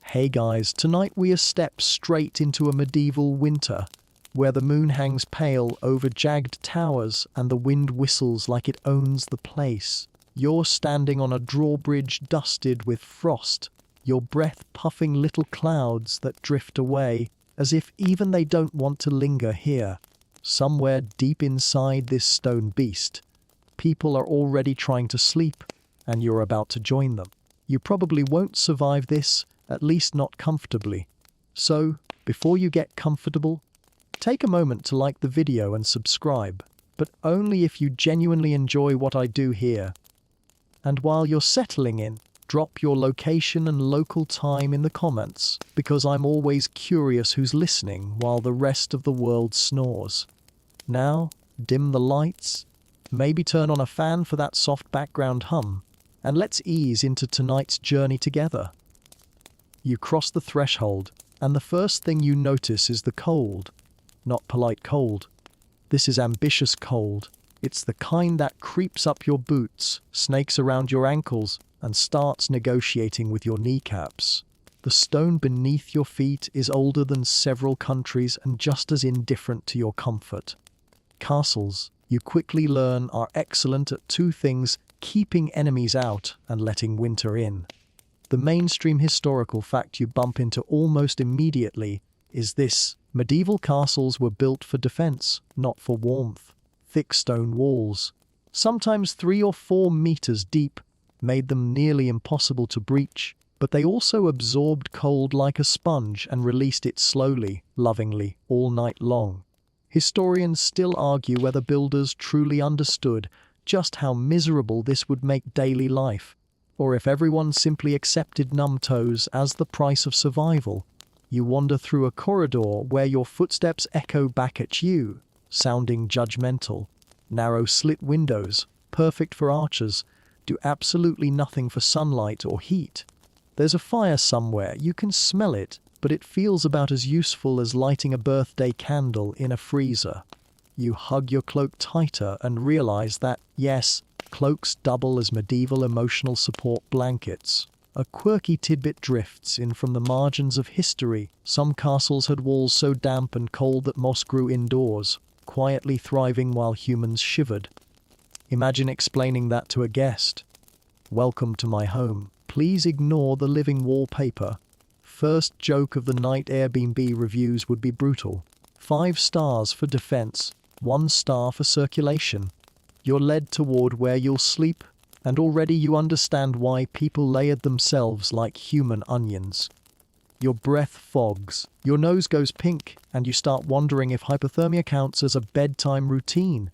Hey guys, tonight we are step straight into a medieval winter, where the moon hangs pale over jagged towers and the wind whistles like it owns the place. You're standing on a drawbridge dusted with frost, your breath puffing little clouds that drift away, as if even they don't want to linger here. Somewhere deep inside this stone beast, people are already trying to sleep, and you're about to join them. You probably won't survive this, at least not comfortably. So, before you get comfortable, take a moment to like the video and subscribe, but only if you genuinely enjoy what I do here. And while you're settling in, drop your location and local time in the comments, because I'm always curious who's listening while the rest of the world snores. Now, dim the lights, maybe turn on a fan for that soft background hum, and let's ease into tonight's journey together. You cross the threshold, and the first thing you notice is the cold. Not polite cold. This is ambitious cold. It's the kind that creeps up your boots, snakes around your ankles, and starts negotiating with your kneecaps. The stone beneath your feet is older than several countries and just as indifferent to your comfort. Castles, you quickly learn, are excellent at two things: keeping enemies out and letting winter in. The mainstream historical fact you bump into almost immediately is this: medieval castles were built for defense, not for warmth. Thick stone walls, sometimes 3 or 4 meters deep, made them nearly impossible to breach, but they also absorbed cold like a sponge and released it slowly, lovingly, all night long. Historians still argue whether builders truly understood just how miserable this would make daily life, or if everyone simply accepted numb toes as the price of survival. You wander through a corridor where your footsteps echo back at you, sounding judgmental. Narrow slit windows, perfect for archers, do absolutely nothing for sunlight or heat. There's a fire somewhere, you can smell it, but it feels about as useful as lighting a birthday candle in a freezer. You hug your cloak tighter and realize that, yes, cloaks double as medieval emotional support blankets. A quirky tidbit drifts in from the margins of history. Some castles had walls so damp and cold that moss grew indoors, quietly thriving while humans shivered. Imagine explaining that to a guest. "Welcome to my home. Please ignore the living wallpaper." First joke of the night. Airbnb reviews would be brutal. 5 stars for defense, 1 star for circulation. You're led toward where you'll sleep, and already you understand why people layered themselves like human onions. Your breath fogs, your nose goes pink, and you start wondering if hypothermia counts as a bedtime routine.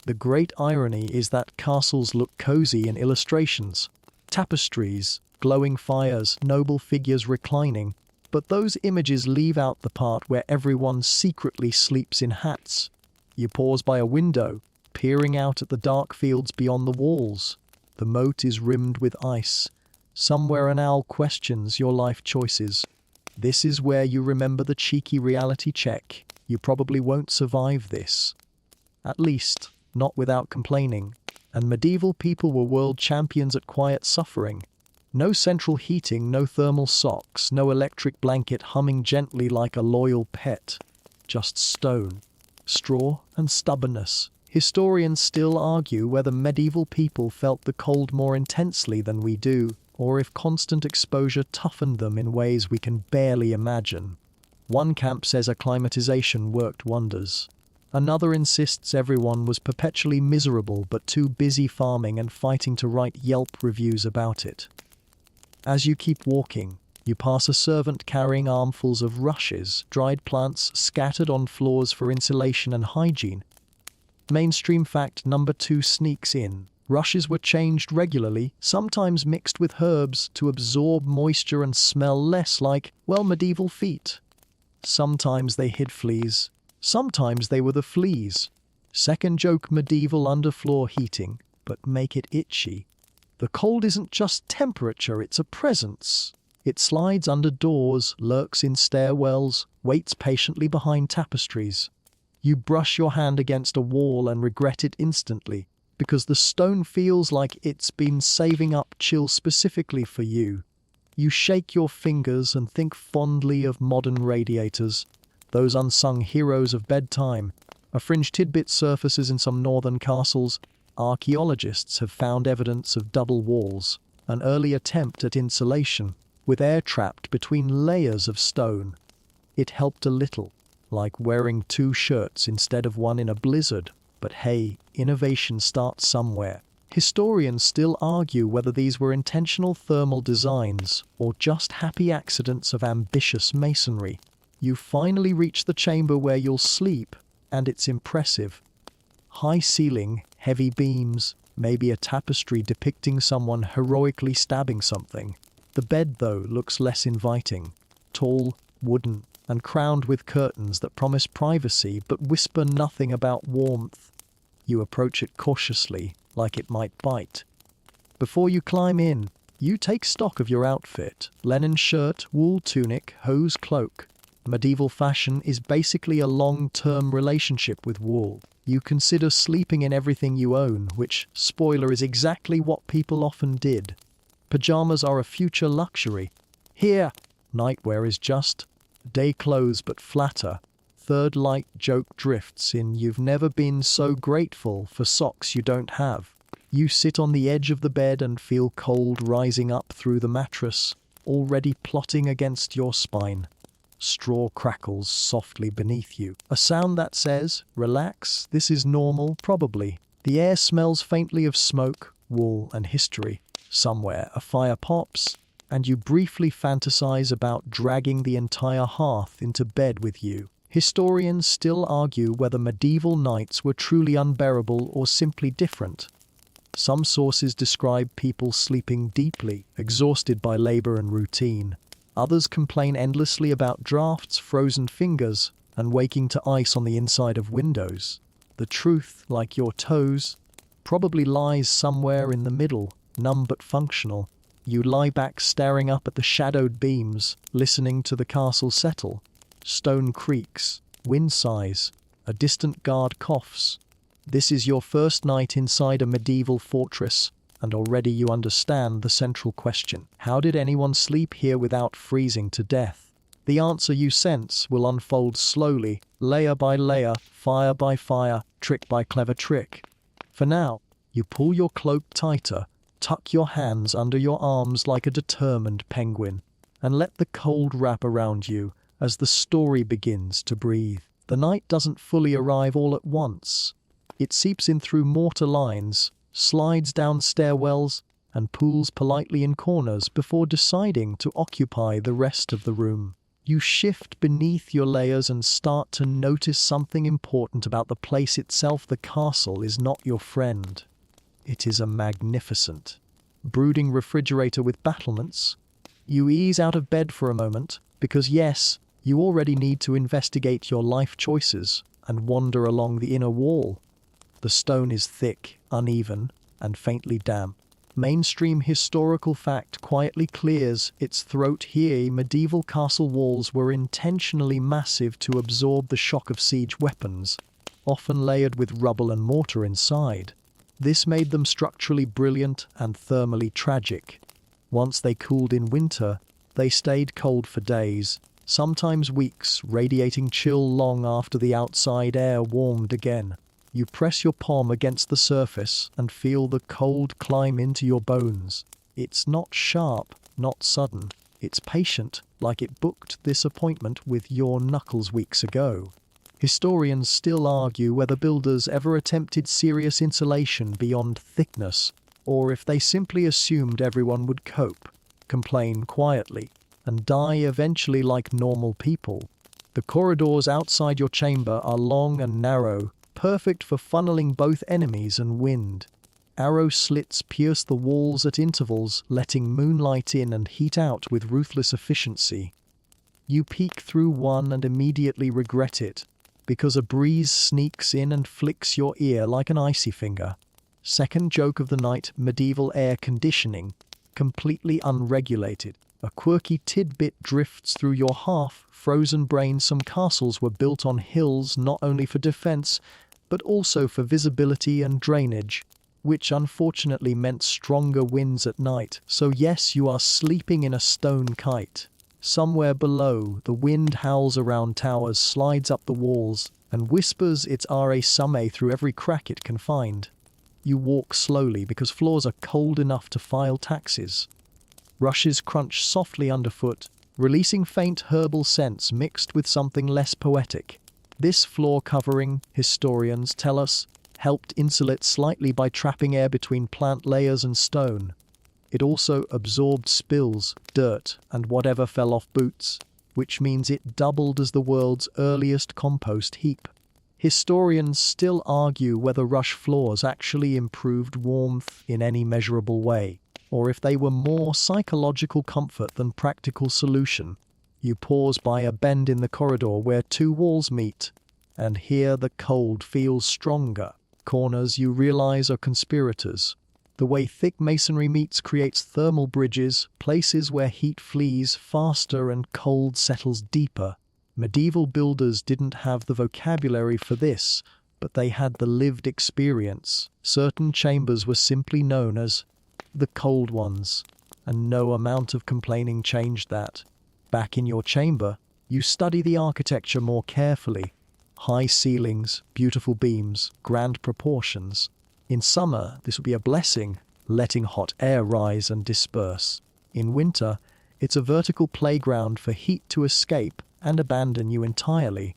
The great irony is that castles look cozy in illustrations. Tapestries, glowing fires, noble figures reclining, but those images leave out the part where everyone secretly sleeps in hats. You pause by a window, peering out at the dark fields beyond the walls. The moat is rimmed with ice. Somewhere an owl questions your life choices. This is where you remember the cheeky reality check. You probably won't survive this. At least, not without complaining. And medieval people were world champions at quiet suffering. No central heating, no thermal socks, no electric blanket humming gently like a loyal pet. Just stone, straw, and stubbornness. Historians still argue whether medieval people felt the cold more intensely than we do, or if constant exposure toughened them in ways we can barely imagine. One camp says acclimatization worked wonders. Another insists everyone was perpetually miserable but too busy farming and fighting to write Yelp reviews about it. As you keep walking, you pass a servant carrying armfuls of rushes, dried plants scattered on floors for insulation and hygiene. Mainstream fact number 2 sneaks in. Rushes were changed regularly, sometimes mixed with herbs to absorb moisture and smell less like, well, medieval feet. Sometimes they hid fleas. Sometimes they were the fleas. Second joke: medieval underfloor heating, but make it itchy. The cold isn't just temperature, it's a presence. It slides under doors, lurks in stairwells, waits patiently behind tapestries. You brush your hand against a wall and regret it instantly, because the stone feels like it's been saving up chill specifically for you. You shake your fingers and think fondly of modern radiators, those unsung heroes of bedtime. A fringe tidbit surfaces in some northern castles. Archaeologists have found evidence of double walls, an early attempt at insulation, with air trapped between layers of stone. It helped a little, like wearing two shirts instead of one in a blizzard. But hey, innovation starts somewhere. Historians still argue whether these were intentional thermal designs or just happy accidents of ambitious masonry. You finally reach the chamber where you'll sleep, and it's impressive. High ceiling, heavy beams, maybe a tapestry depicting someone heroically stabbing something. The bed, though, looks less inviting. Tall, wooden, and crowned with curtains that promise privacy but whisper nothing about warmth. You approach it cautiously, like it might bite. Before you climb in, you take stock of your outfit: linen shirt, wool tunic, hose cloak. Medieval fashion is basically a long-term relationship with wool. You consider sleeping in everything you own, which, spoiler, is exactly what people often did. Pajamas are a future luxury. Here, nightwear is just day clothes but flatter. Third light joke drifts in. You've never been so grateful for socks you don't have. You sit on the edge of the bed and feel cold rising up through the mattress, already plotting against your spine. Straw crackles softly beneath you, a sound that says, "Relax, this is normal, probably." The air smells faintly of smoke, wool, and history. Somewhere a fire pops, and you briefly fantasize about dragging the entire hearth into bed with you. Historians still argue whether medieval nights were truly unbearable or simply different. Some sources describe people sleeping deeply, exhausted by labor and routine. Others complain endlessly about drafts, frozen fingers, and waking to ice on the inside of windows. The truth, like your toes, probably lies somewhere in the middle, numb but functional. You lie back staring up at the shadowed beams, listening to the castle settle. Stone creaks, wind sighs, a distant guard coughs. This is your first night inside a medieval fortress, and already you understand the central question. How did anyone sleep here without freezing to death? The answer, you sense, will unfold slowly, layer by layer, fire by fire, trick by clever trick. For now, you pull your cloak tighter, tuck your hands under your arms like a determined penguin, and let the cold wrap around you as the story begins to breathe. The night doesn't fully arrive all at once. It seeps in through mortar lines, slides down stairwells, and pools politely in corners before deciding to occupy the rest of the room. You shift beneath your layers and start to notice something important about the place itself. The castle is not your friend. It is a magnificent, brooding refrigerator with battlements. You ease out of bed for a moment, because yes, you already need to investigate your life choices and wander along the inner wall. The stone is thick, uneven, and faintly damp. Mainstream historical fact quietly clears its throat here. Medieval castle walls were intentionally massive to absorb the shock of siege weapons, often layered with rubble and mortar inside. This made them structurally brilliant and thermally tragic. Once they cooled in winter, they stayed cold for days, sometimes weeks, radiating chill long after the outside air warmed again. You press your palm against the surface and feel the cold climb into your bones. It's not sharp, not sudden. It's patient, like it booked this appointment with your knuckles weeks ago. Historians still argue whether builders ever attempted serious insulation beyond thickness, or if they simply assumed everyone would cope, complain quietly, and die eventually like normal people. The corridors outside your chamber are long and narrow, perfect for funneling both enemies and wind. Arrow slits pierce the walls at intervals, letting moonlight in and heat out with ruthless efficiency. You peek through one and immediately regret it, because a breeze sneaks in and flicks your ear like an icy finger. Second joke of the night: medieval air conditioning, completely unregulated. A quirky tidbit drifts through your half-frozen brain. Some castles were built on hills not only for defense, but also for visibility and drainage. which unfortunately meant stronger winds at night. So yes, you are sleeping in a stone kite. Somewhere below, the wind howls around towers, slides up the walls, and whispers its ra summe through every crack it can find. You walk slowly because floors are cold enough to file taxes. Rushes crunch softly underfoot, releasing faint herbal scents mixed with something less poetic. This floor covering, historians tell us, helped insulate slightly by trapping air between plant layers and stone. It also absorbed spills, dirt, and whatever fell off boots, which means it doubled as the world's earliest compost heap. Historians still argue whether rush floors actually improved warmth in any measurable way, or if they were more psychological comfort than practical solution. You pause by a bend in the corridor where two walls meet, and here the cold feels stronger. Corners you realize are conspirators. The way thick masonry meets creates thermal bridges, places where heat flees faster and cold settles deeper. Medieval builders didn't have the vocabulary for this, but they had the lived experience. Certain chambers were simply known as the cold ones, and no amount of complaining changed that. Back in your chamber, you study the architecture more carefully. High ceilings, beautiful beams, grand proportions. In summer, this would be a blessing, letting hot air rise and disperse. In winter, it's a vertical playground for heat to escape and abandon you entirely.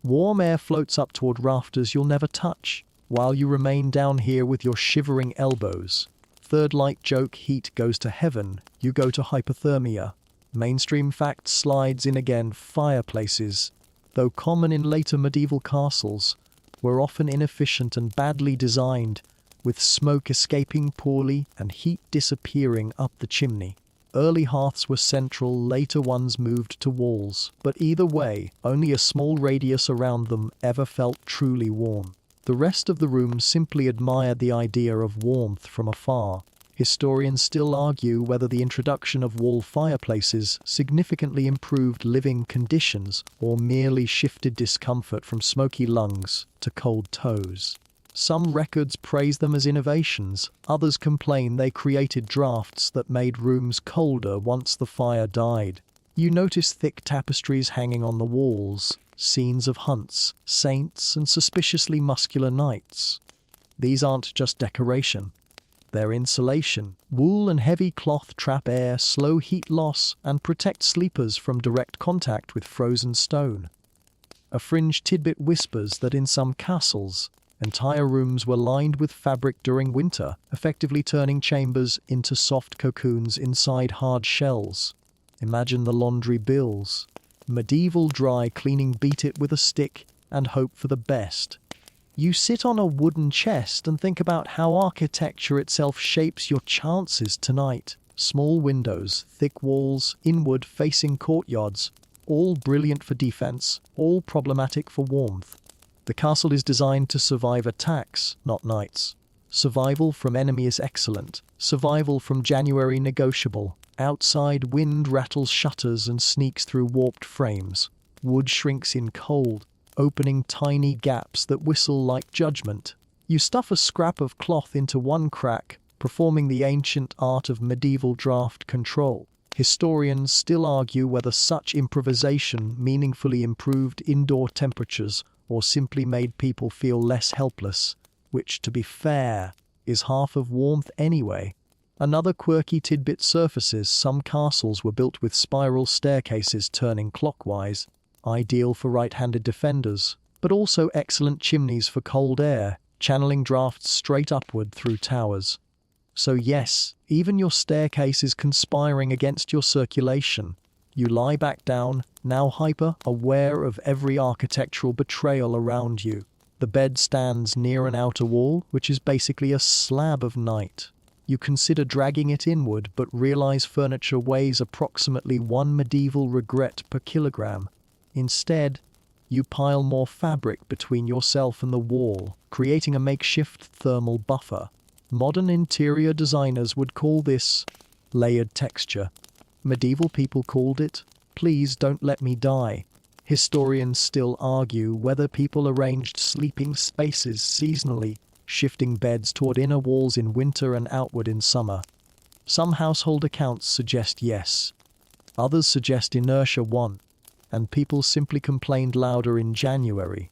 Warm air floats up toward rafters you'll never touch, while you remain down here with your shivering elbows. Third light joke, heat goes to heaven, you go to hypothermia. Mainstream fact slides in again, fireplaces, though common in later medieval castles, were often inefficient and badly designed, with smoke escaping poorly and heat disappearing up the chimney. Early hearths were central, later ones moved to walls, but either way, only a small radius around them ever felt truly warm. The rest of the room simply admired the idea of warmth from afar. Historians still argue whether the introduction of wall fireplaces significantly improved living conditions or merely shifted discomfort from smoky lungs to cold toes. Some records praise them as innovations, others complain they created drafts that made rooms colder once the fire died. You notice thick tapestries hanging on the walls, scenes of hunts, saints, and suspiciously muscular knights. These aren't just decoration. They're insulation. Wool and heavy cloth trap air, slow heat loss, and protect sleepers from direct contact with frozen stone. A fringe tidbit whispers that in some castles, entire rooms were lined with fabric during winter, effectively turning chambers into soft cocoons inside hard shells. Imagine the laundry bills. Medieval dry cleaning, beat it with a stick and hope for the best. You sit on a wooden chest and think about how architecture itself shapes your chances tonight. Small windows, thick walls, inward-facing courtyards, all brilliant for defense, all problematic for warmth. The castle is designed to survive attacks, not nights. Survival from enemy is excellent. Survival from January negotiable. Outside, wind rattles shutters and sneaks through warped frames. Wood shrinks in cold, opening tiny gaps that whistle like judgment. You stuff a scrap of cloth into one crack, performing the ancient art of medieval draft control. Historians still argue whether such improvisation meaningfully improved indoor temperatures or simply made people feel less helpless, which, to be fair, is half of warmth anyway. Another quirky tidbit surfaces: some castles were built with spiral staircases turning clockwise, ideal for right-handed defenders, but also excellent chimneys for cold air, channeling drafts straight upward through towers. So yes, even your staircase is conspiring against your circulation. You lie back down, now hyper-aware of every architectural betrayal around you. The bed stands near an outer wall, which is basically a slab of night. You consider dragging it inward, but realize furniture weighs approximately 1 medieval regret per kilogram. Instead, you pile more fabric between yourself and the wall, creating a makeshift thermal buffer. Modern interior designers would call this layered texture. Medieval people called it, "Please don't let me die." Historians still argue whether people arranged sleeping spaces seasonally, shifting beds toward inner walls in winter and outward in summer. Some household accounts suggest yes. Others suggest inertia won, and people simply complained louder in January.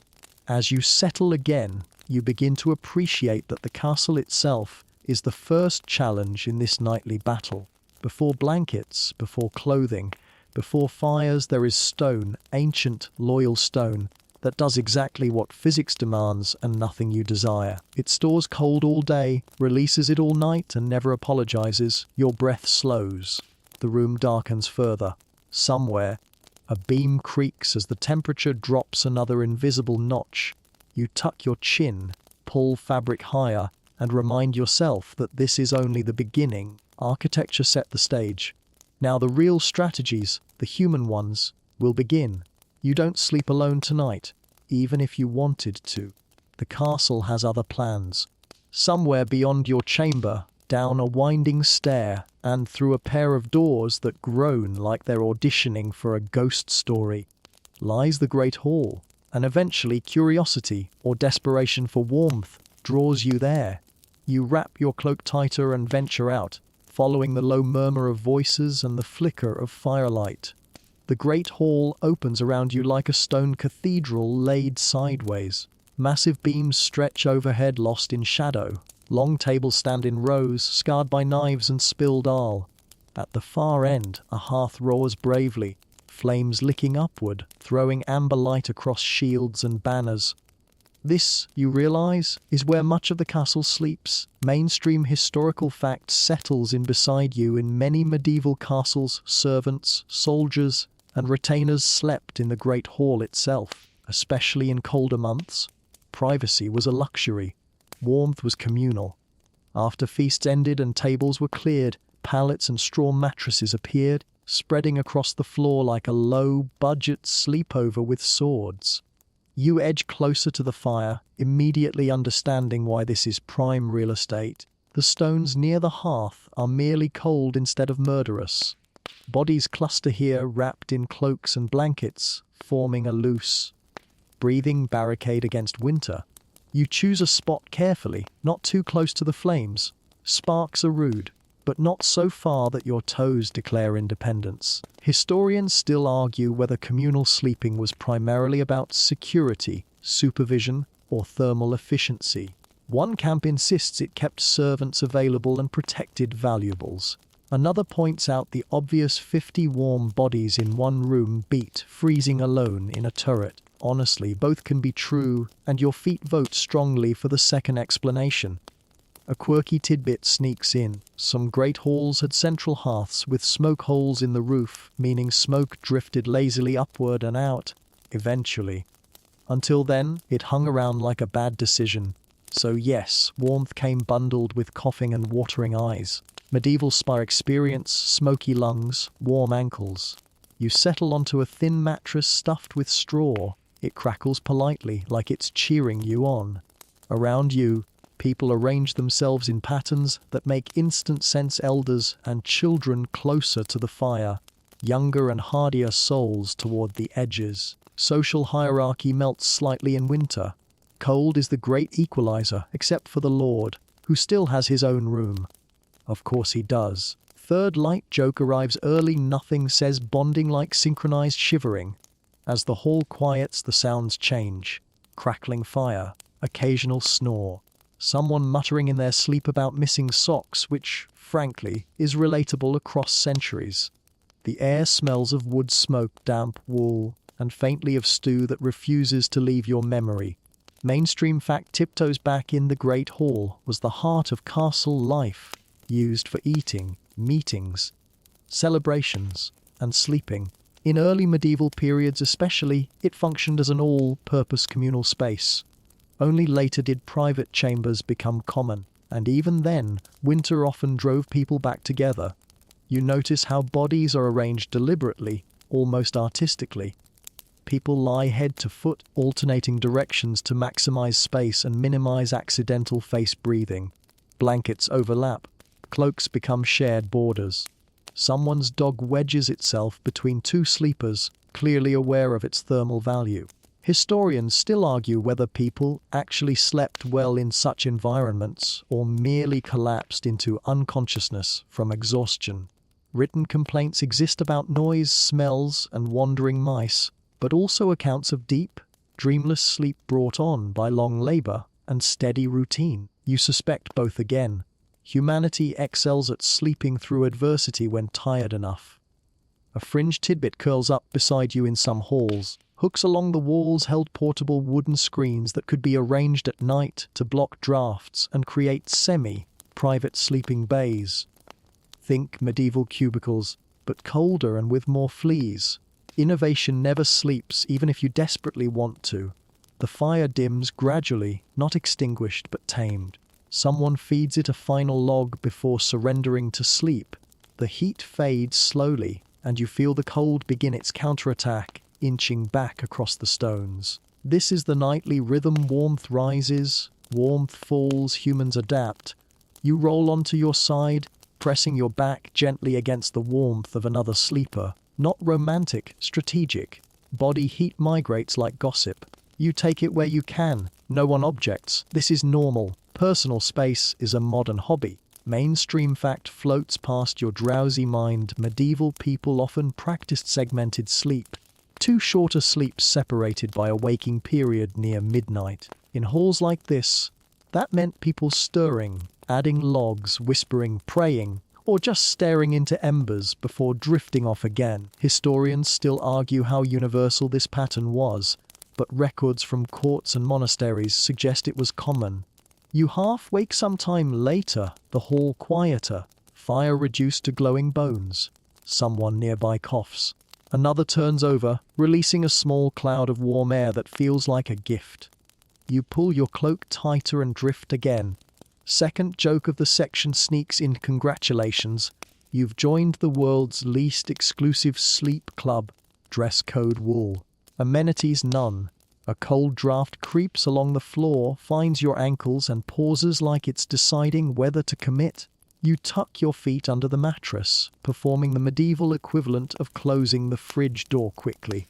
As you settle again, you begin to appreciate that the castle itself is the first challenge in this nightly battle. Before blankets, before clothing, before fires, there is stone, ancient, loyal stone, that does exactly what physics demands and nothing you desire. It stores cold all day, releases it all night, and never apologizes. Your breath slows. The room darkens further. Somewhere, a beam creaks as the temperature drops another invisible notch. You tuck your chin, pull fabric higher, and remind yourself that this is only the beginning. Architecture set the stage. Now the real strategies, the human ones, will begin. You don't sleep alone tonight, even if you wanted to. The castle has other plans. Somewhere beyond your chamber, down a winding stair, and through a pair of doors that groan like they're auditioning for a ghost story, lies the Great Hall, and eventually curiosity or desperation for warmth draws you there. You wrap your cloak tighter and venture out, following the low murmur of voices and the flicker of firelight. The Great Hall opens around you like a stone cathedral laid sideways. Massive beams stretch overhead, lost in shadow. Long tables stand in rows, scarred by knives and spilled ale. At the far end, a hearth roars bravely, flames licking upward, throwing amber light across shields and banners. This, you realize, is where much of the castle sleeps. Mainstream historical fact settles in beside you. In many medieval castles, servants, soldiers, and retainers slept in the Great Hall itself, especially in colder months. Privacy was a luxury. Warmth was communal. After feasts ended and tables were cleared, pallets and straw mattresses appeared, spreading across the floor like a low-budget sleepover with swords. You edge closer to the fire, immediately understanding why this is prime real estate. The stones near the hearth are merely cold instead of murderous. Bodies cluster here, wrapped in cloaks and blankets, forming a loose, breathing barricade against winter. You choose a spot carefully, not too close to the flames. Sparks are rude, but not so far that your toes declare independence. Historians still argue whether communal sleeping was primarily about security, supervision, or thermal efficiency. One camp insists it kept servants available and protected valuables. Another points out the obvious 50 warm bodies in one room beat freezing alone in a turret. Honestly, both can be true, and your feet vote strongly for the second explanation. A quirky tidbit sneaks in. Some great halls had central hearths with smoke holes in the roof, meaning smoke drifted lazily upward and out, eventually. Until then, it hung around like a bad decision. So yes, warmth came bundled with coughing and watering eyes. Medieval spire experience, smoky lungs, warm ankles. You settle onto a thin mattress stuffed with straw. It crackles politely, like it's cheering you on. Around you, people arrange themselves in patterns that make instant sense. Elders and children closer to the fire, younger and hardier souls toward the edges. Social hierarchy melts slightly in winter. Cold is the great equalizer, except for the Lord, who still has his own room. Of course he does. Third light joke arrives early. Nothing says bonding like synchronized shivering. As the hall quiets, the sounds change. Crackling fire, occasional snore. Someone muttering in their sleep about missing socks, which, frankly, is relatable across centuries. The air smells of wood smoke, damp wool, and faintly of stew that refuses to leave your memory. Mainstream fact tiptoes back in. The Great Hall was the heart of castle life, used for eating, meetings, celebrations, and sleeping. In early medieval periods especially, it functioned as an all-purpose communal space. Only later did private chambers become common, and even then, winter often drove people back together. You notice how bodies are arranged deliberately, almost artistically. People lie head to foot, alternating directions to maximize space and minimize accidental face breathing. Blankets overlap. Cloaks become shared borders. Someone's dog wedges itself between two sleepers, clearly aware of its thermal value. Historians still argue whether people actually slept well in such environments or merely collapsed into unconsciousness from exhaustion. Written complaints exist about noise, smells, and wandering mice, but also accounts of deep, dreamless sleep brought on by long labor and steady routine. You suspect both again. Humanity excels at sleeping through adversity when tired enough. A fringe tidbit curls up beside you in some halls. Hooks along the walls held portable wooden screens that could be arranged at night to block drafts and create semi-private sleeping bays. Think medieval cubicles, but colder and with more fleas. Innovation never sleeps, even if you desperately want to. The fire dims gradually, not extinguished but tamed. Someone feeds it a final log before surrendering to sleep. The heat fades slowly, and you feel the cold begin its counterattack, inching back across the stones. This is the nightly rhythm. Warmth rises, warmth falls, humans adapt. You roll onto your side, pressing your back gently against the warmth of another sleeper. Not romantic, strategic. Body heat migrates like gossip. You take it where you can. No one objects. This is normal. Personal space is a modern hobby. Mainstream fact floats past your drowsy mind. Medieval people often practiced segmented sleep. 2 shorter sleeps separated by a waking period near midnight. In halls like this, that meant people stirring, adding logs, whispering, praying, or just staring into embers before drifting off again. Historians still argue how universal this pattern was, but records from courts and monasteries suggest it was common. You half wake sometime later, the hall quieter, fire reduced to glowing bones. Someone nearby coughs. Another turns over, releasing a small cloud of warm air that feels like a gift. You pull your cloak tighter and drift again. Second joke of the section sneaks in. Congratulations, you've joined the world's least exclusive sleep club. Dress code wool. Amenities none. A cold draft creeps along the floor, finds your ankles and pauses like it's deciding whether to commit. You tuck your feet under the mattress, performing the medieval equivalent of closing the fridge door quickly.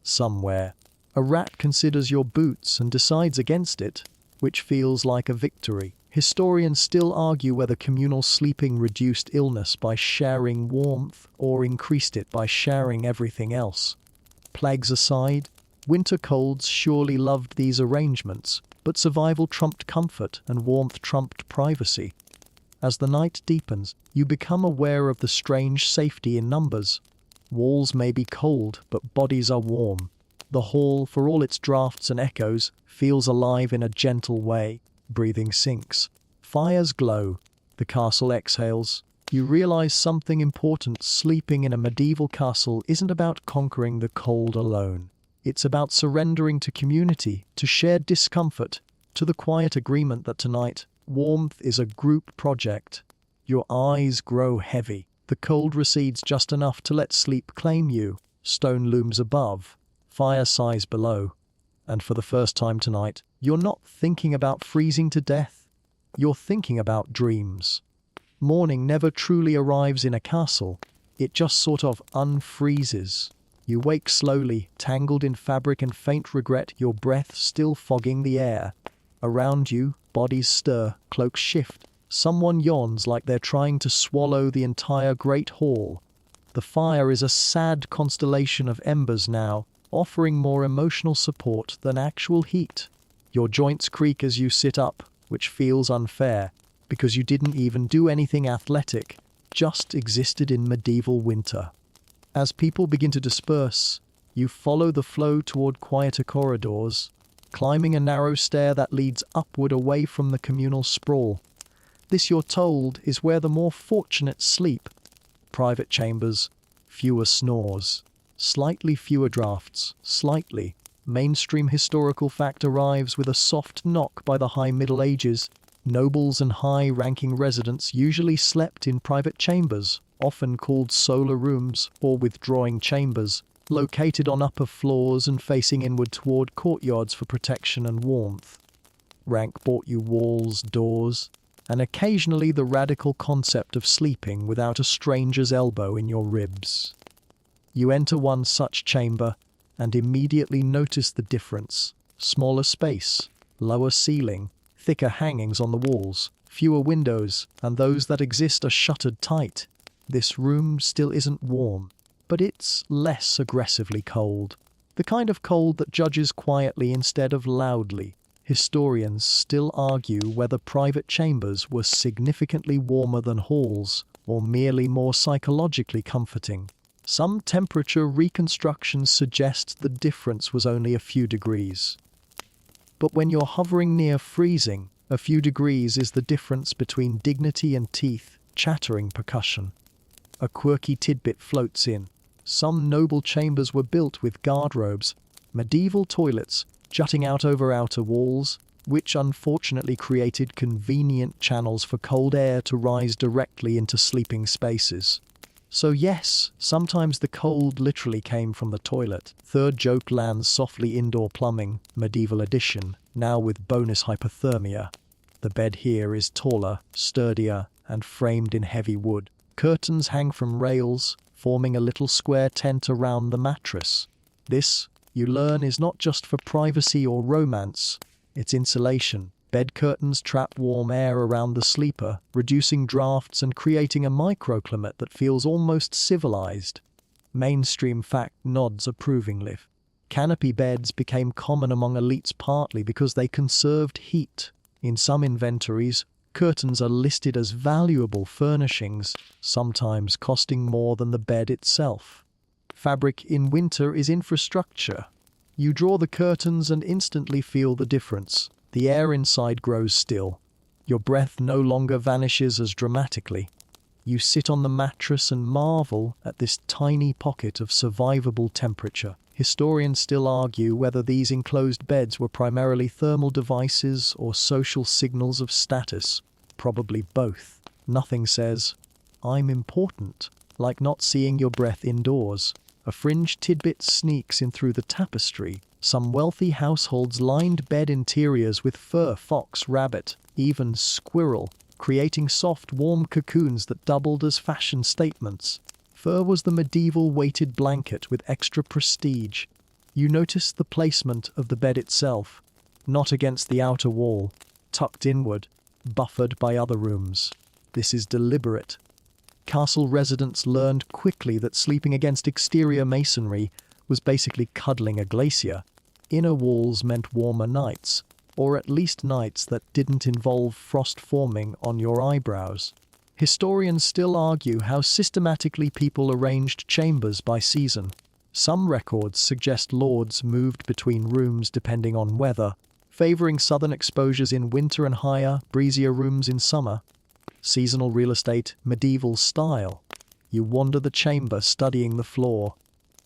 Somewhere, a rat considers your boots and decides against it, which feels like a victory. Historians still argue whether communal sleeping reduced illness by sharing warmth or increased it by sharing everything else. Plagues aside, winter colds surely loved these arrangements, but survival trumped comfort and warmth trumped privacy. As the night deepens, you become aware of the strange safety in numbers. Walls may be cold, but bodies are warm. The hall, for all its drafts and echoes, feels alive in a gentle way. Breathing sinks. Fires glow. The castle exhales. You realize something important. Sleeping in a medieval castle isn't about conquering the cold alone. It's about surrendering to community, to shared discomfort, to the quiet agreement that tonight, warmth is a group project. Your eyes grow heavy. The cold recedes just enough to let sleep claim you. Stone looms above. Fire sighs below. And for the first time tonight, you're not thinking about freezing to death. You're thinking about dreams. Morning never truly arrives in a castle. It just sort of unfreezes. You wake slowly, tangled in fabric and faint regret, your breath still fogging the air. Around you, bodies stir, cloaks shift. Someone yawns like they're trying to swallow the entire great hall. The fire is a sad constellation of embers now, offering more emotional support than actual heat. Your joints creak as you sit up, which feels unfair, because you didn't even do anything athletic, just existed in medieval winter. As people begin to disperse, you follow the flow toward quieter corridors, climbing a narrow stair that leads upward away from the communal sprawl. This, you're told, is where the more fortunate sleep. Private chambers, fewer snores, slightly fewer drafts, slightly. Mainstream historical fact arrives with a soft knock by the high Middle Ages. Nobles and high-ranking residents usually slept in private chambers, often called solar rooms or withdrawing chambers, located on upper floors and facing inward toward courtyards for protection and warmth. Rank bought you walls, doors, and occasionally the radical concept of sleeping without a stranger's elbow in your ribs. You enter one such chamber, and immediately notice the difference. Smaller space, lower ceiling, thicker hangings on the walls, fewer windows, and those that exist are shuttered tight. This room still isn't warm, but it's less aggressively cold. The kind of cold that judges quietly instead of loudly. Historians still argue whether private chambers were significantly warmer than halls, or merely more psychologically comforting. Some temperature reconstructions suggest the difference was only a few degrees. But when you're hovering near freezing, a few degrees is the difference between dignity and teeth, chattering percussion. A quirky tidbit floats in. Some noble chambers were built with guardrobes, medieval toilets jutting out over outer walls, which unfortunately created convenient channels for cold air to rise directly into sleeping spaces. So yes, sometimes the cold literally came from the toilet. Third joke lands softly: indoor plumbing, medieval edition, now with bonus hypothermia. The bed here is taller, sturdier, and framed in heavy wood. Curtains hang from rails, forming a little square tent around the mattress. This, you learn, is not just for privacy or romance, it's insulation. Bed curtains trap warm air around the sleeper, reducing drafts and creating a microclimate that feels almost civilized. Mainstream fact nods approvingly. Canopy beds became common among elites partly because they conserved heat. In some inventories, curtains are listed as valuable furnishings, sometimes costing more than the bed itself. Fabric in winter is infrastructure. You draw the curtains and instantly feel the difference. The air inside grows still. Your breath no longer vanishes as dramatically. You sit on the mattress and marvel at this tiny pocket of survivable temperature. Historians still argue whether these enclosed beds were primarily thermal devices or social signals of status. Probably both. Nothing says, "I'm important," like not seeing your breath indoors. A fringe tidbit sneaks in through the tapestry. Some wealthy households lined bed interiors with fur, fox, rabbit, even squirrel, creating soft, warm cocoons that doubled as fashion statements. Fur was the medieval weighted blanket with extra prestige. You notice the placement of the bed itself, not against the outer wall, tucked inward, buffered by other rooms. This is deliberate. Castle residents learned quickly that sleeping against exterior masonry was basically cuddling a glacier. Inner walls meant warmer nights, or at least nights that didn't involve frost forming on your eyebrows. Historians still argue how systematically people arranged chambers by season. Some records suggest lords moved between rooms depending on weather, favoring southern exposures in winter and higher, breezier rooms in summer. Seasonal real estate, medieval style. You wander the chamber studying the floor.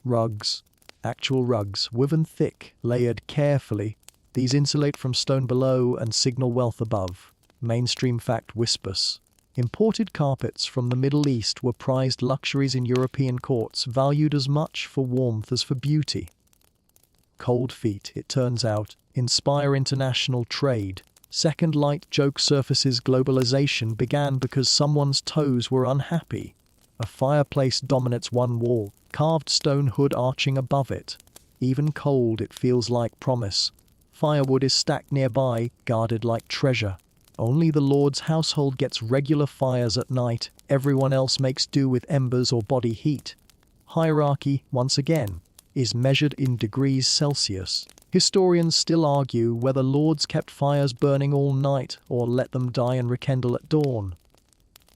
Rugs. Actual rugs, woven thick, layered carefully. These insulate from stone below and signal wealth above. Mainstream fact whispers. Imported carpets from the Middle East were prized luxuries in European courts, valued as much for warmth as for beauty. Cold feet, it turns out, inspire international trade. Second light joke surfaces globalization began because someone's toes were unhappy. A fireplace dominates one wall, carved stone hood arching above it. Even cold, it feels like promise. Firewood is stacked nearby, guarded like treasure. Only the Lord's household gets regular fires at night. Everyone else makes do with embers or body heat. Hierarchy, once again, is measured in degrees Celsius. Historians still argue whether lords kept fires burning all night or let them die and rekindle at dawn.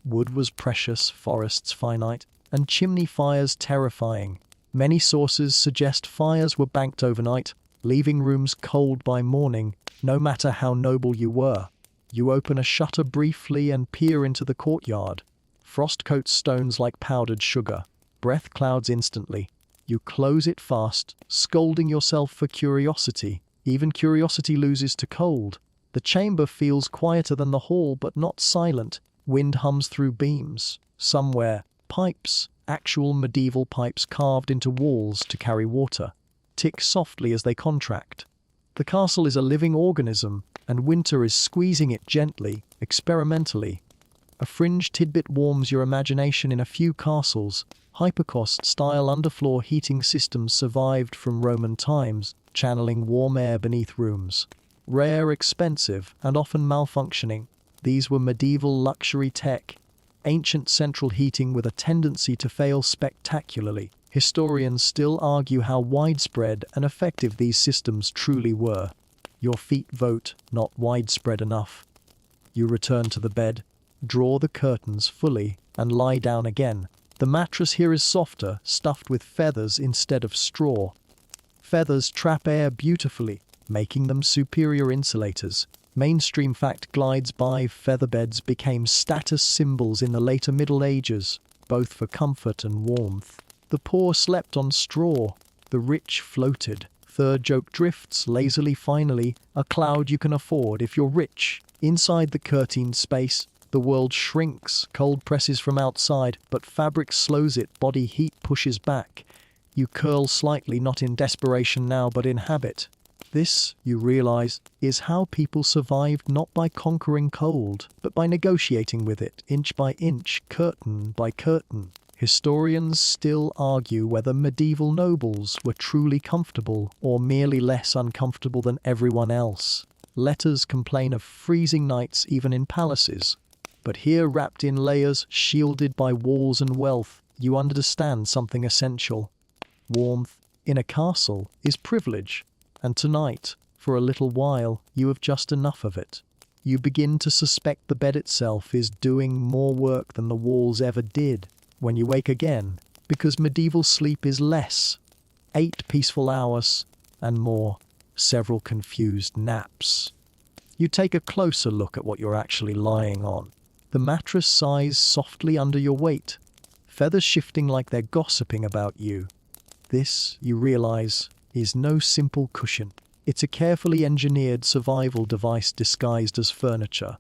Wood was precious, forests finite, and chimney fires terrifying. Many sources suggest fires were banked overnight, leaving rooms cold by morning, no matter how noble you were. You open a shutter briefly and peer into the courtyard. Frost coats stones like powdered sugar. Breath clouds instantly. You close it fast, scolding yourself for curiosity. Even curiosity loses to cold. The chamber feels quieter than the hall, but not silent. Wind hums through beams. Somewhere, pipes, actual medieval pipes carved into walls to carry water, tick softly as they contract. The castle is a living organism, and winter is squeezing it gently, experimentally. A fringe tidbit warms your imagination in a few castles. Hypercost-style underfloor heating systems survived from Roman times, channeling warm air beneath rooms. Rare, expensive, and often malfunctioning, these were medieval luxury tech. Ancient central heating with a tendency to fail spectacularly. Historians still argue how widespread and effective these systems truly were. Your feet vote not widespread enough. You return to the bed, draw the curtains fully, and lie down again. The mattress here is softer, stuffed with feathers instead of straw. Feathers trap air beautifully, making them superior insulators. Mainstream fact glides by. Featherbeds became status symbols in the later Middle Ages, both for comfort and warmth. The poor slept on straw, the rich floated. Third joke drifts lazily. Finally, a cloud you can afford if you're rich. Inside the curtained space, the world shrinks. Cold presses from outside, but fabric slows it. Body heat pushes back. You curl slightly, not in desperation now, but in habit. This, you realize, is how people survived, not by conquering cold, but by negotiating with it, inch by inch, curtain by curtain. Historians still argue whether medieval nobles were truly comfortable or merely less uncomfortable than everyone else. Letters complain of freezing nights even in palaces. But here, wrapped in layers, shielded by walls and wealth, you understand something essential. Warmth in a castle is privilege, and tonight, for a little while, you have just enough of it. You begin to suspect the bed itself is doing more work than the walls ever did. When you wake again, because medieval sleep is less, 8 peaceful hours, and more, several confused naps. You take a closer look at what you're actually lying on. The mattress sighs softly under your weight, feathers shifting like they're gossiping about you. This, you realize, is no simple cushion. It's a carefully engineered survival device disguised as furniture.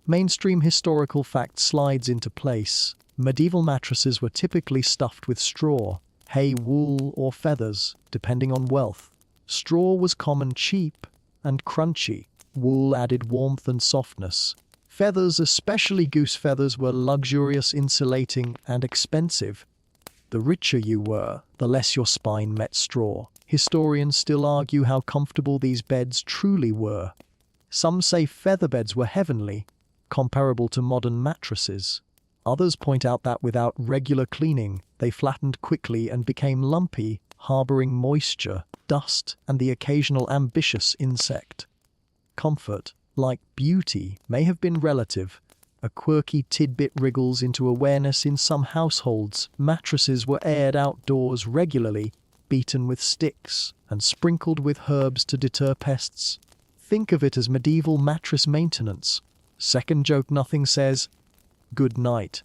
Mainstream historical fact slides into place. Medieval mattresses were typically stuffed with straw, hay, wool, or feathers, depending on wealth. Straw was common, cheap, and crunchy. Wool added warmth and softness. Feathers, especially goose feathers, were luxurious, insulating, and expensive. The richer you were, the less your spine met straw. Historians still argue how comfortable these beds truly were. Some say feather beds were heavenly, comparable to modern mattresses. Others point out that without regular cleaning, they flattened quickly and became lumpy, harboring moisture, dust, and the occasional ambitious insect. Comfort, like beauty, may have been relative. A quirky tidbit wriggles into awareness in some households. Mattresses were aired outdoors regularly, beaten with sticks, and sprinkled with herbs to deter pests. Think of it as medieval mattress maintenance. Second joke, nothing says good night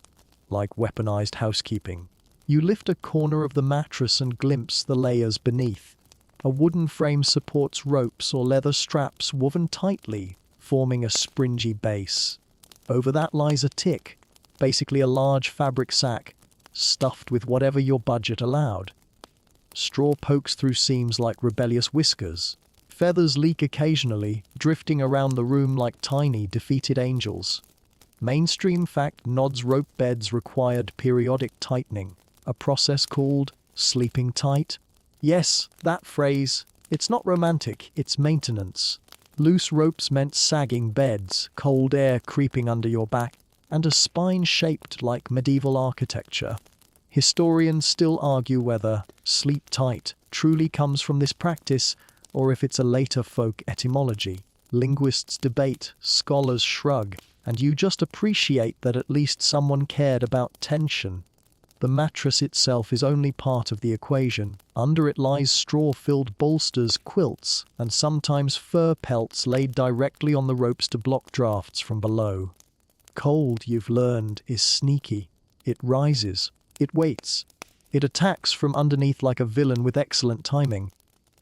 like weaponized housekeeping. You lift a corner of the mattress and glimpse the layers beneath. A wooden frame supports ropes or leather straps woven tightly, forming a springy base. Over that lies a tick, basically a large fabric sack, stuffed with whatever your budget allowed. Straw pokes through seams like rebellious whiskers. Feathers leak occasionally, drifting around the room like tiny, defeated angels. Mainstream fact nods rope beds required periodic tightening, a process called sleeping tight. Yes, that phrase. It's not romantic, it's maintenance. Loose ropes meant sagging beds, cold air creeping under your back, and a spine shaped like medieval architecture. Historians still argue whether sleep tight truly comes from this practice or if it's a later folk etymology. Linguists debate, scholars shrug, and you just appreciate that at least someone cared about tension. The mattress itself is only part of the equation. Under it lies straw-filled bolsters, quilts, and sometimes fur pelts laid directly on the ropes to block drafts from below. Cold, you've learned, is sneaky. It rises. It waits. It attacks from underneath like a villain with excellent timing.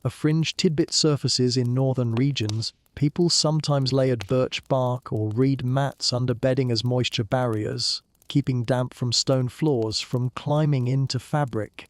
A fringe tidbit surfaces in northern regions. People sometimes layered birch bark or reed mats under bedding as moisture barriers, keeping damp from stone floors from climbing into fabric.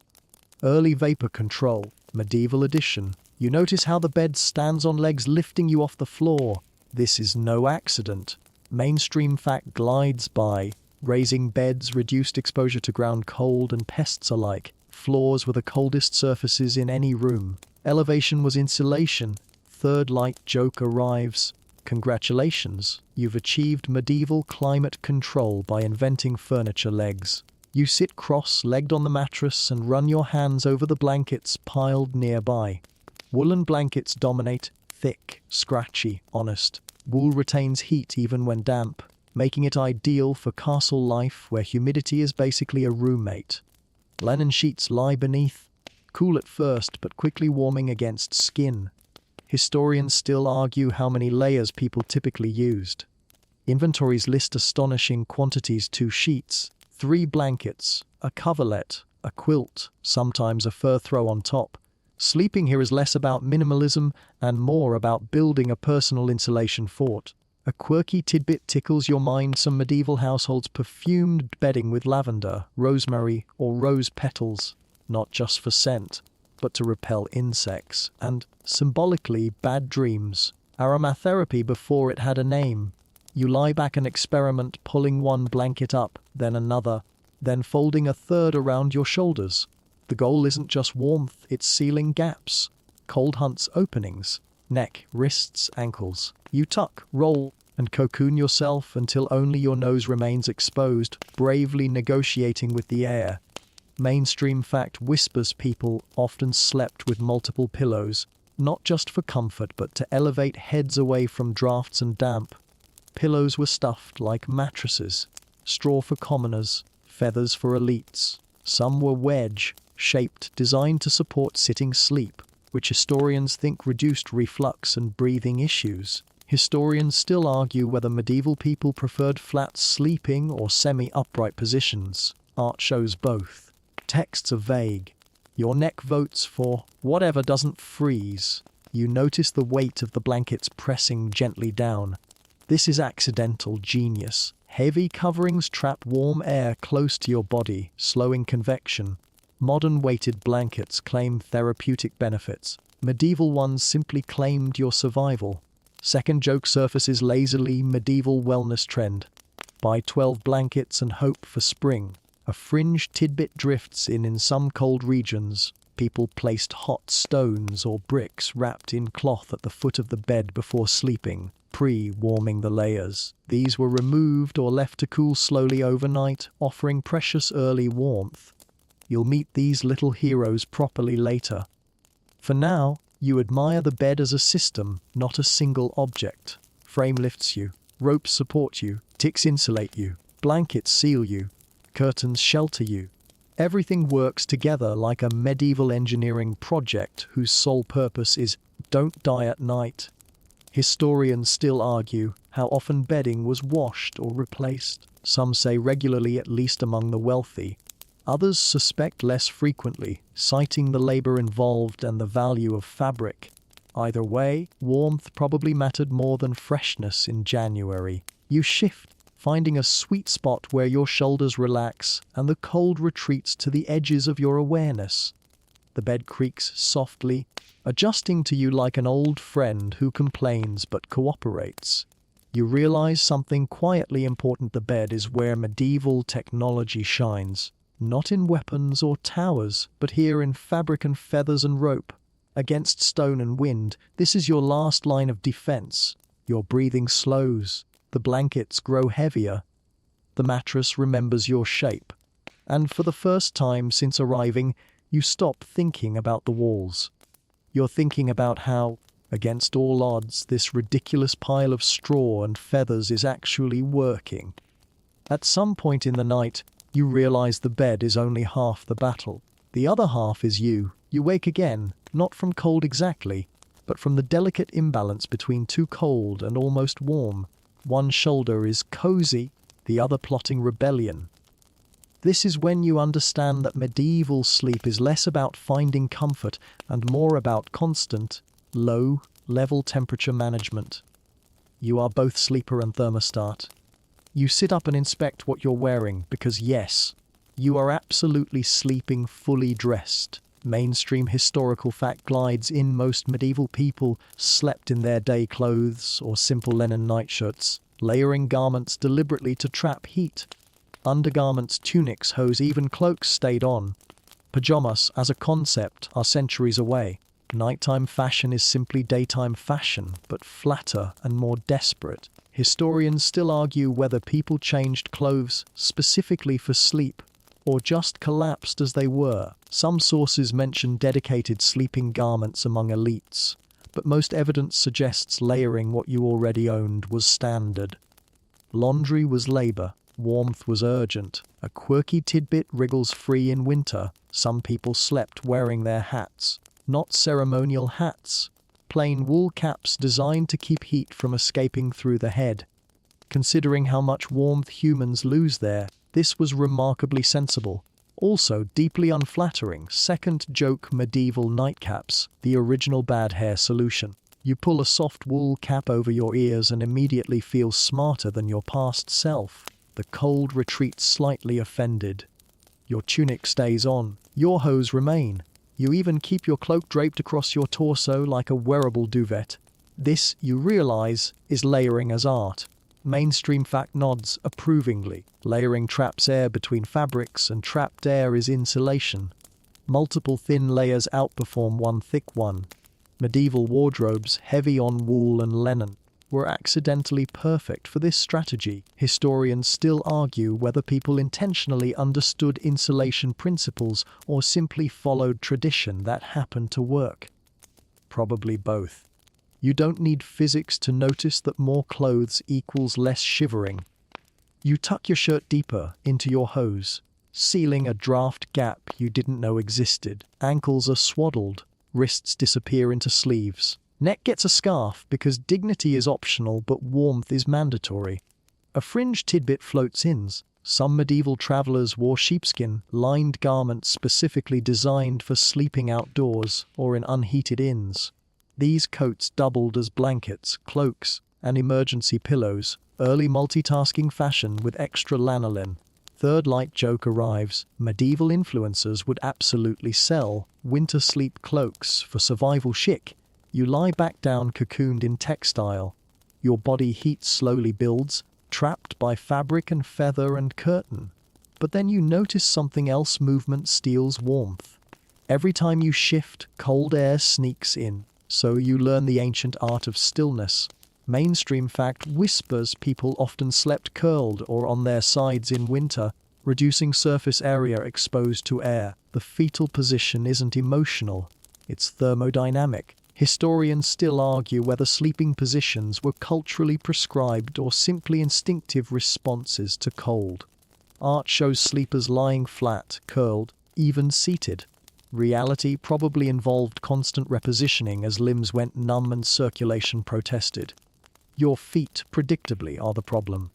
Early vapor control, medieval edition. You notice how the bed stands on legs lifting you off the floor. This is no accident. Mainstream fact glides by. Raising beds reduced exposure to ground cold and pests alike. Floors were the coldest surfaces in any room. Elevation was insulation. Third light joke arrives. Congratulations, you've achieved medieval climate control by inventing furniture legs. You sit cross-legged on the mattress and run your hands over the blankets piled nearby. Woolen blankets dominate, thick, scratchy, honest. Wool retains heat even when damp, making it ideal for castle life where humidity is basically a roommate. Linen sheets lie beneath, cool at first but quickly warming against skin. Historians still argue how many layers people typically used. Inventories list astonishing quantities: 2 sheets, 3 blankets, a coverlet, a quilt, sometimes a fur throw on top. Sleeping here is less about minimalism and more about building a personal insulation fort. A quirky tidbit tickles your mind: some medieval households perfumed bedding with lavender, rosemary, or rose petals, not just for scent, but to repel insects and, symbolically, bad dreams. Aromatherapy before it had a name. You lie back and experiment, pulling one blanket up, then another, then folding a third around your shoulders. The goal isn't just warmth, it's sealing gaps. Cold hunts openings. Neck, wrists, ankles. You tuck, roll, and cocoon yourself until only your nose remains exposed, bravely negotiating with the air. Mainstream fact whispers people often slept with multiple pillows, not just for comfort but to elevate heads away from drafts and damp. Pillows were stuffed like mattresses, straw for commoners, feathers for elites. Some were wedge-shaped, designed to support sitting sleep, which historians think reduced reflux and breathing issues. Historians still argue whether medieval people preferred flat sleeping or semi-upright positions. Art shows both. Texts are vague. Your neck votes for whatever doesn't freeze. You notice the weight of the blankets pressing gently down. This is accidental genius. Heavy coverings trap warm air close to your body, slowing convection. Modern weighted blankets claim therapeutic benefits. Medieval ones simply claimed your survival. Second joke surfaces lazily: medieval wellness trend. Buy 12 blankets and hope for spring. A fringe tidbit drifts in some cold regions. People placed hot stones or bricks wrapped in cloth at the foot of the bed before sleeping, pre-warming the layers. These were removed or left to cool slowly overnight, offering precious early warmth. You'll meet these little heroes properly later. For now, you admire the bed as a system, not a single object. Frame lifts you, ropes support you, ticks insulate you, blankets seal you, curtains shelter you. Everything works together like a medieval engineering project whose sole purpose is don't die at night. Historians still argue how often bedding was washed or replaced. Some say regularly, at least among the wealthy. Others suspect less frequently, citing the labor involved and the value of fabric. Either way, warmth probably mattered more than freshness in January. You shift, finding a sweet spot where your shoulders relax and the cold retreats to the edges of your awareness. The bed creaks softly, adjusting to you like an old friend who complains but cooperates. You realize something quietly important: the bed is where medieval technology shines. Not in weapons or towers, but here in fabric and feathers and rope. Against stone and wind, this is your last line of defense. Your breathing slows. The blankets grow heavier. The mattress remembers your shape. And for the first time since arriving, you stop thinking about the walls. You're thinking about how, against all odds, this ridiculous pile of straw and feathers is actually working. At some point in the night, you realize the bed is only half the battle. The other half is you. You wake again, not from cold exactly, but from the delicate imbalance between too cold and almost warm. One shoulder is cozy, the other plotting rebellion. This is when you understand that medieval sleep is less about finding comfort and more about constant, low-level temperature management. You are both sleeper and thermostat. You sit up and inspect what you're wearing because, yes, you are absolutely sleeping fully dressed. Mainstream historical fact glides in: most medieval people slept in their day clothes or simple linen nightshirts, layering garments deliberately to trap heat. Undergarments, tunics, hose, even cloaks stayed on. Pajamas, as a concept, are centuries away. Nighttime fashion is simply daytime fashion, but flatter and more desperate. Historians still argue whether people changed clothes specifically for sleep, or just collapsed as they were. Some sources mention dedicated sleeping garments among elites, but most evidence suggests layering what you already owned was standard. Laundry was labor, warmth was urgent. A quirky tidbit: wriggles free in winter. Some people slept wearing their hats. Not ceremonial hats. Plain wool caps designed to keep heat from escaping through the head. Considering how much warmth humans lose there, this was remarkably sensible. Also deeply unflattering. Second joke: medieval nightcaps, the original bad hair solution. You pull a soft wool cap over your ears and immediately feel smarter than your past self. The cold retreats slightly offended. Your tunic stays on. Your hose remain. You even keep your cloak draped across your torso like a wearable duvet. This, you realize, is layering as art. Mainstream fact nods approvingly. Layering traps air between fabrics, and trapped air is insulation. Multiple thin layers outperform one thick one. Medieval wardrobes, heavy on wool and linen, were accidentally perfect for this strategy. Historians still argue whether people intentionally understood insulation principles or simply followed tradition that happened to work. Probably both. You don't need physics to notice that more clothes equals less shivering. You tuck your shirt deeper into your hose, sealing a draft gap you didn't know existed. Ankles are swaddled, wrists disappear into sleeves. Neck gets a scarf because dignity is optional but warmth is mandatory. A fringe tidbit floats in. Some medieval travelers wore sheepskin-lined garments specifically designed for sleeping outdoors or in unheated inns. These coats doubled as blankets, cloaks, and emergency pillows. Early multitasking fashion with extra lanolin. Third light joke arrives. Medieval influencers would absolutely sell winter sleep cloaks for survival chic. You lie back down cocooned in textile. Your body heat slowly builds, trapped by fabric and feather and curtain. But then you notice something else: movement steals warmth. Every time you shift, cold air sneaks in. So you learn the ancient art of stillness. Mainstream fact whispers people often slept curled or on their sides in winter, reducing surface area exposed to air. The fetal position isn't emotional, it's thermodynamic. Historians still argue whether sleeping positions were culturally prescribed or simply instinctive responses to cold. Art shows sleepers lying flat, curled, even seated. Reality probably involved constant repositioning as limbs went numb and circulation protested. Your feet, predictably, are the problem.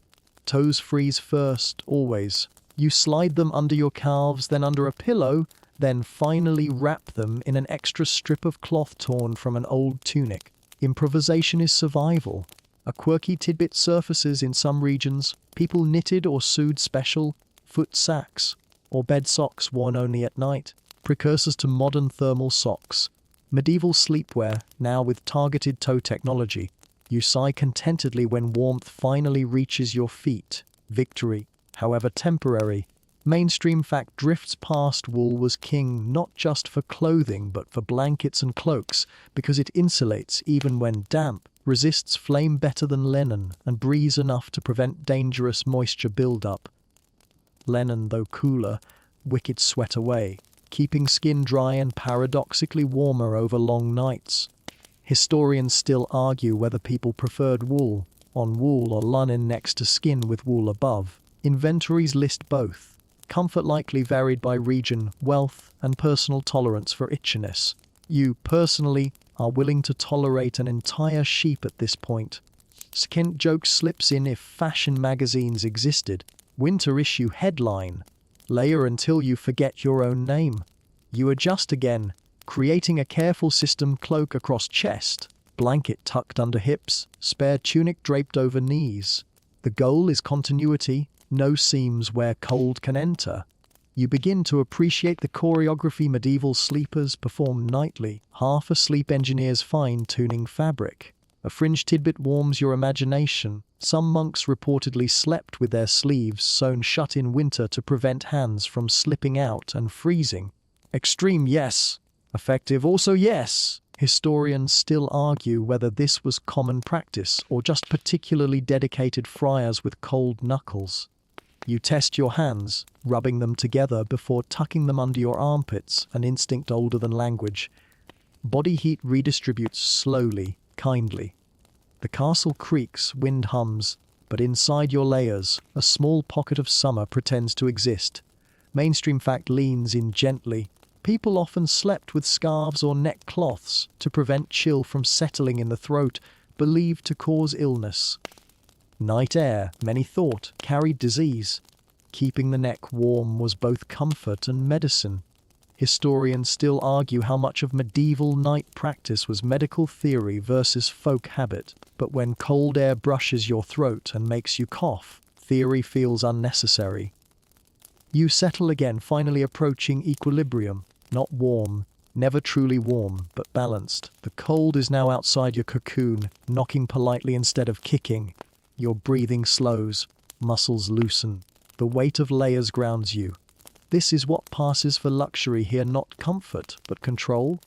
Toes freeze first, always. You slide them under your calves, then under a pillow, then finally wrap them in an extra strip of cloth torn from an old tunic. Improvisation is survival. A quirky tidbit surfaces in some regions. People knitted or sewed special foot sacks or bed socks worn only at night. Precursors to modern thermal socks. Medieval sleepwear, now with targeted toe technology. You sigh contentedly when warmth finally reaches your feet. Victory, however temporary. Mainstream fact drifts past: wool was king not just for clothing but for blankets and cloaks, because it insulates even when damp, resists flame better than linen, and breathes enough to prevent dangerous moisture buildup. Linen, though cooler, wicked sweat away, keeping skin dry and paradoxically warmer over long nights. Historians still argue whether people preferred wool on wool or linen next to skin with wool above. Inventories list both. Comfort likely varied by region, wealth, and personal tolerance for itchiness. You, personally, are willing to tolerate an entire sheep at this point. Skint joke slips in: if fashion magazines existed. Winter issue headline: layer until you forget your own name. You adjust again, creating a careful system: cloak across chest, blanket tucked under hips, spare tunic draped over knees. The goal is continuity, no seams where cold can enter. You begin to appreciate the choreography medieval sleepers performed nightly, half-asleep engineers fine-tuning fabric. A fringe tidbit warms your imagination. Some monks reportedly slept with their sleeves sewn shut in winter to prevent hands from slipping out and freezing. Extreme, yes. Effective, also yes. Historians still argue whether this was common practice or just particularly dedicated friars with cold knuckles. You test your hands, rubbing them together before tucking them under your armpits, an instinct older than language. Body heat redistributes slowly, kindly. The castle creaks, wind hums, but inside your layers, a small pocket of summer pretends to exist. Mainstream fact leans in gently. People often slept with scarves or neck cloths to prevent chill from settling in the throat, believed to cause illness. Night air, many thought, carried disease. Keeping the neck warm was both comfort and medicine. Historians still argue how much of medieval night practice was medical theory versus folk habit. But when cold air brushes your throat and makes you cough, theory feels unnecessary. You settle again, finally approaching equilibrium. Not warm, never truly warm, but balanced. The cold is now outside your cocoon, knocking politely instead of kicking. Your breathing slows, muscles loosen. The weight of layers grounds you. This is what passes for luxury here, not comfort, but control.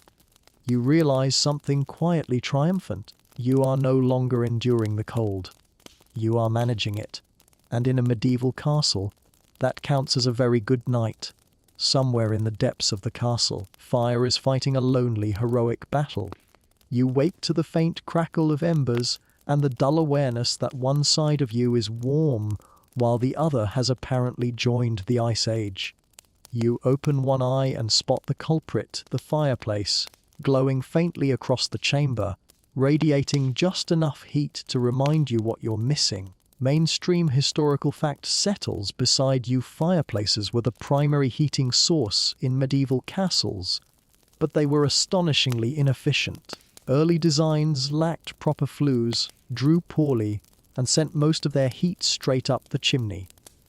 You realize something quietly triumphant. You are no longer enduring the cold. You are managing it. And in a medieval castle, that counts as a very good night. Somewhere in the depths of the castle, fire is fighting a lonely, heroic battle. You wake to the faint crackle of embers and the dull awareness that one side of you is warm, while the other has apparently joined the Ice Age. You open one eye and spot the culprit, the fireplace, glowing faintly across the chamber, radiating just enough heat to remind you what you're missing. Mainstream historical fact settles beside you. Fireplaces were the primary heating source in medieval castles, but they were astonishingly inefficient. Early designs lacked proper flues, drew poorly, and sent most of their heat straight up the chimney.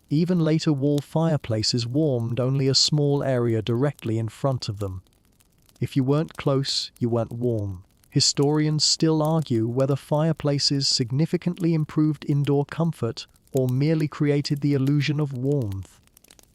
Even later wall fireplaces warmed only a small area directly in front of them. If you weren't close, you weren't warm. Historians still argue whether fireplaces significantly improved indoor comfort or merely created the illusion of warmth.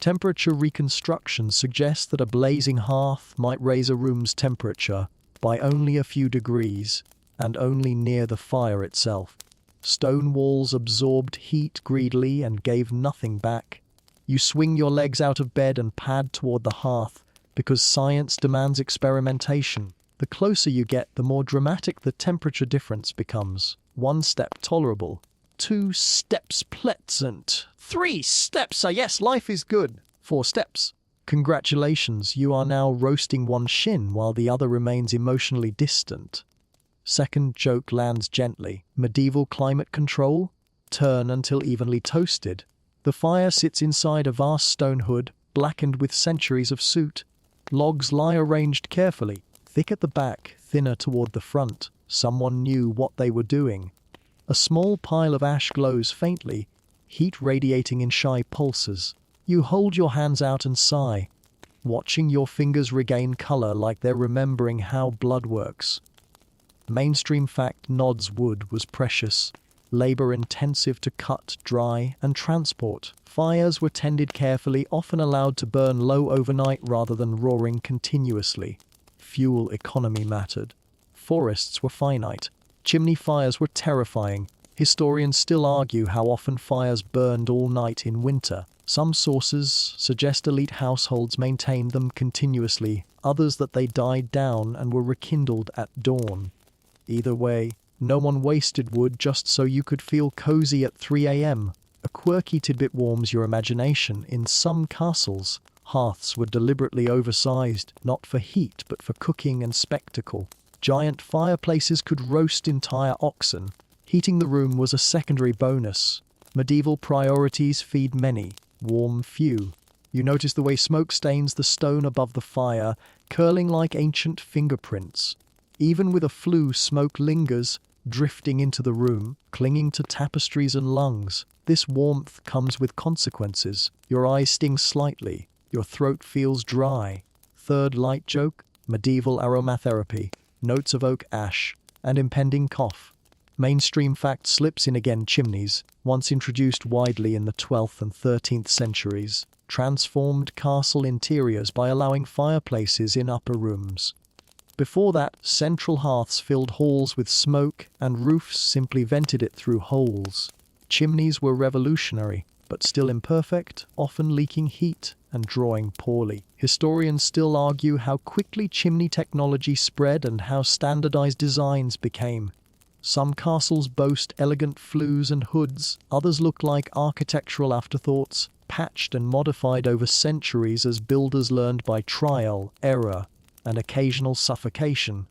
Temperature reconstruction suggests that a blazing hearth might raise a room's temperature by only a few degrees, and only near the fire itself. Stone walls absorbed heat greedily and gave nothing back. You swing your legs out of bed and pad toward the hearth because science demands experimentation. The closer you get, the more dramatic the temperature difference becomes. 1 step tolerable, 2 steps pleasant, 3 steps, yes, life is good, 4 steps. Congratulations, you are now roasting one shin while the other remains emotionally distant. Second joke lands gently. Medieval climate control? Turn until evenly toasted. The fire sits inside a vast stone hood, blackened with centuries of soot. Logs lie arranged carefully, thick at the back, thinner toward the front. Someone knew what they were doing. A small pile of ash glows faintly, heat radiating in shy pulses. You hold your hands out and sigh, watching your fingers regain color like they're remembering how blood works. Mainstream fact nods wood was precious, labor-intensive to cut, dry, and transport. Fires were tended carefully, often allowed to burn low overnight rather than roaring continuously. Fuel economy mattered. Forests were finite. Chimney fires were terrifying. Historians still argue how often fires burned all night in winter. Some sources suggest elite households maintained them continuously, others that they died down and were rekindled at dawn. Either way, no one wasted wood just so you could feel cozy at 3 a.m. A quirky tidbit warms your imagination. In some castles, hearths were deliberately oversized, not for heat but for cooking and spectacle. Giant fireplaces could roast entire oxen. Heating the room was a secondary bonus. Medieval priorities feed many, warm few. You notice the way smoke stains the stone above the fire, curling like ancient fingerprints. Even with a flue, smoke lingers, drifting into the room, clinging to tapestries and lungs. This warmth comes with consequences. Your eyes sting slightly. Your throat feels dry. Third light joke, medieval aromatherapy, notes of oak ash, and impending cough. Mainstream fact slips in again. Chimneys, once introduced widely in the 12th and 13th centuries, transformed castle interiors by allowing fireplaces in upper rooms. Before that, central hearths filled halls with smoke, and roofs simply vented it through holes. Chimneys were revolutionary, but still imperfect, often leaking heat and drawing poorly. Historians still argue how quickly chimney technology spread and how standardized designs became. Some castles boast elegant flues and hoods, others look like architectural afterthoughts, patched and modified over centuries as builders learned by trial, error, and occasional suffocation.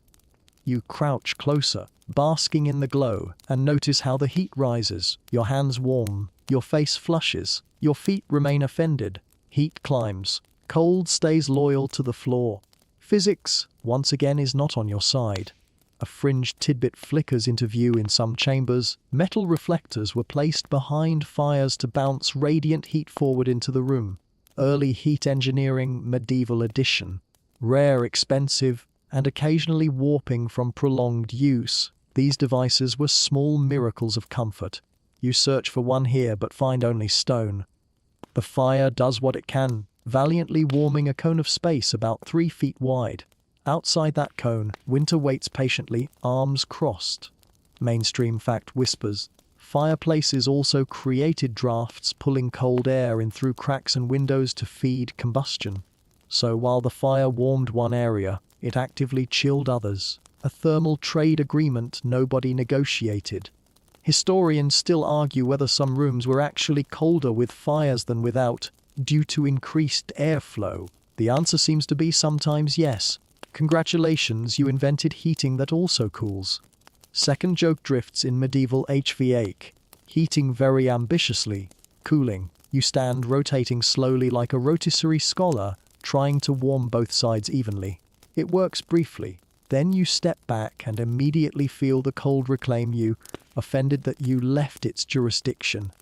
You crouch closer, basking in the glow, and notice how the heat rises. Your hands warm, your face flushes, your feet remain offended. Heat climbs, cold stays loyal to the floor. Physics, once again, is not on your side. A fringed tidbit flickers into view in some chambers. Metal reflectors were placed behind fires to bounce radiant heat forward into the room. Early heat engineering, medieval edition. Rare, expensive, and occasionally warping from prolonged use. These devices were small miracles of comfort. You search for one here but find only stone. The fire does what it can, valiantly warming a cone of space about 3 feet wide. Outside that cone, winter waits patiently, arms crossed. Mainstream fact whispers. Fireplaces also created drafts, pulling cold air in through cracks and windows to feed combustion. So while the fire warmed one area, it actively chilled others. A thermal trade agreement nobody negotiated. Historians still argue whether some rooms were actually colder with fires than without, due to increased airflow. The answer seems to be sometimes yes. Congratulations, you invented heating that also cools. Second joke drifts in medieval HVAC. Heating very ambitiously. Cooling. You stand rotating slowly like a rotisserie scholar, trying to warm both sides evenly. It works briefly. Then you step back and immediately feel the cold reclaim you, offended that you left its jurisdiction.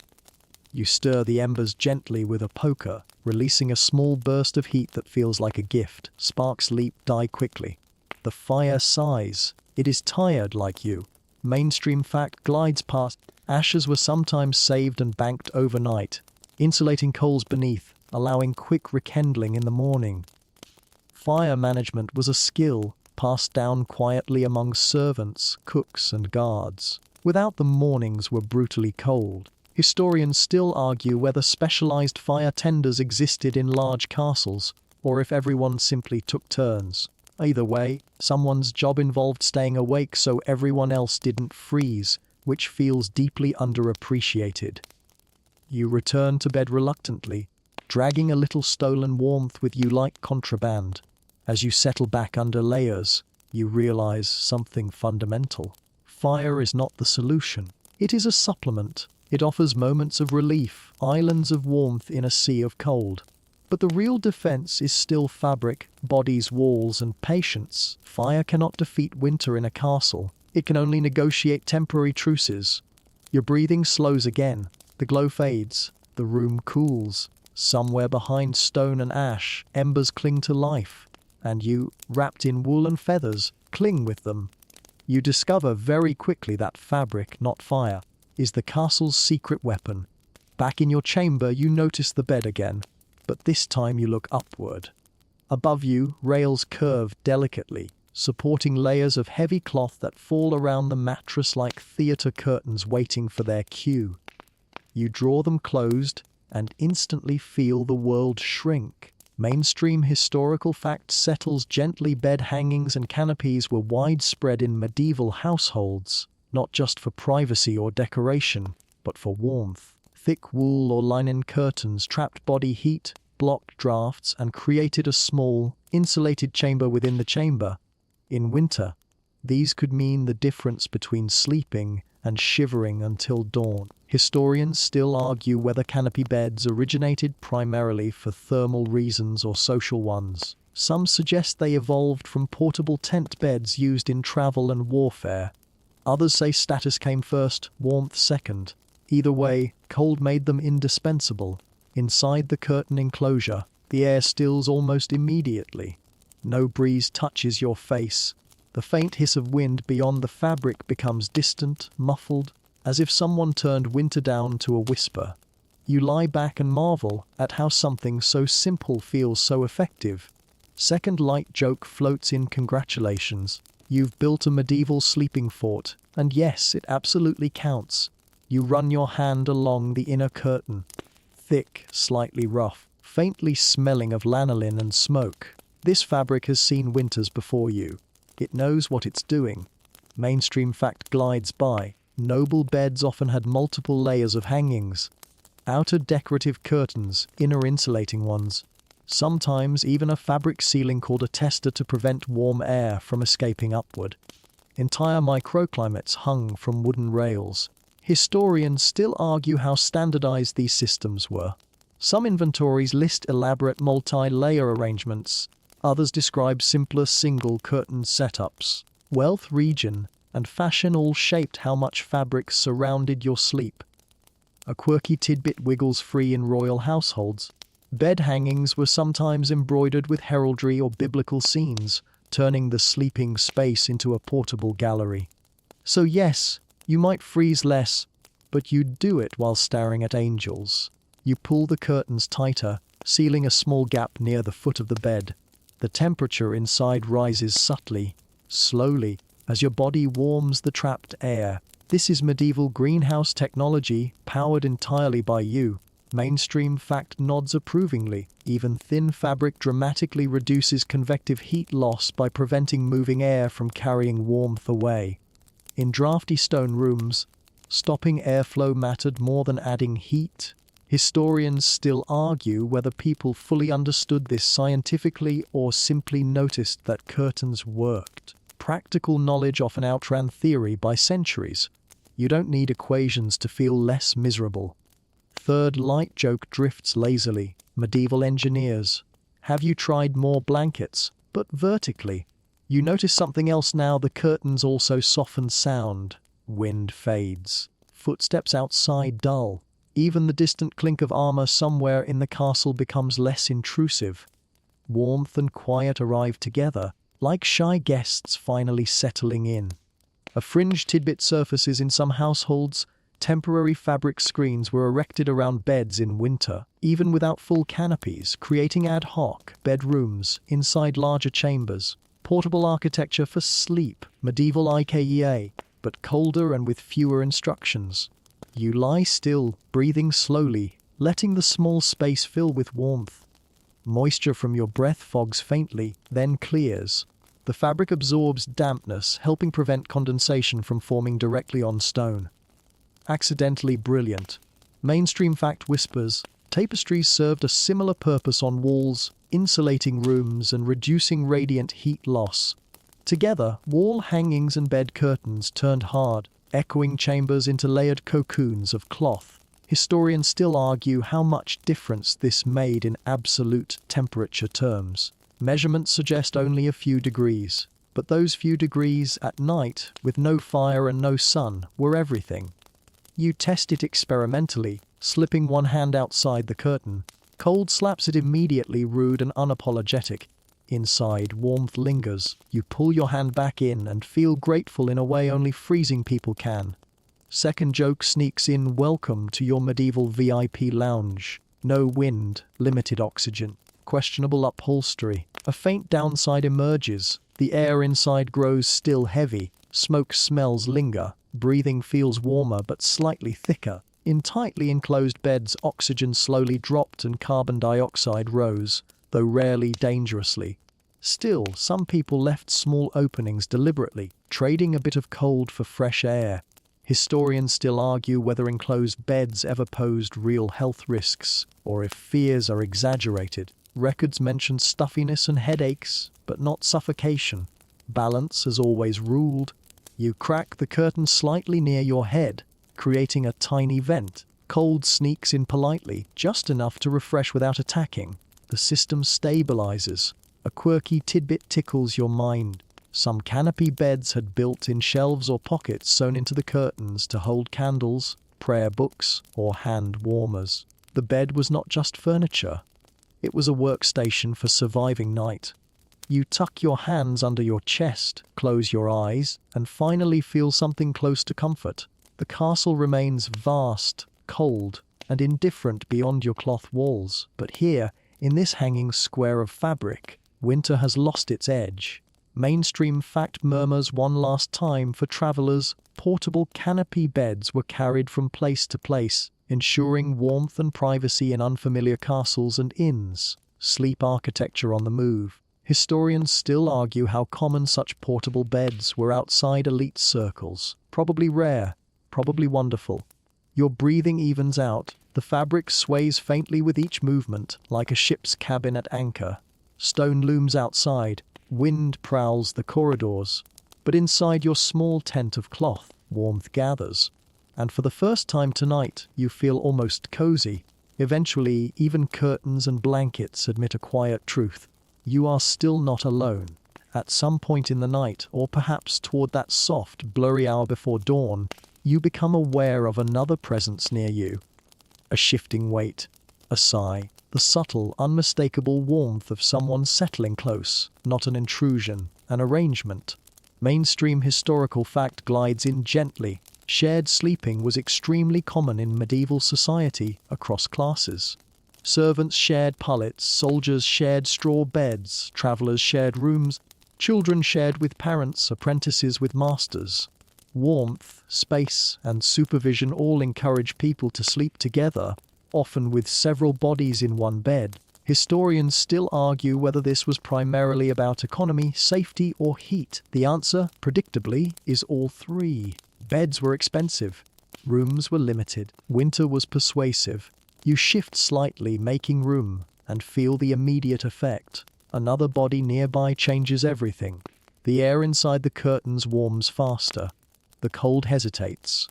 You stir the embers gently with a poker, releasing a small burst of heat that feels like a gift. Sparks leap, die quickly. The fire sighs. It is tired like you. Mainstream fact glides past. Ashes were sometimes saved and banked overnight, insulating coals beneath, allowing quick rekindling in the morning. Fire management was a skill passed down quietly among servants, cooks, and guards. Without them, mornings were brutally cold. Historians still argue whether specialized fire tenders existed in large castles, or if everyone simply took turns. Either way, someone's job involved staying awake so everyone else didn't freeze, which feels deeply underappreciated. You return to bed reluctantly, dragging a little stolen warmth with you like contraband. As you settle back under layers, you realize something fundamental. Fire is not the solution. It is a supplement. It offers moments of relief, islands of warmth in a sea of cold. But the real defense is still fabric, bodies, walls, and patience. Fire cannot defeat winter in a castle. It can only negotiate temporary truces. Your breathing slows again. The glow fades. The room cools. Somewhere behind stone and ash, embers cling to life. And you, wrapped in wool and feathers, cling with them. You discover very quickly that fabric, not fire, is the castle's secret weapon. Back in your chamber, you notice the bed again, but this time you look upward. Above you, rails curve delicately, supporting layers of heavy cloth that fall around the mattress like theater curtains waiting for their cue. You draw them closed and instantly feel the world shrink. Mainstream historical fact settles gently. Bed hangings and canopies were widespread in medieval households, not just for privacy or decoration, but for warmth. Thick wool or linen curtains trapped body heat, blocked drafts, and created a small, insulated chamber within the chamber. In winter, these could mean the difference between sleeping and shivering until dawn. Historians still argue whether canopy beds originated primarily for thermal reasons or social ones. Some suggest they evolved from portable tent beds used in travel and warfare. Others say status came first, warmth second. Either way, cold made them indispensable. Inside the curtain enclosure, the air stills almost immediately. No breeze touches your face. The faint hiss of wind beyond the fabric becomes distant, muffled, as if someone turned winter down to a whisper. You lie back and marvel at how something so simple feels so effective. Second light joke floats in. Congratulations. You've built a medieval sleeping fort, and yes, it absolutely counts. You run your hand along the inner curtain. Thick, slightly rough, faintly smelling of lanolin and smoke. This fabric has seen winters before you. It knows what it's doing. Mainstream fact glides by. Noble beds often had multiple layers of hangings. Outer decorative curtains, inner insulating ones. Sometimes even a fabric ceiling called a tester to prevent warm air from escaping upward. Entire microclimates hung from wooden rails. Historians still argue how standardized these systems were. Some inventories list elaborate multi-layer arrangements. Others describe simpler single-curtain setups. Wealth, region, and fashion all shaped how much fabric surrounded your sleep. A quirky tidbit wiggles free in royal households. Bed hangings were sometimes embroidered with heraldry or biblical scenes, turning the sleeping space into a portable gallery. So yes, you might freeze less, but you'd do it while staring at angels. You pull the curtains tighter, sealing a small gap near the foot of the bed. The temperature inside rises subtly, slowly, as your body warms the trapped air. This is medieval greenhouse technology, powered entirely by you. Mainstream fact nods approvingly. Even thin fabric dramatically reduces convective heat loss by preventing moving air from carrying warmth away. In drafty stone rooms, stopping airflow mattered more than adding heat. Historians still argue whether people fully understood this scientifically or simply noticed that curtains worked. Practical knowledge often outran theory by centuries. You don't need equations to feel less miserable. Third light joke drifts lazily. Medieval engineers. Have you tried more blankets, but vertically? You notice something else now. The curtains also soften sound. Wind fades. Footsteps outside dull. Even the distant clink of armor somewhere in the castle becomes less intrusive. Warmth and quiet arrive together, like shy guests finally settling in. A fringe tidbit surfaces in some households. Temporary fabric screens were erected around beds in winter, even without full canopies, creating ad hoc bedrooms inside larger chambers. Portable architecture for sleep, medieval IKEA, but colder and with fewer instructions. You lie still, breathing slowly, letting the small space fill with warmth. Moisture from your breath fogs faintly, then clears. The fabric absorbs dampness, helping prevent condensation from forming directly on stone. Accidentally brilliant. Mainstream fact whispers, tapestries served a similar purpose on walls, insulating rooms and reducing radiant heat loss. Together, wall hangings and bed curtains turned hard, echoing chambers into layered cocoons of cloth. Historians still argue how much difference this made in absolute temperature terms. Measurements suggest only a few degrees, but those few degrees at night, with no fire and no sun, were everything. You test it experimentally, slipping one hand outside the curtain. Cold slaps it immediately, rude and unapologetic. Inside, warmth lingers. You pull your hand back in and feel grateful in a way only freezing people can. Second joke sneaks in, welcome to your medieval VIP lounge. No wind, limited oxygen, questionable upholstery. A faint downside emerges. The air inside grows still heavy. Smoke smells linger. Breathing feels warmer but slightly thicker. In tightly enclosed beds, oxygen slowly dropped and carbon dioxide rose, though rarely dangerously. Still, some people left small openings deliberately, trading a bit of cold for fresh air. Historians still argue whether enclosed beds ever posed real health risks, or if fears are exaggerated. Records mention stuffiness and headaches, but not suffocation. Balance has always ruled. You crack the curtain slightly near your head, creating a tiny vent. Cold sneaks in politely, just enough to refresh without attacking. The system stabilizes. A quirky tidbit tickles your mind. Some canopy beds had built-in shelves or pockets sewn into the curtains to hold candles, prayer books, or hand warmers. The bed was not just furniture. It was a workstation for surviving night. You tuck your hands under your chest, close your eyes, and finally feel something close to comfort. The castle remains vast, cold, and indifferent beyond your cloth walls, but here, in this hanging square of fabric, winter has lost its edge. Mainstream fact murmurs one last time for travelers, portable canopy beds were carried from place to place, ensuring warmth and privacy in unfamiliar castles and inns. Sleep architecture on the move. Historians still argue how common such portable beds were outside elite circles. Probably rare, probably wonderful. Your breathing evens out. The fabric sways faintly with each movement, like a ship's cabin at anchor. Stone looms outside. Wind prowls the corridors. But inside your small tent of cloth, warmth gathers. And for the first time tonight, you feel almost cozy. Eventually, even curtains and blankets admit a quiet truth. You are still not alone. At some point in the night, or perhaps toward that soft, blurry hour before dawn, you become aware of another presence near you. A shifting weight, a sigh, the subtle, unmistakable warmth of someone settling close, not an intrusion, an arrangement. Mainstream historical fact glides in gently. Shared sleeping was extremely common in medieval society across classes. Servants shared pallets, soldiers shared straw beds, travelers shared rooms, children shared with parents, apprentices with masters. Warmth, space, and supervision all encourage people to sleep together, often with several bodies in one bed. Historians still argue whether this was primarily about economy, safety, or heat. The answer, predictably, is all three. Beds were expensive. Rooms were limited. Winter was persuasive. You shift slightly, making room, and feel the immediate effect. Another body nearby changes everything. The air inside the curtains warms faster. The cold hesitates.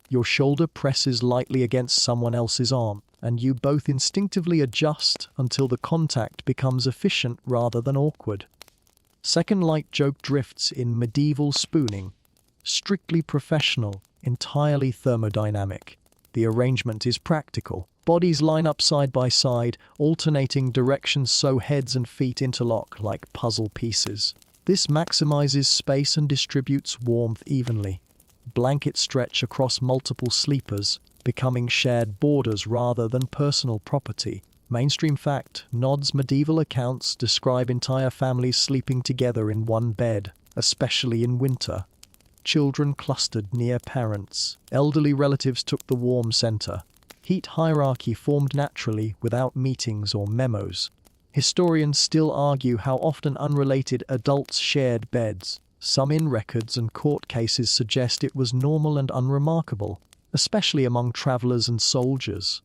Your shoulder presses lightly against someone else's arm, and you both instinctively adjust until the contact becomes efficient rather than awkward. Second light joke drifts in medieval spooning. Strictly professional, entirely thermodynamic. The arrangement is practical. Bodies line up side by side, alternating directions so heads and feet interlock like puzzle pieces. This maximizes space and distributes warmth evenly. Blankets stretch across multiple sleepers, becoming shared borders rather than personal property. Mainstream fact nods medieval accounts describe entire families sleeping together in one bed, especially in winter. Children clustered near parents. Elderly relatives took the warm center. Heat hierarchy formed naturally without meetings or memos. Historians still argue how often unrelated adults shared beds. Some inn records and court cases suggest it was normal and unremarkable, especially among travelers and soldiers.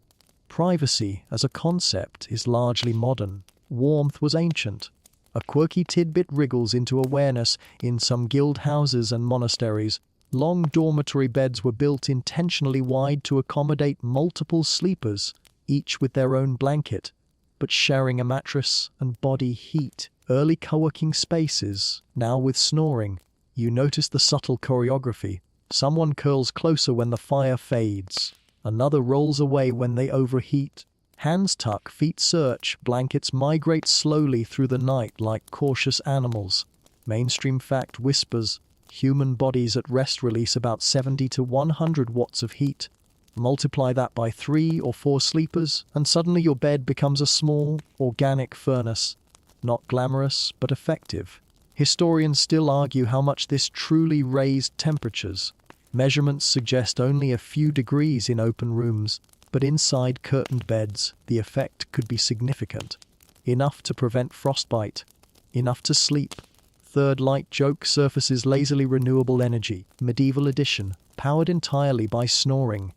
Privacy, as a concept, is largely modern. Warmth was ancient. A quirky tidbit wriggles into awareness in some guild houses and monasteries. Long dormitory beds were built intentionally wide to accommodate multiple sleepers, each with their own blanket, but sharing a mattress and body heat. Early co-working spaces, now with snoring. You notice the subtle choreography. Someone curls closer when the fire fades. Another rolls away when they overheat. Hands tuck, feet search, blankets migrate slowly through the night like cautious animals. Mainstream fact whispers, human bodies at rest release about 70 to 100 watts of heat. Multiply that by 3 or 4 sleepers, and suddenly your bed becomes a small, organic furnace. Not glamorous, but effective. Historians still argue how much this truly raised temperatures. Measurements suggest only a few degrees in open rooms, but inside curtained beds, the effect could be significant. Enough to prevent frostbite. Enough to sleep. Third light joke surfaces lazily renewable energy, medieval edition, powered entirely by snoring.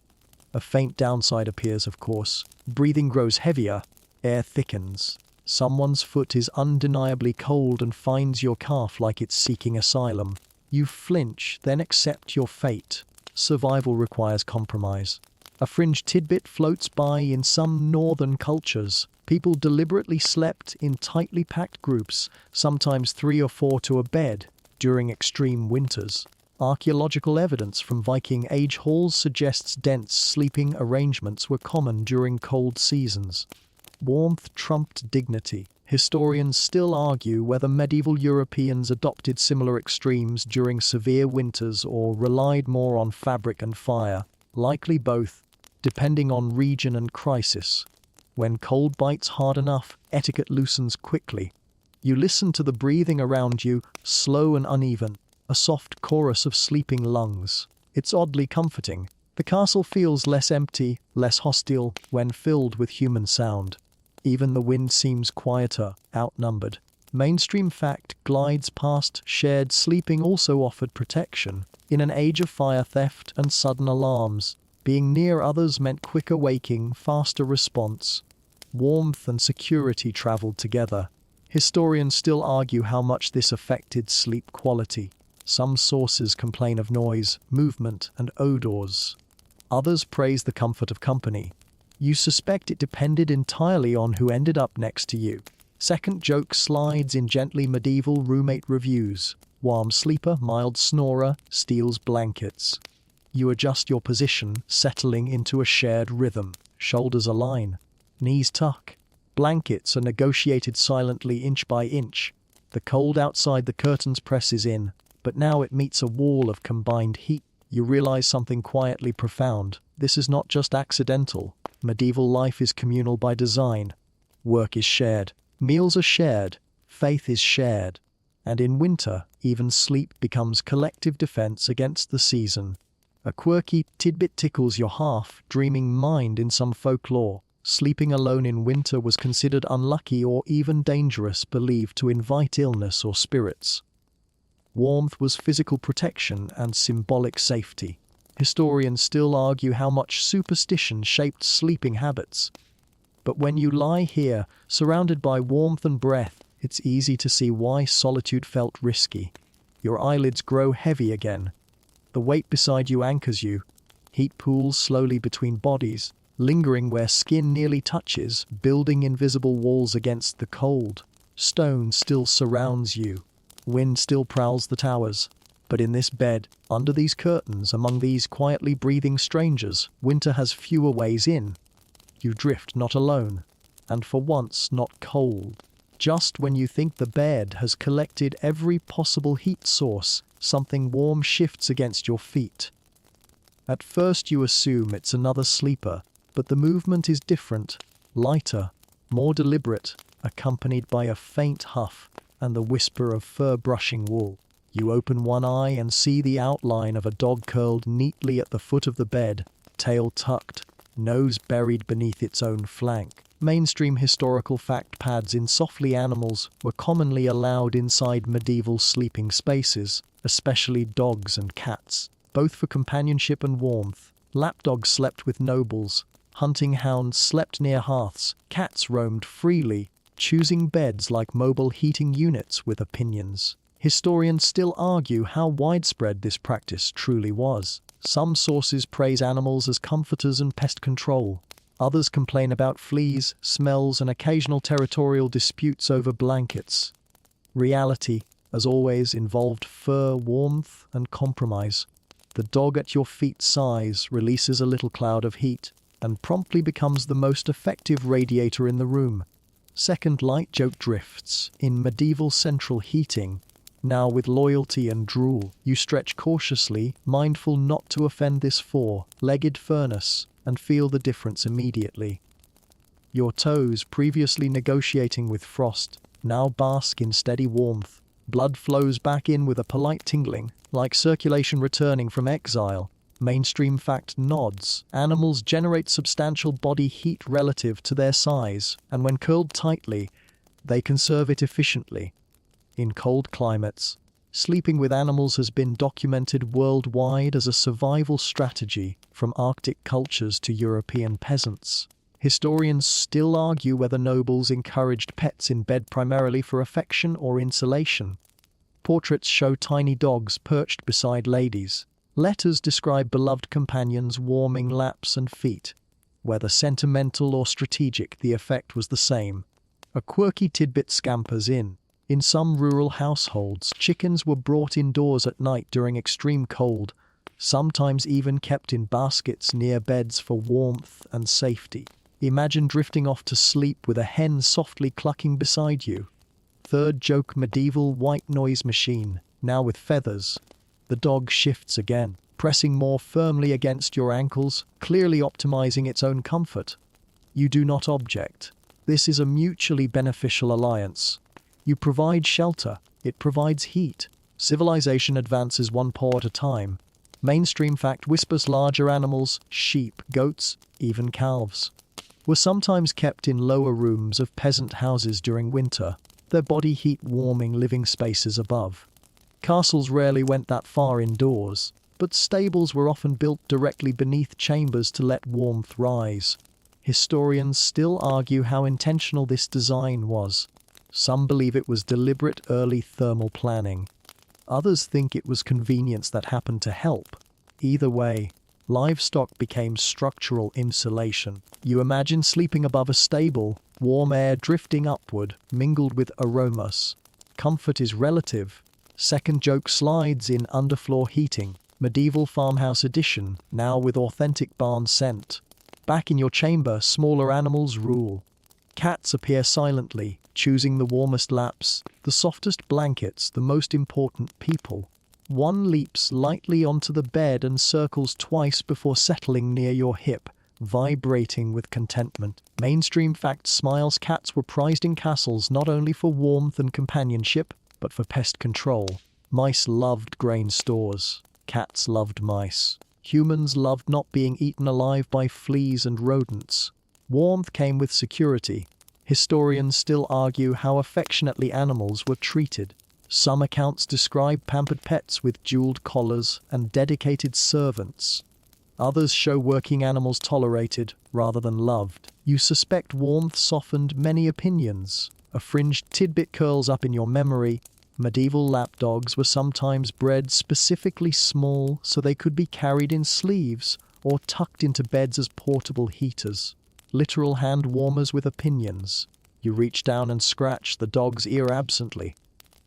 A faint downside appears, of course. Breathing grows heavier, air thickens. Someone's foot is undeniably cold and finds your calf like it's seeking asylum. You flinch, then accept your fate. Survival requires compromise. A fringe tidbit floats by in some northern cultures. People deliberately slept in tightly packed groups, sometimes 3 or 4 to a bed, during extreme winters. Archaeological evidence from Viking Age halls suggests dense sleeping arrangements were common during cold seasons. Warmth trumped dignity. Historians still argue whether medieval Europeans adopted similar extremes during severe winters or relied more on fabric and fire, likely both, depending on region and crisis. When cold bites hard enough, etiquette loosens quickly. You listen to the breathing around you, slow and uneven, a soft chorus of sleeping lungs. It's oddly comforting. The castle feels less empty, less hostile, when filled with human sound. Even the wind seems quieter, outnumbered. Mainstream fact glides past. Shared sleeping also offered protection. In an age of fire theft and sudden alarms, being near others meant quicker waking, faster response. Warmth and security traveled together. Historians still argue how much this affected sleep quality. Some sources complain of noise, movement, and odors. Others praise the comfort of company. You suspect it depended entirely on who ended up next to you. Second joke slides in gently medieval roommate reviews. Warm sleeper, mild snorer, steals blankets. You adjust your position, settling into a shared rhythm. Shoulders align. Knees tuck. Blankets are negotiated silently inch by inch. The cold outside the curtains presses in, but now it meets a wall of combined heat. You realize something quietly profound. This is not just accidental. Medieval life is communal by design. Work is shared. Meals are shared. Faith is shared. And in winter, even sleep becomes collective defense against the season. A quirky tidbit tickles your half-dreaming mind in some folklore. Sleeping alone in winter was considered unlucky or even dangerous, believed to invite illness or spirits. Warmth was physical protection and symbolic safety. Historians still argue how much superstition shaped sleeping habits. But when you lie here, surrounded by warmth and breath, it's easy to see why solitude felt risky. Your eyelids grow heavy again. The weight beside you anchors you. Heat pools slowly between bodies, lingering where skin nearly touches, building invisible walls against the cold. Stone still surrounds you. Wind still prowls the towers. But in this bed, under these curtains, among these quietly breathing strangers, winter has fewer ways in. You drift not alone, and for once not cold. Just when you think the bed has collected every possible heat source, something warm shifts against your feet. At first you assume it's another sleeper, but the movement is different, lighter, more deliberate, accompanied by a faint huff and the whisper of fur brushing wool. You open one eye and see the outline of a dog curled neatly at the foot of the bed, tail tucked, nose buried beneath its own flank. Mainstream historical fact pads in softly animals were commonly allowed inside medieval sleeping spaces, especially dogs and cats, both for companionship and warmth. Lapdogs slept with nobles, hunting hounds slept near hearths, cats roamed freely, choosing beds like mobile heating units with opinions. Historians still argue how widespread this practice truly was. Some sources praise animals as comforters and pest control. Others complain about fleas, smells, and occasional territorial disputes over blankets. Reality, as always, involved fur, warmth, and compromise. The dog at your feet sighs, releases a little cloud of heat, and promptly becomes the most effective radiator in the room. Second light joke drifts. In medieval central heating, now with loyalty and drool, you stretch cautiously, mindful not to offend this four-legged furnace, and feel the difference immediately. Your toes, previously negotiating with frost, now bask in steady warmth. Blood flows back in with a polite tingling, like circulation returning from exile. Mainstream fact nods. Animals generate substantial body heat relative to their size, and when curled tightly, they conserve it efficiently. In cold climates, sleeping with animals has been documented worldwide as a survival strategy, from Arctic cultures to European peasants. Historians still argue whether nobles encouraged pets in bed primarily for affection or insulation. Portraits show tiny dogs perched beside ladies. Letters describe beloved companions warming laps and feet. Whether sentimental or strategic, the effect was the same. A quirky tidbit scampers in. In some rural households, chickens were brought indoors at night during extreme cold, sometimes even kept in baskets near beds for warmth and safety. Imagine drifting off to sleep with a hen softly clucking beside you. Third joke, medieval white noise machine, now with feathers. The dog shifts again, pressing more firmly against your ankles, clearly optimizing its own comfort. You do not object. This is a mutually beneficial alliance. You provide shelter, it provides heat. Civilization advances one paw at a time. Mainstream fact whispers larger animals, sheep, goats, even calves, were sometimes kept in lower rooms of peasant houses during winter, their body heat warming living spaces above. Castles rarely went that far indoors, but stables were often built directly beneath chambers to let warmth rise. Historians still argue how intentional this design was. Some believe it was deliberate early thermal planning. Others think it was convenience that happened to help. Either way, livestock became structural insulation. You imagine sleeping above a stable, warm air drifting upward, mingled with aromas. Comfort is relative. Second joke slides in underfloor heating. Medieval farmhouse edition, now with authentic barn scent. Back in your chamber, smaller animals rule. Cats appear silently, choosing the warmest laps, the softest blankets, the most important people. One leaps lightly onto the bed and circles twice before settling near your hip, vibrating with contentment. Mainstream fact smiles. Cats were prized in castles not only for warmth and companionship, but for pest control. Mice loved grain stores. Cats loved mice. Humans loved not being eaten alive by fleas and rodents. Warmth came with security. Historians still argue how affectionately animals were treated. Some accounts describe pampered pets with jeweled collars and dedicated servants. Others show working animals tolerated rather than loved. You suspect warmth softened many opinions. A fringed tidbit curls up in your memory. Medieval lapdogs were sometimes bred specifically small so they could be carried in sleeves or tucked into beds as portable heaters. Literal hand warmers with opinions. You reach down and scratch the dog's ear absently.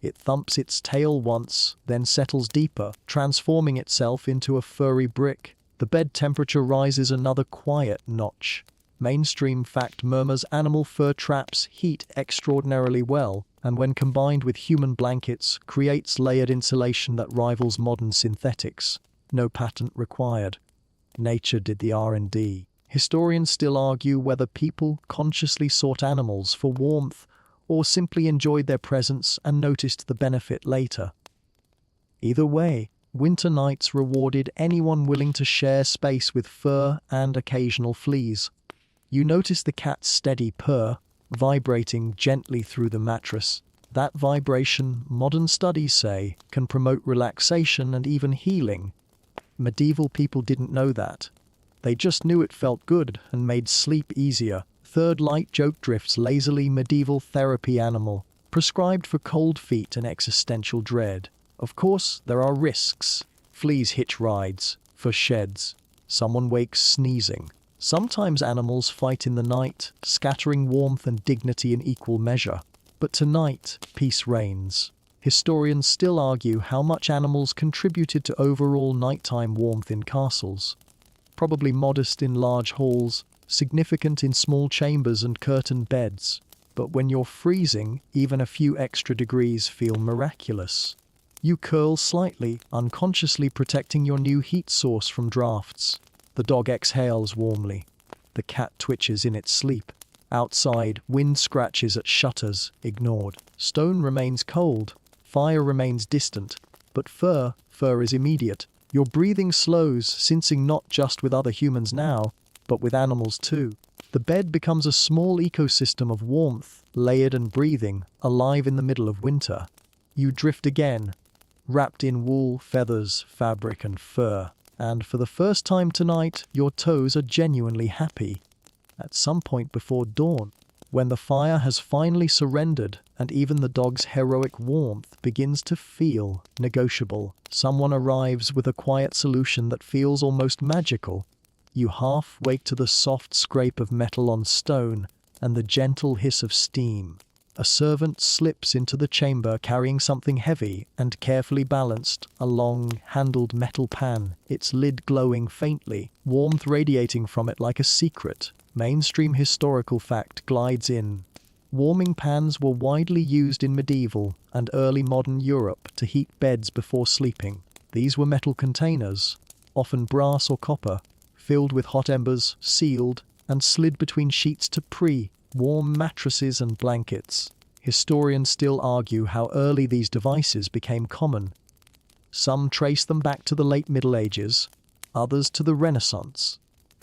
It thumps its tail once, then settles deeper, transforming itself into a furry brick. The bed temperature rises another quiet notch. Mainstream fact murmurs animal fur traps heat extraordinarily well, and when combined with human blankets, creates layered insulation that rivals modern synthetics. No patent required. Nature did the R&D. Historians still argue whether people consciously sought animals for warmth or simply enjoyed their presence and noticed the benefit later. Either way, winter nights rewarded anyone willing to share space with fur and occasional fleas. You notice the cat's steady purr, vibrating gently through the mattress. That vibration, modern studies say, can promote relaxation and even healing. Medieval people didn't know that. They just knew it felt good and made sleep easier. Third light joke drifts lazily. Medieval therapy animal, prescribed for cold feet and existential dread. Of course, there are risks. Fleas hitch rides, for sheds. Someone wakes sneezing. Sometimes animals fight in the night, scattering warmth and dignity in equal measure. But tonight, peace reigns. Historians still argue how much animals contributed to overall nighttime warmth in castles. Probably modest in large halls, significant in small chambers and curtained beds. But when you're freezing, even a few extra degrees feel miraculous. You curl slightly, unconsciously protecting your new heat source from drafts. The dog exhales warmly. The cat twitches in its sleep. Outside, wind scratches at shutters, ignored. Stone remains cold. Fire remains distant. But fur is immediate. Your breathing slows, sensing not just with other humans now, but with animals too. The bed becomes a small ecosystem of warmth, layered and breathing, alive in the middle of winter. You drift again, wrapped in wool, feathers, fabric and fur. And for the first time tonight, your toes are genuinely happy. At some point before dawn, when the fire has finally surrendered and even the dog's heroic warmth begins to feel negotiable, someone arrives with a quiet solution that feels almost magical. You half wake to the soft scrape of metal on stone and the gentle hiss of steam. A servant slips into the chamber carrying something heavy and carefully balanced, a long-handled metal pan, its lid glowing faintly, warmth radiating from it like a secret. Mainstream historical fact glides in. Warming pans were widely used in medieval and early modern Europe to heat beds before sleeping. These were metal containers, often brass or copper, filled with hot embers, sealed, and slid between sheets to warm mattresses and blankets. Historians still argue how early these devices became common. Some trace them back to the late Middle Ages, others to the Renaissance.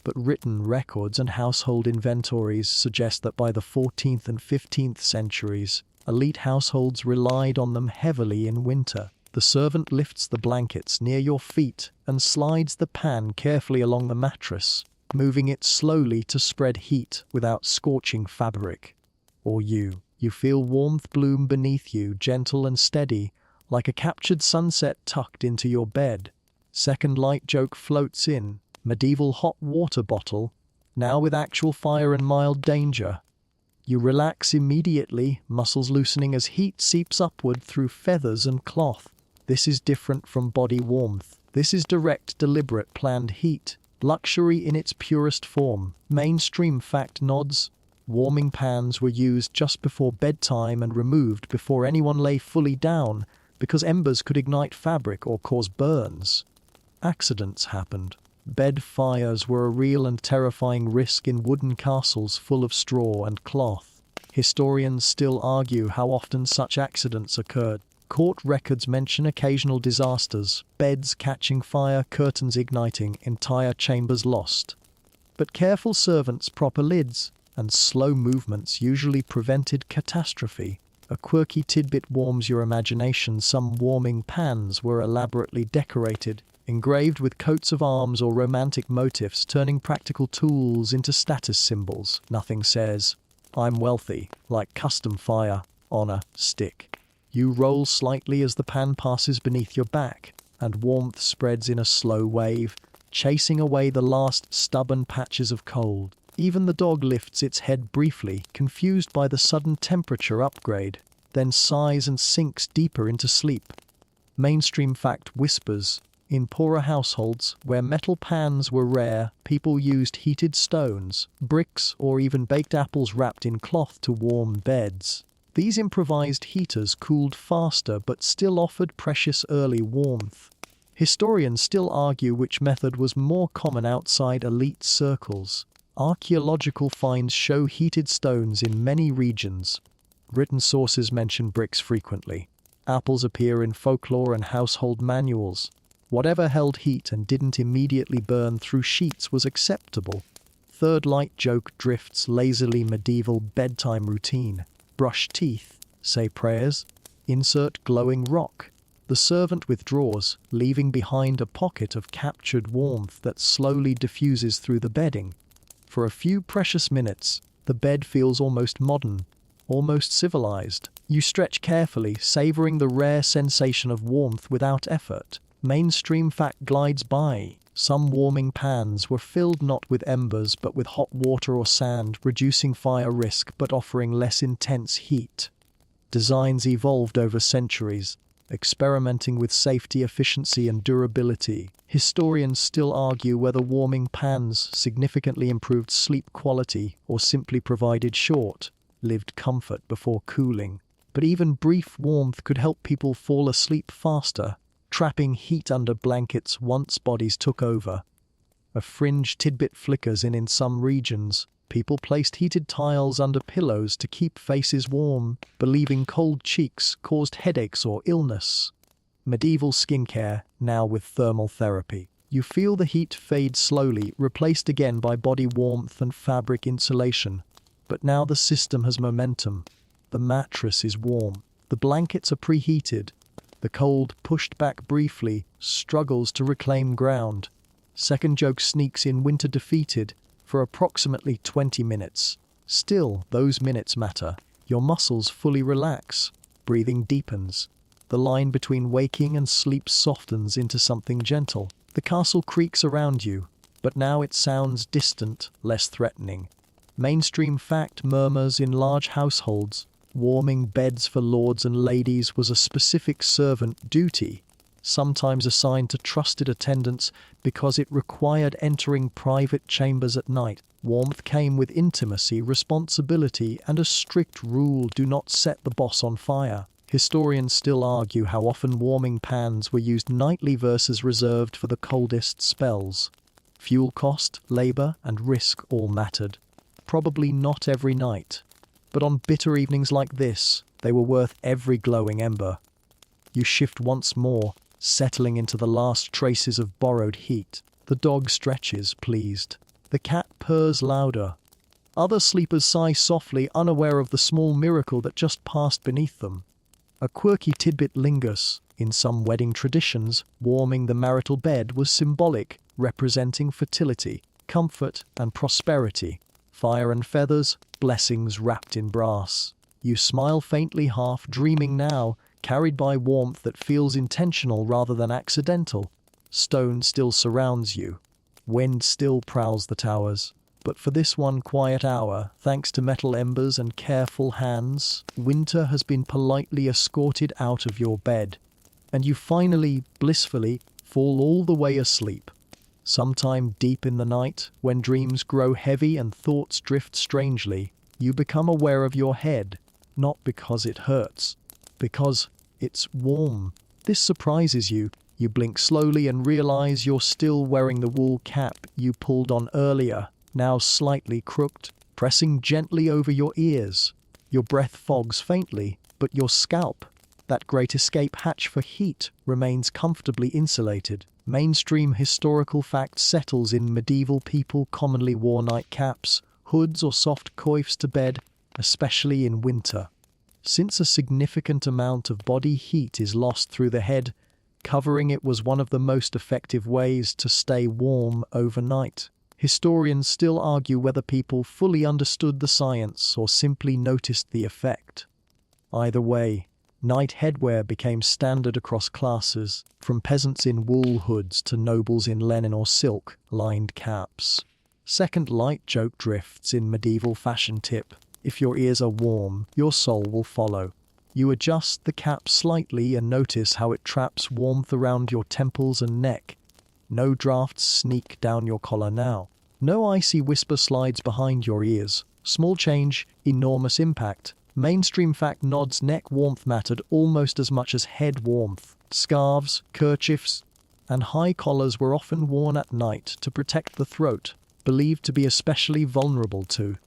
But written records and household inventories suggest that by the 14th and 15th centuries, elite households relied on them heavily in winter. The servant lifts the blankets near your feet and slides the pan carefully along the mattress, moving it slowly to spread heat without scorching fabric. Or you feel warmth bloom beneath you, gentle and steady, like a captured sunset tucked into your bed. Second light joke floats in. Medieval hot water bottle, now with actual fire and mild danger. You relax immediately, muscles loosening as heat seeps upward through feathers and cloth. This is different from body warmth. This is direct, deliberate, planned heat. Luxury in its purest form. Mainstream fact nods. Warming pans were used just before bedtime and removed before anyone lay fully down, because embers could ignite fabric or cause burns. Accidents happened. Bed fires were a real and terrifying risk in wooden castles full of straw and cloth. Historians still argue how often such accidents occurred. Court records mention occasional disasters, beds catching fire, curtains igniting, entire chambers lost. But careful servants, proper lids, and slow movements usually prevented catastrophe. A quirky tidbit warms your imagination. Some warming pans were elaborately decorated, engraved with coats of arms or romantic motifs, turning practical tools into status symbols. Nothing says, "I'm wealthy," like custom fire on a stick. You roll slightly as the pan passes beneath your back, and warmth spreads in a slow wave, chasing away the last stubborn patches of cold. Even the dog lifts its head briefly, confused by the sudden temperature upgrade, then sighs and sinks deeper into sleep. Mainstream fact whispers. In poorer households, where metal pans were rare, people used heated stones, bricks, or even baked apples wrapped in cloth to warm beds. These improvised heaters cooled faster but still offered precious early warmth. Historians still argue which method was more common outside elite circles. Archaeological finds show heated stones in many regions. Written sources mention bricks frequently. Apples appear in folklore and household manuals. Whatever held heat and didn't immediately burn through sheets was acceptable. Third light joke drifts lazily. Medieval bedtime routine. Brush teeth, say prayers, insert glowing rock. The servant withdraws, leaving behind a pocket of captured warmth that slowly diffuses through the bedding. For a few precious minutes, the bed feels almost modern, almost civilized. You stretch carefully, savoring the rare sensation of warmth without effort. Mainstream fact glides by. Some warming pans were filled not with embers but with hot water or sand, reducing fire risk but offering less intense heat. Designs evolved over centuries, experimenting with safety, efficiency, and durability. Historians still argue whether warming pans significantly improved sleep quality or simply provided short-lived comfort before cooling. But even brief warmth could help people fall asleep faster, trapping heat under blankets once bodies took over. A fringe tidbit flickers in some regions. People placed heated tiles under pillows to keep faces warm, believing cold cheeks caused headaches or illness. Medieval skincare, now with thermal therapy. You feel the heat fade slowly, replaced again by body warmth and fabric insulation. But now the system has momentum. The mattress is warm. The blankets are preheated. The cold, pushed back briefly, struggles to reclaim ground. Second joke sneaks in. Winter defeated for approximately 20 minutes. Still, those minutes matter. Your muscles fully relax. Breathing deepens. The line between waking and sleep softens into something gentle. The castle creaks around you, but now it sounds distant, less threatening. Mainstream fact murmurs in large households. Warming beds for lords and ladies was a specific servant duty, sometimes assigned to trusted attendants because it required entering private chambers at night. Warmth came with intimacy, responsibility, and a strict rule: do not set the boss on fire. Historians still argue how often warming pans were used nightly versus reserved for the coldest spells. Fuel cost, labor, and risk all mattered. Probably not every night, but on bitter evenings like this, they were worth every glowing ember. You shift once more, settling into the last traces of borrowed heat. The dog stretches, pleased. The cat purrs louder. Other sleepers sigh softly, unaware of the small miracle that just passed beneath them. A quirky tidbit lingers. In some wedding traditions, warming the marital bed was symbolic, representing fertility, comfort, and prosperity. Fire and feathers, blessings wrapped in brass. You smile faintly, half dreaming now, carried by warmth that feels intentional rather than accidental. Stone still surrounds you. Wind still prowls the towers. But for this one quiet hour, thanks to metal embers and careful hands, winter has been politely escorted out of your bed. And you finally, blissfully, fall all the way asleep. Sometime deep in the night, when dreams grow heavy and thoughts drift strangely, you become aware of your head, not because it hurts, because it's warm. This surprises you. You blink slowly and realize you're still wearing the wool cap you pulled on earlier, now slightly crooked, pressing gently over your ears. Your breath fogs faintly, but your scalp, that great escape hatch for heat, remains comfortably insulated. Mainstream historical fact settles in: medieval people commonly wore nightcaps, hoods, or soft coifs to bed, especially in winter. Since a significant amount of body heat is lost through the head, covering it was one of the most effective ways to stay warm overnight. Historians still argue whether people fully understood the science or simply noticed the effect. Either way, night headwear became standard across classes, from peasants in wool hoods to nobles in linen or silk-lined caps. Second light joke drifts in medieval fashion tip: if your ears are warm, your soul will follow. You adjust the cap slightly and notice how it traps warmth around your temples and neck. No drafts sneak down your collar now. No icy whisper slides behind your ears. Small change, enormous impact. Mainstream fact nods: neck warmth mattered almost as much as head warmth. Scarves, kerchiefs, and high collars were often worn at night to protect the throat, believed to be especially vulnerable to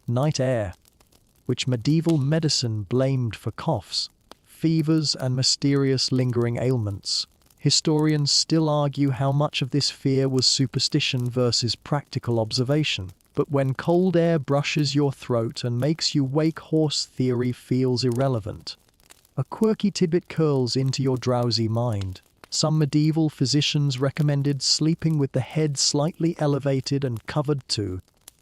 night air, which medieval medicine blamed for coughs, fevers, and mysterious lingering ailments. Historians still argue how much of this fear was superstition versus practical observation. But when cold air brushes your throat and makes you wake, horse theory feels irrelevant. A quirky tidbit curls into your drowsy mind. Some medieval physicians recommended sleeping with the head slightly elevated and covered to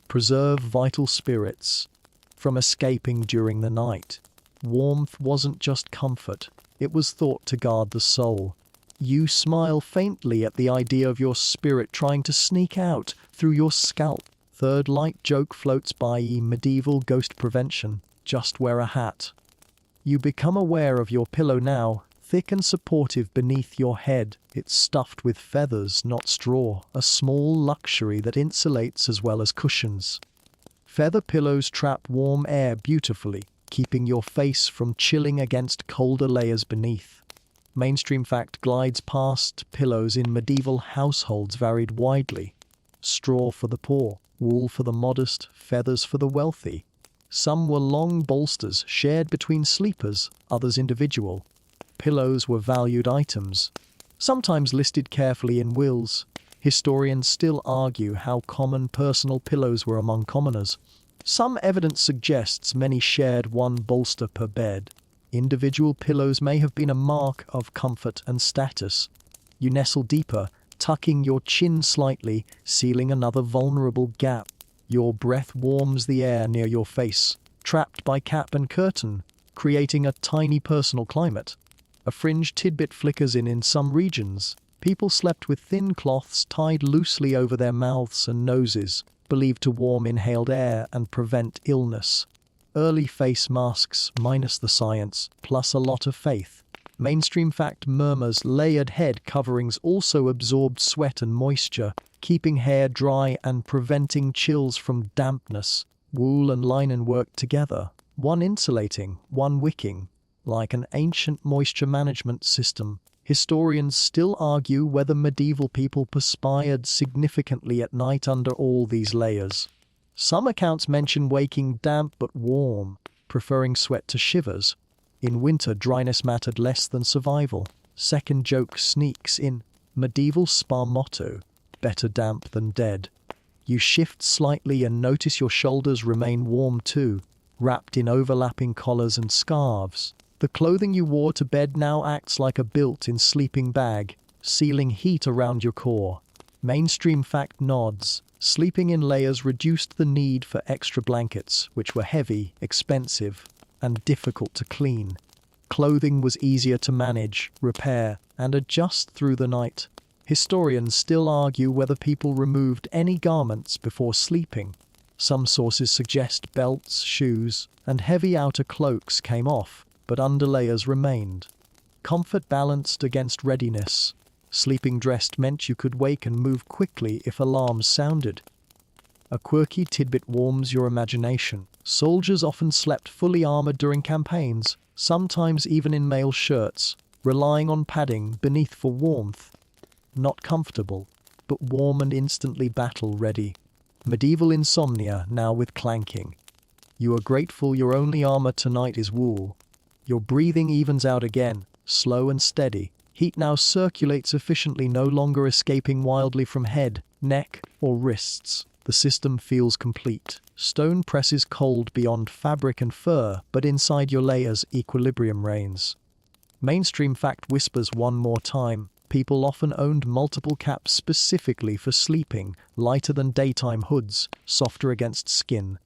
preserve vital spirits from escaping during the night. Warmth wasn't just comfort, it was thought to guard the soul. You smile faintly at the idea of your spirit trying to sneak out through your scalp. Third light joke floats by: medieval ghost prevention. Just wear a hat. You become aware of your pillow now, thick and supportive beneath your head. It's stuffed with feathers, not straw, a small luxury that insulates as well as cushions. Feather pillows trap warm air beautifully, keeping your face from chilling against colder layers beneath. Mainstream fact glides past: pillows in medieval households varied widely. Straw for the poor, wool for the modest, feathers for the wealthy. Some were long bolsters shared between sleepers, others individual. Pillows were valued items, sometimes listed carefully in wills. Historians still argue how common personal pillows were among commoners. Some evidence suggests many shared one bolster per bed. Individual pillows may have been a mark of comfort and status. You nestle deeper, tucking your chin slightly, sealing another vulnerable gap. Your breath warms the air near your face, trapped by cap and curtain, creating a tiny personal climate. A fringe tidbit flickers in some regions. People slept with thin cloths tied loosely over their mouths and noses, believed to warm inhaled air and prevent illness. Early face masks, minus the science, plus a lot of faith. Mainstream fact murmurs: layered head coverings also absorbed sweat and moisture, keeping hair dry and preventing chills from dampness. Wool and linen worked together, one insulating, one wicking, like an ancient moisture management system. Historians still argue whether medieval people perspired significantly at night under all these layers. Some accounts mention waking damp but warm, preferring sweat to shivers. In winter, dryness mattered less than survival. Second joke sneaks in. Medieval spa motto: better damp than dead. You shift slightly and notice your shoulders remain warm too, wrapped in overlapping collars and scarves. The clothing you wore to bed now acts like a built-in sleeping bag, sealing heat around your core. Mainstream fact nods. Sleeping in layers reduced the need for extra blankets, which were heavy, expensive, and difficult to clean. Clothing was easier to manage, repair, and adjust through the night. Historians still argue whether people removed any garments before sleeping. Some sources suggest belts, shoes, and heavy outer cloaks came off, but underlayers remained. Comfort balanced against readiness. Sleeping dressed meant you could wake and move quickly if alarms sounded. A quirky tidbit warms your imagination. Soldiers often slept fully armored during campaigns, sometimes even in mail shirts, relying on padding beneath for warmth. Not comfortable, but warm and instantly battle-ready. Medieval insomnia now with clanking. You are grateful your only armor tonight is wool. Your breathing evens out again, slow and steady. Heat now circulates efficiently, no longer escaping wildly from head, neck, or wrists. The system feels complete. Stone presses cold beyond fabric and fur, but inside your layers equilibrium reigns. Mainstream fact whispers one more time. People often owned multiple caps specifically for sleeping, lighter than daytime hoods, softer against skin.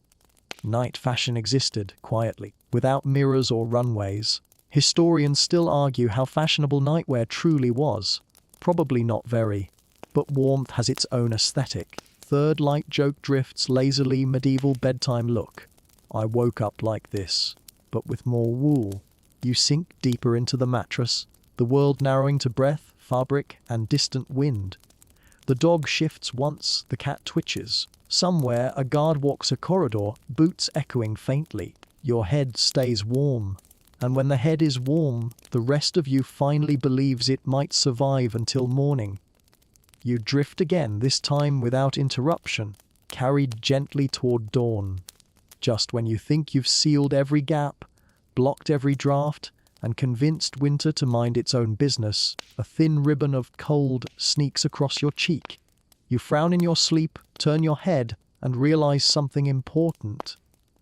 Night fashion existed, quietly, without mirrors or runways. Historians still argue how fashionable nightwear truly was. Probably not very. But warmth has its own aesthetic. Third light joke drifts lazily medieval bedtime look. I woke up like this, but with more wool. You sink deeper into the mattress, the world narrowing to breath, fabric, and distant wind. The dog shifts once, the cat twitches. Somewhere, a guard walks a corridor, boots echoing faintly. Your head stays warm. And when the head is warm, the rest of you finally believes it might survive until morning. You drift again, this time without interruption, carried gently toward dawn. Just when you think you've sealed every gap, blocked every draft, and convinced winter to mind its own business, a thin ribbon of cold sneaks across your cheek. You frown in your sleep, turn your head, and realize something important.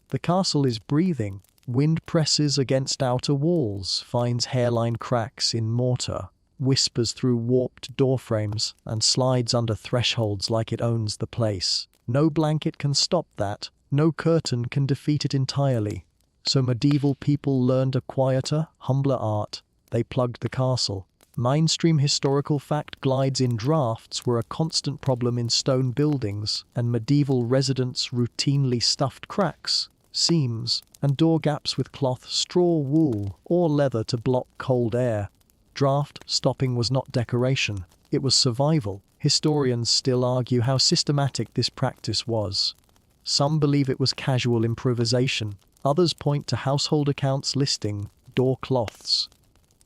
The castle is breathing. Wind presses against outer walls, finds hairline cracks in mortar, whispers through warped doorframes, and slides under thresholds like it owns the place. No blanket can stop that, no curtain can defeat it entirely. So medieval people learned a quieter, humbler art. They plugged the castle. Mainstream historical fact glides in drafts were a constant problem in stone buildings, and medieval residents routinely stuffed cracks, seams, and door gaps with cloth, straw, wool, or leather to block cold air. Draft stopping was not decoration, it was survival. Historians still argue how systematic this practice was. Some believe it was casual improvisation, others point to household accounts listing door cloths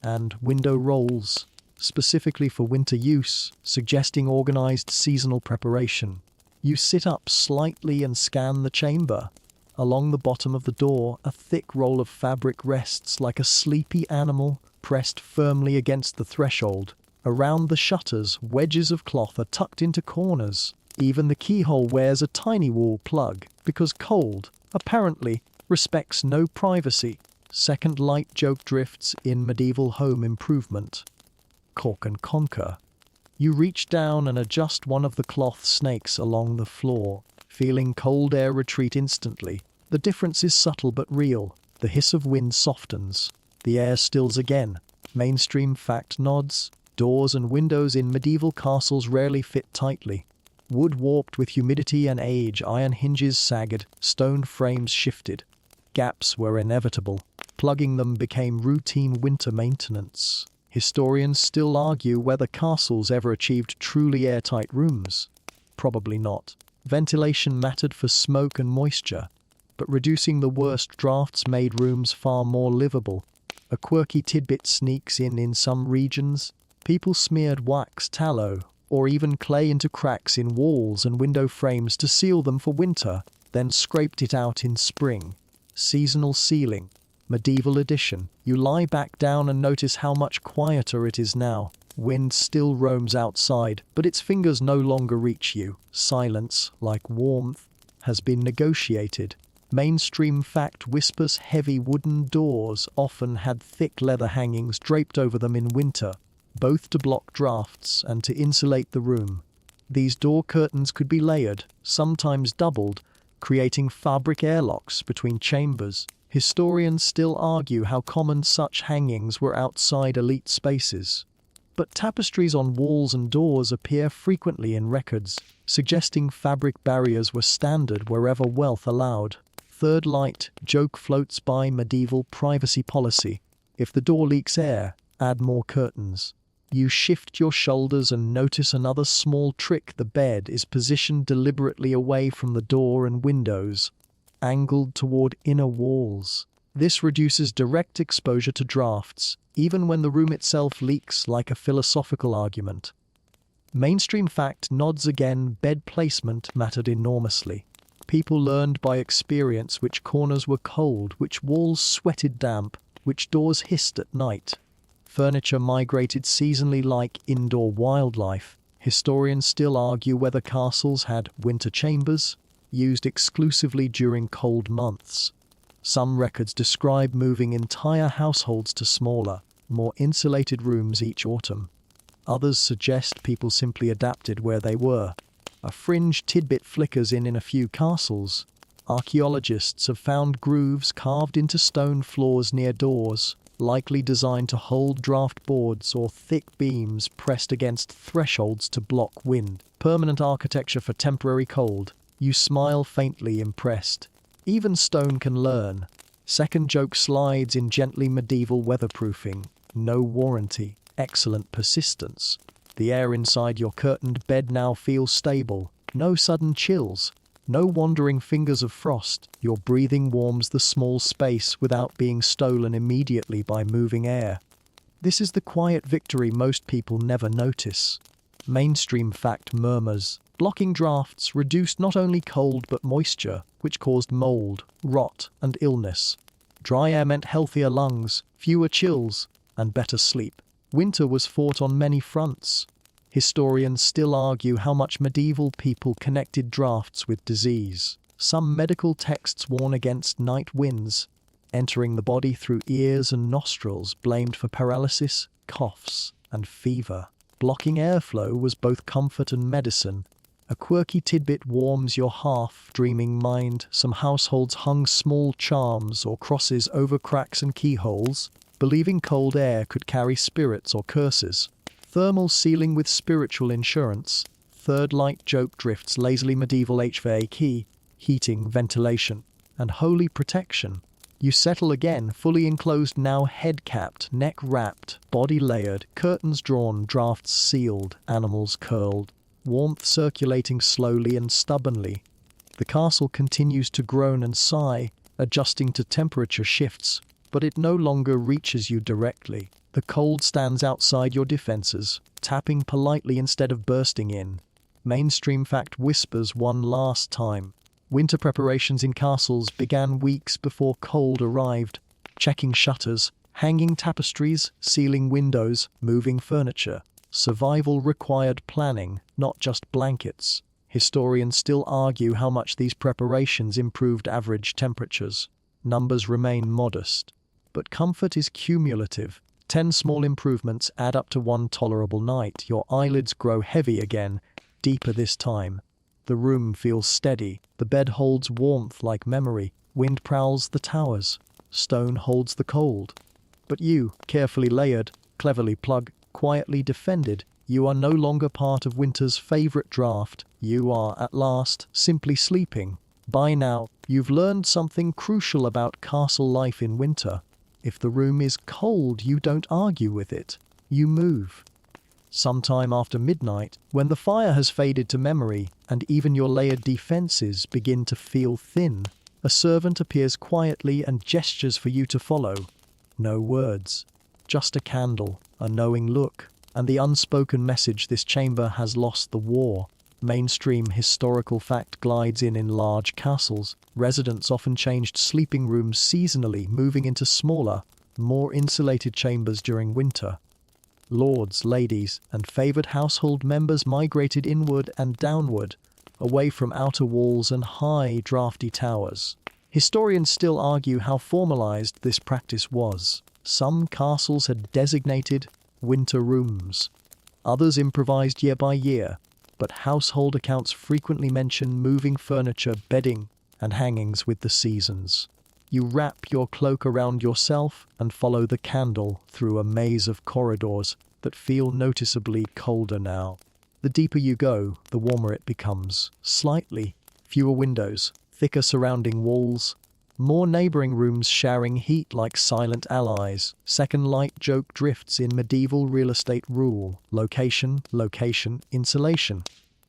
and window rolls, specifically for winter use, suggesting organized seasonal preparation. You sit up slightly and scan the chamber. Along the bottom of the door, a thick roll of fabric rests like a sleepy animal pressed firmly against the threshold. Around the shutters, wedges of cloth are tucked into corners. Even the keyhole wears a tiny wool plug, because cold, apparently, respects no privacy. Second light joke drifts in medieval home improvement. Cork and conquer. You reach down and adjust one of the cloth snakes along the floor, feeling cold air retreat instantly. The difference is subtle but real. The hiss of wind softens. The air stills again. Mainstream fact nods. Doors and windows in medieval castles rarely fit tightly. Wood warped with humidity and age, iron hinges sagged, stone frames shifted. Gaps were inevitable. Plugging them became routine winter maintenance. Historians still argue whether castles ever achieved truly airtight rooms. Probably not. Ventilation mattered for smoke and moisture, but reducing the worst drafts made rooms far more livable. A quirky tidbit sneaks in some regions. People smeared wax, tallow, or even clay into cracks in walls and window frames to seal them for winter, then scraped it out in spring. Seasonal ceiling. Medieval edition. You lie back down and notice how much quieter it is now. Wind still roams outside, but its fingers no longer reach you. Silence, like warmth, has been negotiated. Mainstream fact whispers heavy wooden doors often had thick leather hangings draped over them in winter, both to block drafts and to insulate the room. These door curtains could be layered, sometimes doubled, creating fabric airlocks between chambers. Historians still argue how common such hangings were outside elite spaces. But tapestries on walls and doors appear frequently in records, suggesting fabric barriers were standard wherever wealth allowed. Third light joke floats by medieval privacy policy. If the door leaks air, add more curtains. You shift your shoulders and notice another small trick. The bed is positioned deliberately away from the door and windows, angled toward inner walls. This reduces direct exposure to drafts, even when the room itself leaks, like a philosophical argument. Mainstream fact nods again. Bed placement mattered enormously. People learned by experience which corners were cold, which walls sweated damp, which doors hissed at night. Furniture migrated seasonally like indoor wildlife. Historians still argue whether castles had winter chambers, used exclusively during cold months. Some records describe moving entire households to smaller, more insulated rooms each autumn. Others suggest people simply adapted where they were. A fringe tidbit flickers in a few castles. Archaeologists have found grooves carved into stone floors near doors, likely designed to hold draft boards or thick beams pressed against thresholds to block wind. Permanent architecture for temporary cold. You smile faintly impressed. Even stone can learn. Second joke slides in gently. Medieval weatherproofing. No warranty. Excellent persistence. The air inside your curtained bed now feels stable. No sudden chills. No wandering fingers of frost. Your breathing warms the small space without being stolen immediately by moving air. This is the quiet victory most people never notice. Mainstream fact murmurs. Blocking drafts reduced not only cold but moisture, which caused mold, rot, and illness. Dry air meant healthier lungs, fewer chills, and better sleep. Winter was fought on many fronts. Historians still argue how much medieval people connected drafts with disease. Some medical texts warn against night winds, entering the body through ears and nostrils, blamed for paralysis, coughs, and fever. Blocking airflow was both comfort and medicine. A quirky tidbit warms your half-dreaming mind. Some households hung small charms or crosses over cracks and keyholes, believing cold air could carry spirits or curses. Thermal sealing with spiritual insurance. Third light joke drifts lazily. Medieval HVAC, heating, ventilation, and holy protection. You settle again, fully enclosed now, head capped, neck wrapped, body layered, curtains drawn, drafts sealed, animals curled, warmth circulating slowly and stubbornly. The castle continues to groan and sigh, adjusting to temperature shifts, but it no longer reaches you directly. The cold stands outside your defenses, tapping politely instead of bursting in. Mainstream fact whispers one last time. Winter preparations in castles began weeks before cold arrived. Checking shutters, hanging tapestries, sealing windows, moving furniture. Survival required planning, not just blankets. Historians still argue how much these preparations improved average temperatures. Numbers remain modest, but comfort is cumulative. 10 small improvements add up to one tolerable night. Your eyelids grow heavy again, deeper this time. The room feels steady. The bed holds warmth like memory. Wind prowls the towers. Stone holds the cold. But you, carefully layered, cleverly plugged, quietly defended, you are no longer part of winter's favorite draft. You are, at last, simply sleeping. By now, you've learned something crucial about castle life in winter. If the room is cold, you don't argue with it. You move. Sometime after midnight, when the fire has faded to memory and even your layered defenses begin to feel thin, a servant appears quietly and gestures for you to follow. No words, just a candle, a knowing look, and the unspoken message this chamber has lost the war. Mainstream historical fact glides in large castles. Residents often changed sleeping rooms seasonally, moving into smaller, more insulated chambers during winter. Lords, ladies, and favored household members migrated inward and downward, away from outer walls and high, drafty towers. Historians still argue how formalized this practice was. Some castles had designated winter rooms. Others improvised year by year, but household accounts frequently mention moving furniture, bedding, and hangings with the seasons. You wrap your cloak around yourself and follow the candle through a maze of corridors that feel noticeably colder now. The deeper you go, the warmer it becomes. Slightly fewer windows, thicker surrounding walls, more neighboring rooms sharing heat like silent allies. Second light joke drifts in medieval real estate rule. Location, location, insulation.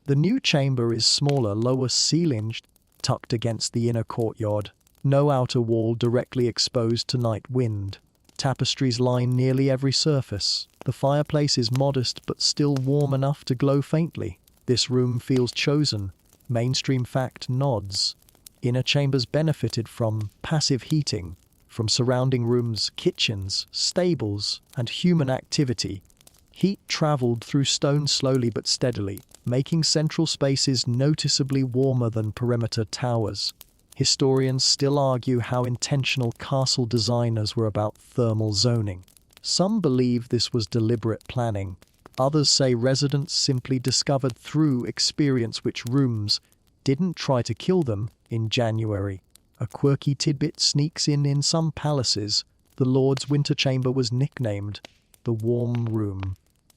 The new chamber is smaller, lower ceilinged, tucked against the inner courtyard. No outer wall directly exposed to night wind. Tapestries line nearly every surface. The fireplace is modest but still warm enough to glow faintly. This room feels chosen. Mainstream fact nods. Inner chambers benefited from passive heating, from surrounding rooms, kitchens, stables, and human activity. Heat traveled through stone slowly but steadily, making central spaces noticeably warmer than perimeter towers. Historians still argue how intentional castle designers were about thermal zoning. Some believe this was deliberate planning. Others say residents simply discovered through experience which rooms didn't try to kill them. In January, a quirky tidbit sneaks in some palaces. The Lord's winter chamber was nicknamed the warm room,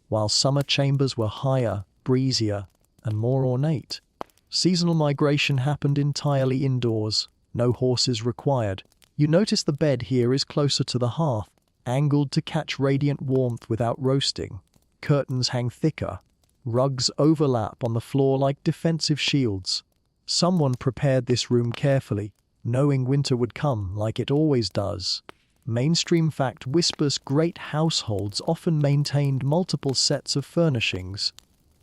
while summer chambers were higher, breezier, and more ornate. Seasonal migration happened entirely indoors, no horses required. You notice the bed here is closer to the hearth, angled to catch radiant warmth without roasting. Curtains hang thicker. Rugs overlap on the floor like defensive shields. Someone prepared this room carefully, knowing winter would come like it always does. Mainstream fact whispers great households often maintained multiple sets of furnishings.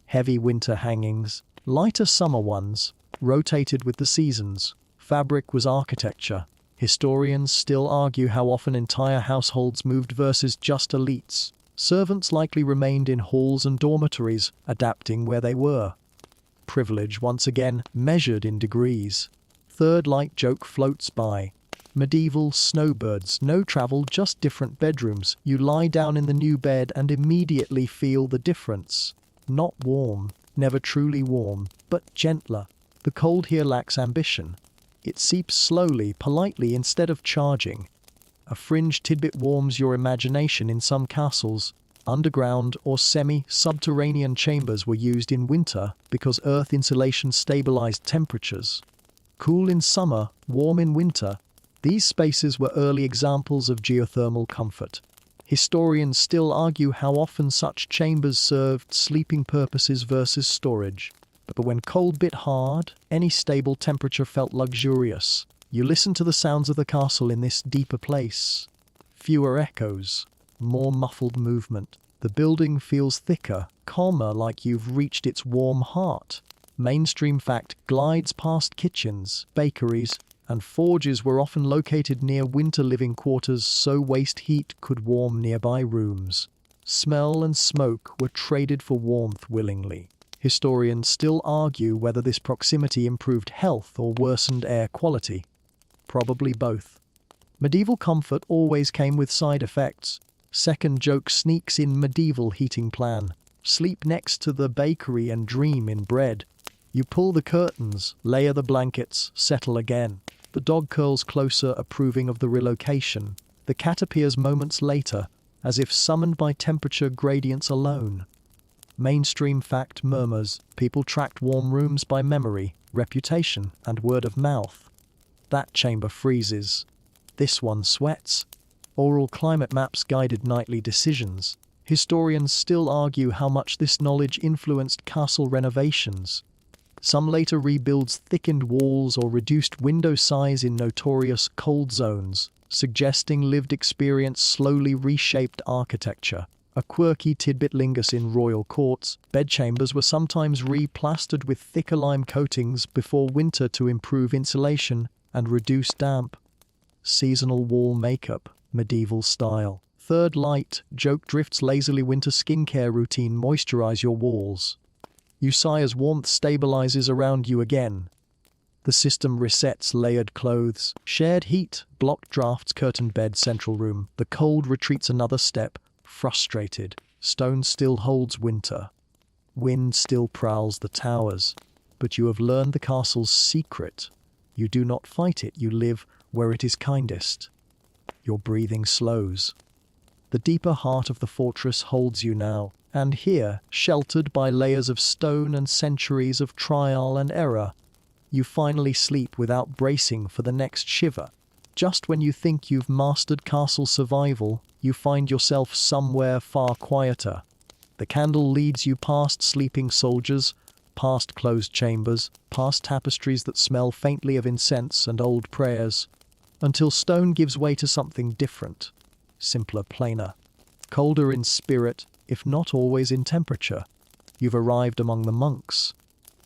Heavy winter hangings, lighter summer ones, rotated with the seasons. Fabric was architecture. Historians still argue how often entire households moved versus just elites. Servants likely remained in halls and dormitories, adapting where they were. Privilege once again measured in degrees. Third light joke floats by. Medieval snowbirds, no travel, just different bedrooms. You lie down in the new bed and immediately feel the difference. Not warm, never truly warm, but gentler. The cold here lacks ambition. It seeps slowly, politely, instead of charging. A fringe tidbit warms your imagination. In some castles, underground or semi-subterranean chambers were used in winter because earth insulation stabilized temperatures. Cool in summer, warm in winter, these spaces were early examples of geothermal comfort. Historians still argue how often such chambers served sleeping purposes versus storage. But when cold bit hard, any stable temperature felt luxurious. You listen to the sounds of the castle in this deeper place. Fewer echoes, more muffled movement. The building feels thicker, calmer, like you've reached its warm heart. Mainstream fact glides past kitchens, bakeries, and forges were often located near winter living quarters so waste heat could warm nearby rooms. Smell and smoke were traded for warmth willingly. Historians still argue whether this proximity improved health or worsened air quality. Probably both. Medieval comfort always came with side effects. Second joke sneaks in medieval heating plan. Sleep next to the bakery and dream in bread. You pull the curtains, layer the blankets, settle again. The dog curls closer, approving of the relocation. The cat appears moments later, as if summoned by temperature gradients alone. Mainstream fact murmurs, people tracked warm rooms by memory, reputation, and word of mouth. That chamber freezes. This one sweats. Oral climate maps guided nightly decisions. Historians still argue how much this knowledge influenced castle renovations. Some later rebuilds thickened walls or reduced window size in notorious cold zones, suggesting lived experience slowly reshaped architecture. A quirky tidbit lingers in royal courts. Bedchambers were sometimes replastered with thicker lime coatings before winter to improve insulation and reduce damp. Seasonal wall makeup, medieval style. Third light, joke drifts lazily winter skincare routine moisturize your walls. You sigh as warmth stabilizes around you again. The system resets layered clothes, shared heat, blocked drafts, curtained bed, central room. The cold retreats another step, frustrated. Stone still holds winter. Wind still prowls the towers. But you have learned the castle's secret. You do not fight it, you live where it is kindest. Your breathing slows. The deeper heart of the fortress holds you now, and here, sheltered by layers of stone and centuries of trial and error, you finally sleep without bracing for the next shiver. Just when you think you've mastered castle survival, you find yourself somewhere far quieter. The candle leads you past sleeping soldiers, past closed chambers, past tapestries that smell faintly of incense and old prayers, until stone gives way to something different, simpler, plainer, colder in spirit, if not always in temperature. You've arrived among the monks.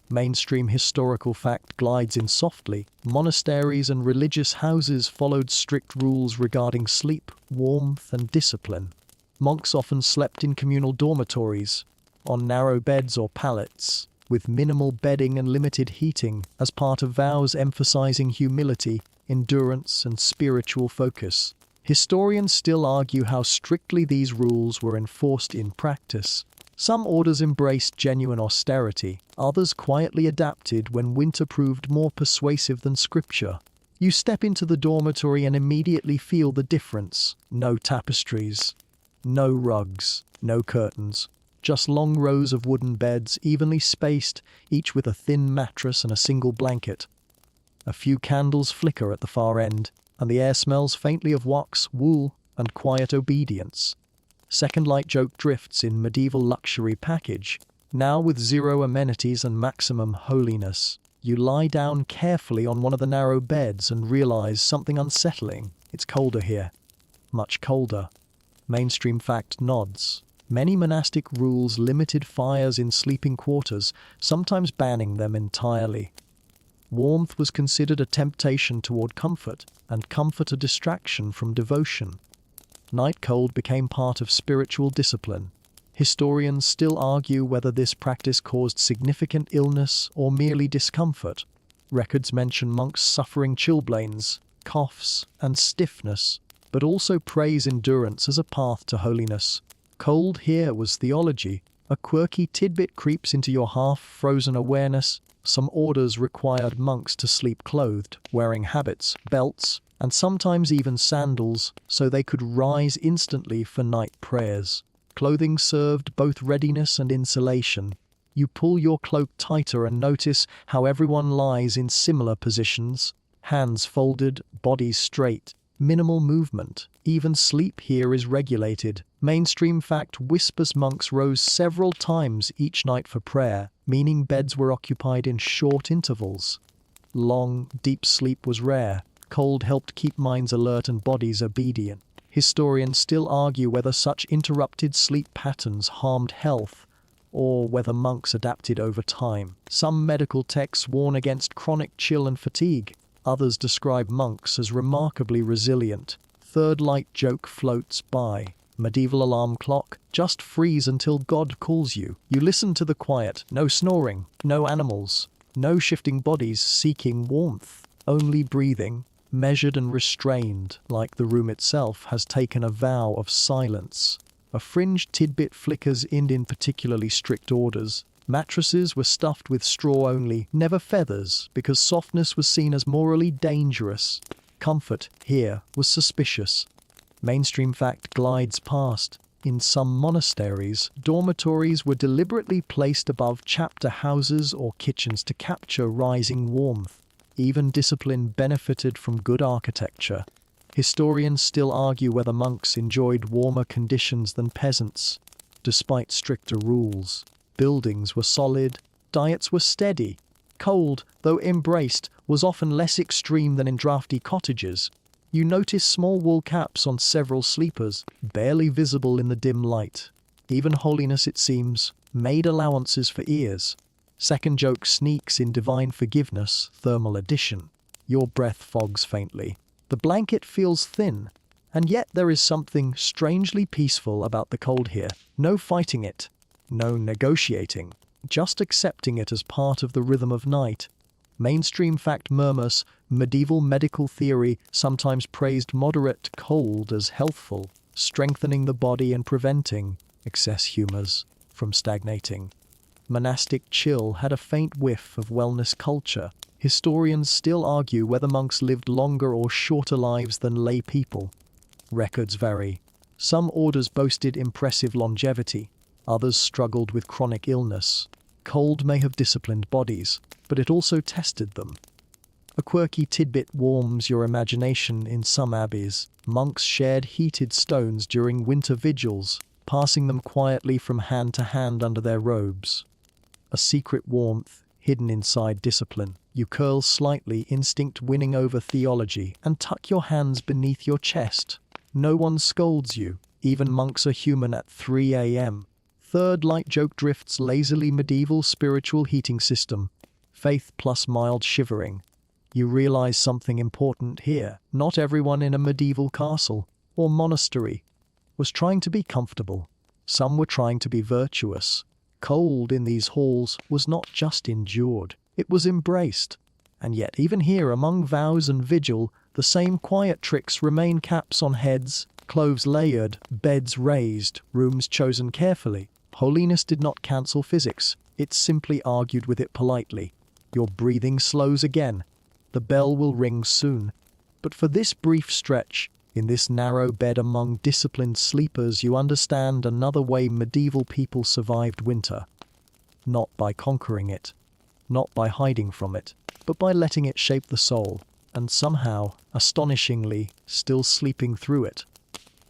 Mainstream historical fact glides in softly. Monasteries and religious houses followed strict rules regarding sleep, warmth, and discipline. Monks often slept in communal dormitories, on narrow beds or pallets, with minimal bedding and limited heating, as part of vows emphasizing humility, endurance, and spiritual focus. Historians still argue how strictly these rules were enforced in practice. Some orders embraced genuine austerity, others quietly adapted when winter proved more persuasive than scripture. You step into the dormitory and immediately feel the difference. No tapestries, no rugs, no curtains. Just long rows of wooden beds, evenly spaced, each with a thin mattress and a single blanket. A few candles flicker at the far end, and the air smells faintly of wax, wool, and quiet obedience. Second light joke drifts in medieval luxury package, now with zero amenities and maximum holiness. You lie down carefully on one of the narrow beds and realize something unsettling. It's colder here. Much colder. Mainstream fact nods. Many monastic rules limited fires in sleeping quarters, sometimes banning them entirely. Warmth was considered a temptation toward comfort, and comfort a distraction from devotion. Night cold became part of spiritual discipline. Historians still argue whether this practice caused significant illness or merely discomfort. Records mention monks suffering chilblains, coughs, and stiffness, but also praise endurance as a path to holiness. Cold here was theology. A quirky tidbit creeps into your half-frozen awareness. Some orders required monks to sleep clothed, wearing habits, belts, and sometimes even sandals, so they could rise instantly for night prayers. Clothing served both readiness and insulation. You pull your cloak tighter and notice how everyone lies in similar positions. Hands folded, bodies straight, minimal movement. Even sleep here is regulated. Mainstream fact whispers monks rose several times each night for prayer, meaning beds were occupied in short intervals. Long, deep sleep was rare. Cold helped keep minds alert and bodies obedient. Historians still argue whether such interrupted sleep patterns harmed health, or whether monks adapted over time. Some medical texts warn against chronic chill and fatigue. Others describe monks as remarkably resilient. Third light joke floats by. Medieval alarm clock. Just freeze until God calls you. You listen to the quiet. No snoring. No animals. No shifting bodies seeking warmth. Only breathing. Measured and restrained, like the room itself has taken a vow of silence. A fringed tidbit flickers in particularly strict orders. Mattresses were stuffed with straw only, never feathers, because softness was seen as morally dangerous. Comfort, here, was suspicious. Mainstream fact glides past. In some monasteries, dormitories were deliberately placed above chapter houses or kitchens to capture rising warmth. Even discipline benefited from good architecture. Historians still argue whether monks enjoyed warmer conditions than peasants. despite stricter rules. Buildings were solid, diets were steady. Cold, though embraced, was often less extreme than in drafty cottages. You notice small wool caps on several sleepers, barely visible in the dim light. Even holiness, it seems, made allowances for ears. Second joke sneaks in divine forgiveness, thermal addition. Your breath fogs faintly. The blanket feels thin, and yet there is something strangely peaceful about the cold here. No fighting it, no negotiating, just accepting it as part of the rhythm of night. Mainstream fact murmurs, medieval medical theory sometimes praised moderate cold as healthful, strengthening the body and preventing excess humors from stagnating. Monastic chill had a faint whiff of wellness culture. Historians still argue whether monks lived longer or shorter lives than lay people. Records vary. Some orders boasted impressive longevity, others struggled with chronic illness. Cold may have disciplined bodies, but it also tested them. A quirky tidbit warms your imagination. In some abbeys, monks shared heated stones during winter vigils, passing them quietly from hand to hand under their robes. A secret warmth hidden inside discipline. You curl slightly, instinct winning over theology, and tuck your hands beneath your chest. No one scolds you. Even monks are human at 3 a.m. Third light joke drifts lazily medieval spiritual heating system. Faith plus mild shivering. You realize something important here. Not everyone in a medieval castle or monastery was trying to be comfortable. Some were trying to be virtuous. Cold in these halls was not just endured, it was embraced. And yet even here, among vows and vigil, the same quiet tricks remain: caps on heads, clothes layered, beds raised, rooms chosen carefully. Holiness did not cancel physics, it simply argued with it politely. Your breathing slows again. The bell will ring soon. But for this brief stretch, in this narrow bed among disciplined sleepers, you understand another way medieval people survived winter. Not by conquering it, not by hiding from it, but by letting it shape the soul, and somehow, astonishingly, still sleeping through it.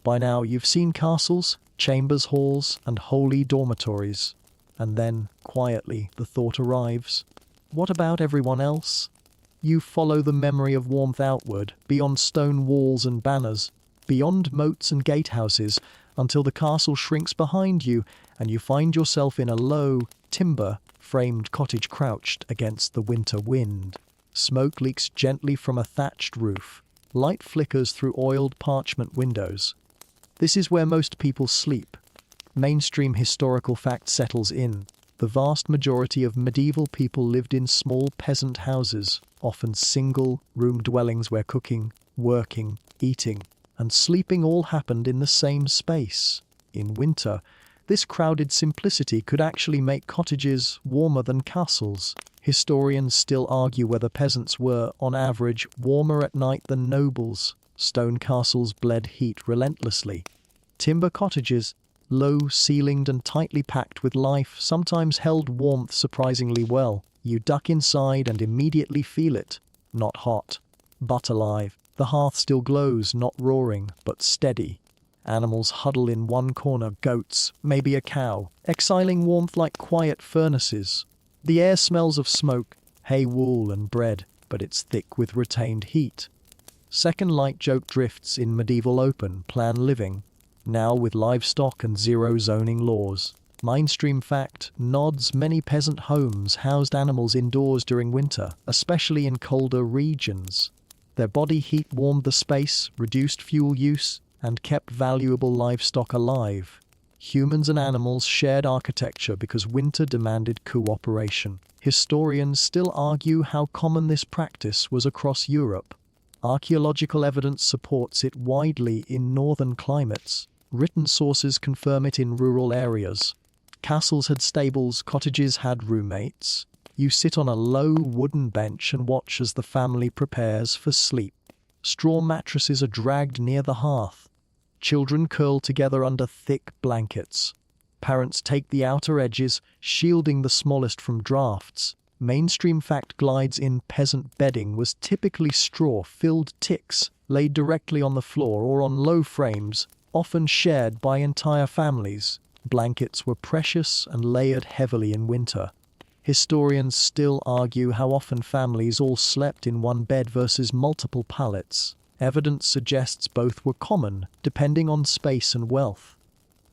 By now you've seen castles, chambers, halls, and holy dormitories. And then, quietly, the thought arrives. What about everyone else? You follow the memory of warmth outward, beyond stone walls and banners, beyond moats and gatehouses, until the castle shrinks behind you and you find yourself in a low, timber-framed cottage crouched against the winter wind. Smoke leaks gently from a thatched roof. Light flickers through oiled parchment windows. This is where most people sleep. Mainstream historical fact settles in. The vast majority of medieval people lived in small peasant houses, often single-room dwellings where cooking, working, eating, and sleeping all happened in the same space. In winter, this crowded simplicity could actually make cottages warmer than castles. Historians still argue whether peasants were, on average, warmer at night than nobles. Stone castles bled heat relentlessly. Timber cottages, low-ceilinged and tightly packed with life, sometimes held warmth surprisingly well. You duck inside and immediately feel it. Not hot, but alive. The hearth still glows, not roaring, but steady. Animals huddle in one corner, goats, maybe a cow, exiling warmth like quiet furnaces. The air smells of smoke, hay, wool, and bread, but it's thick with retained heat. Second light joke drifts in medieval open-plan living, now with livestock and zero zoning laws. Mainstream fact nods: many peasant homes housed animals indoors during winter, especially in colder regions. Their body heat warmed the space, reduced fuel use, and kept valuable livestock alive. Humans and animals shared architecture because winter demanded cooperation. Historians still argue how common this practice was across Europe. Archaeological evidence supports it widely in northern climates. Written sources confirm it in rural areas. Castles had stables, cottages had roommates. You sit on a low wooden bench and watch as the family prepares for sleep. Straw mattresses are dragged near the hearth. Children curl together under thick blankets. Parents take the outer edges, shielding the smallest from drafts. Mainstream fact glides in: peasant bedding was typically straw-filled ticks, laid directly on the floor or on low frames, often shared by entire families. Blankets were precious and layered heavily in winter. Historians still argue how often families all slept in one bed versus multiple pallets. Evidence suggests both were common, depending on space and wealth.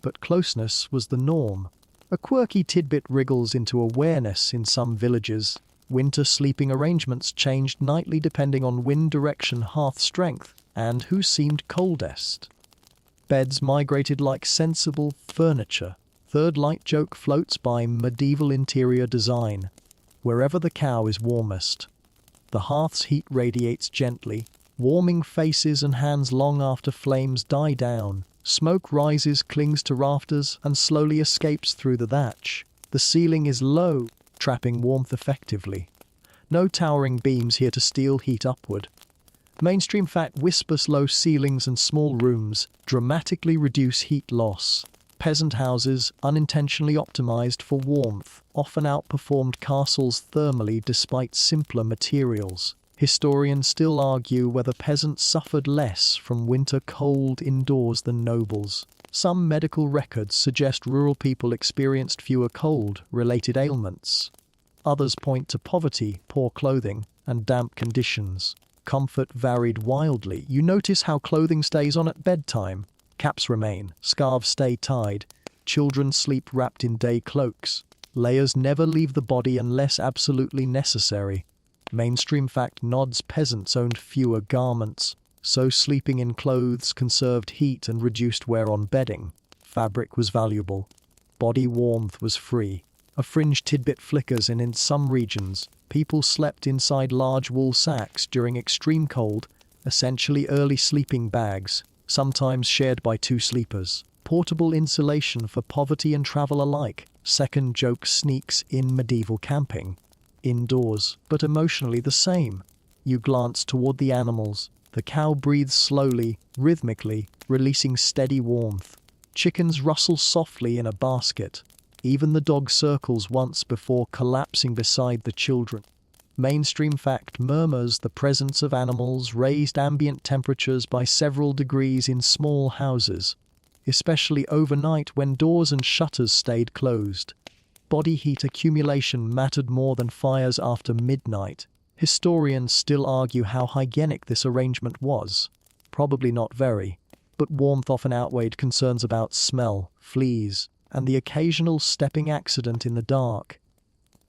But closeness was the norm. A quirky tidbit wriggles into awareness in some villages. Winter sleeping arrangements changed nightly depending on wind direction, hearth strength, and who seemed coldest. Beds migrated like sensible furniture. Third light joke floats by medieval interior design. Wherever the cow is warmest, the hearth's heat radiates gently, warming faces and hands long after flames die down. Smoke rises, clings to rafters, and slowly escapes through the thatch. The ceiling is low, trapping warmth effectively. No towering beams here to steal heat upward. Mainstream fact whispers low ceilings and small rooms dramatically reduce heat loss. Peasant houses, unintentionally optimized for warmth, often outperformed castles thermally despite simpler materials. Historians still argue whether peasants suffered less from winter cold indoors than nobles. Some medical records suggest rural people experienced fewer cold-related ailments. Others point to poverty, poor clothing, and damp conditions. Comfort varied wildly. You notice how clothing stays on at bedtime. Caps remain, scarves stay tied, children sleep wrapped in day cloaks. Layers never leave the body unless absolutely necessary. Mainstream fact nods peasants owned fewer garments, so sleeping in clothes conserved heat and reduced wear on bedding. Fabric was valuable. Body warmth was free. A fringe tidbit flickers in some regions. People slept inside large wool sacks during extreme cold, essentially early sleeping bags, sometimes shared by two sleepers. Portable insulation for poverty and travel alike. Second joke sneaks in medieval camping. Indoors, but emotionally the same. You glance toward the animals. The cow breathes slowly, rhythmically, releasing steady warmth. Chickens rustle softly in a basket. Even the dog circles once before collapsing beside the children. Mainstream fact murmurs the presence of animals raised ambient temperatures by several degrees in small houses, especially overnight when doors and shutters stayed closed. Body heat accumulation mattered more than fires after midnight. Historians still argue how hygienic this arrangement was. Probably not very, but warmth often outweighed concerns about smell, fleas, and the occasional stepping accident in the dark.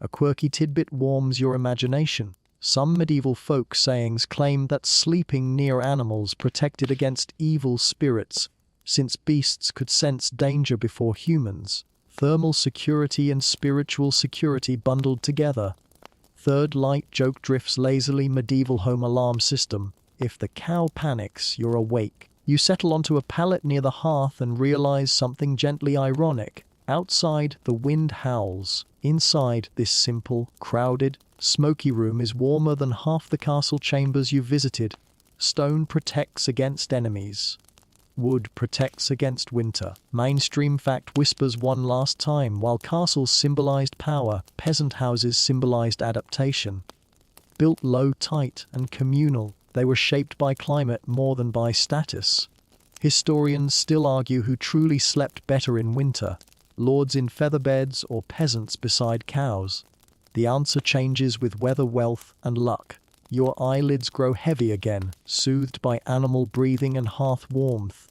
A quirky tidbit warms your imagination. Some medieval folk sayings claim that sleeping near animals protected against evil spirits, since beasts could sense danger before humans. Thermal security and spiritual security bundled together. Third light joke drifts lazily medieval home alarm system. If the cow panics, you're awake. You settle onto a pallet near the hearth and realize something gently ironic. Outside, the wind howls. Inside, this simple, crowded, smoky room is warmer than half the castle chambers you visited. Stone protects against enemies. Wood protects against winter. Mainstream fact whispers one last time. While castles symbolized power, peasant houses symbolized adaptation. Built low, tight, and communal, they were shaped by climate more than by status. Historians still argue who truly slept better in winter, lords in feather beds or peasants beside cows. The answer changes with weather, wealth, and luck. Your eyelids grow heavy again, soothed by animal breathing and hearth warmth.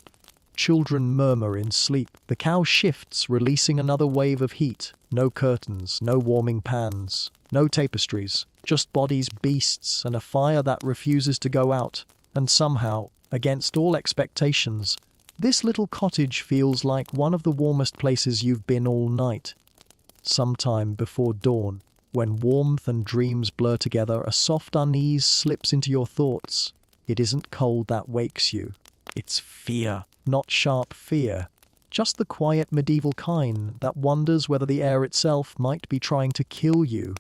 Children murmur in sleep. The cow shifts, releasing another wave of heat. No curtains, no warming pans, no tapestries, just bodies, beasts, and a fire that refuses to go out. And somehow, against all expectations, this little cottage feels like one of the warmest places you've been all night. Sometime before dawn, when warmth and dreams blur together, a soft unease slips into your thoughts. It isn't cold that wakes you. It's fear, not sharp fear. Just the quiet medieval kind that wonders whether the air itself might be trying to kill you.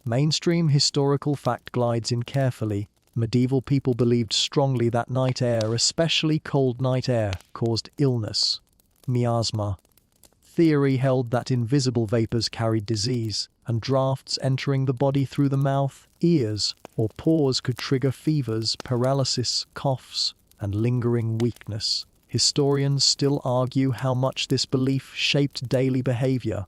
Mainstream historical fact glides in carefully. Medieval people believed strongly that night air, especially cold night air, caused illness. Miasma. Theory held that invisible vapors carried disease, and drafts entering the body through the mouth, ears, or pores could trigger fevers, paralysis, coughs, and lingering weakness. Historians still argue how much this belief shaped daily behavior.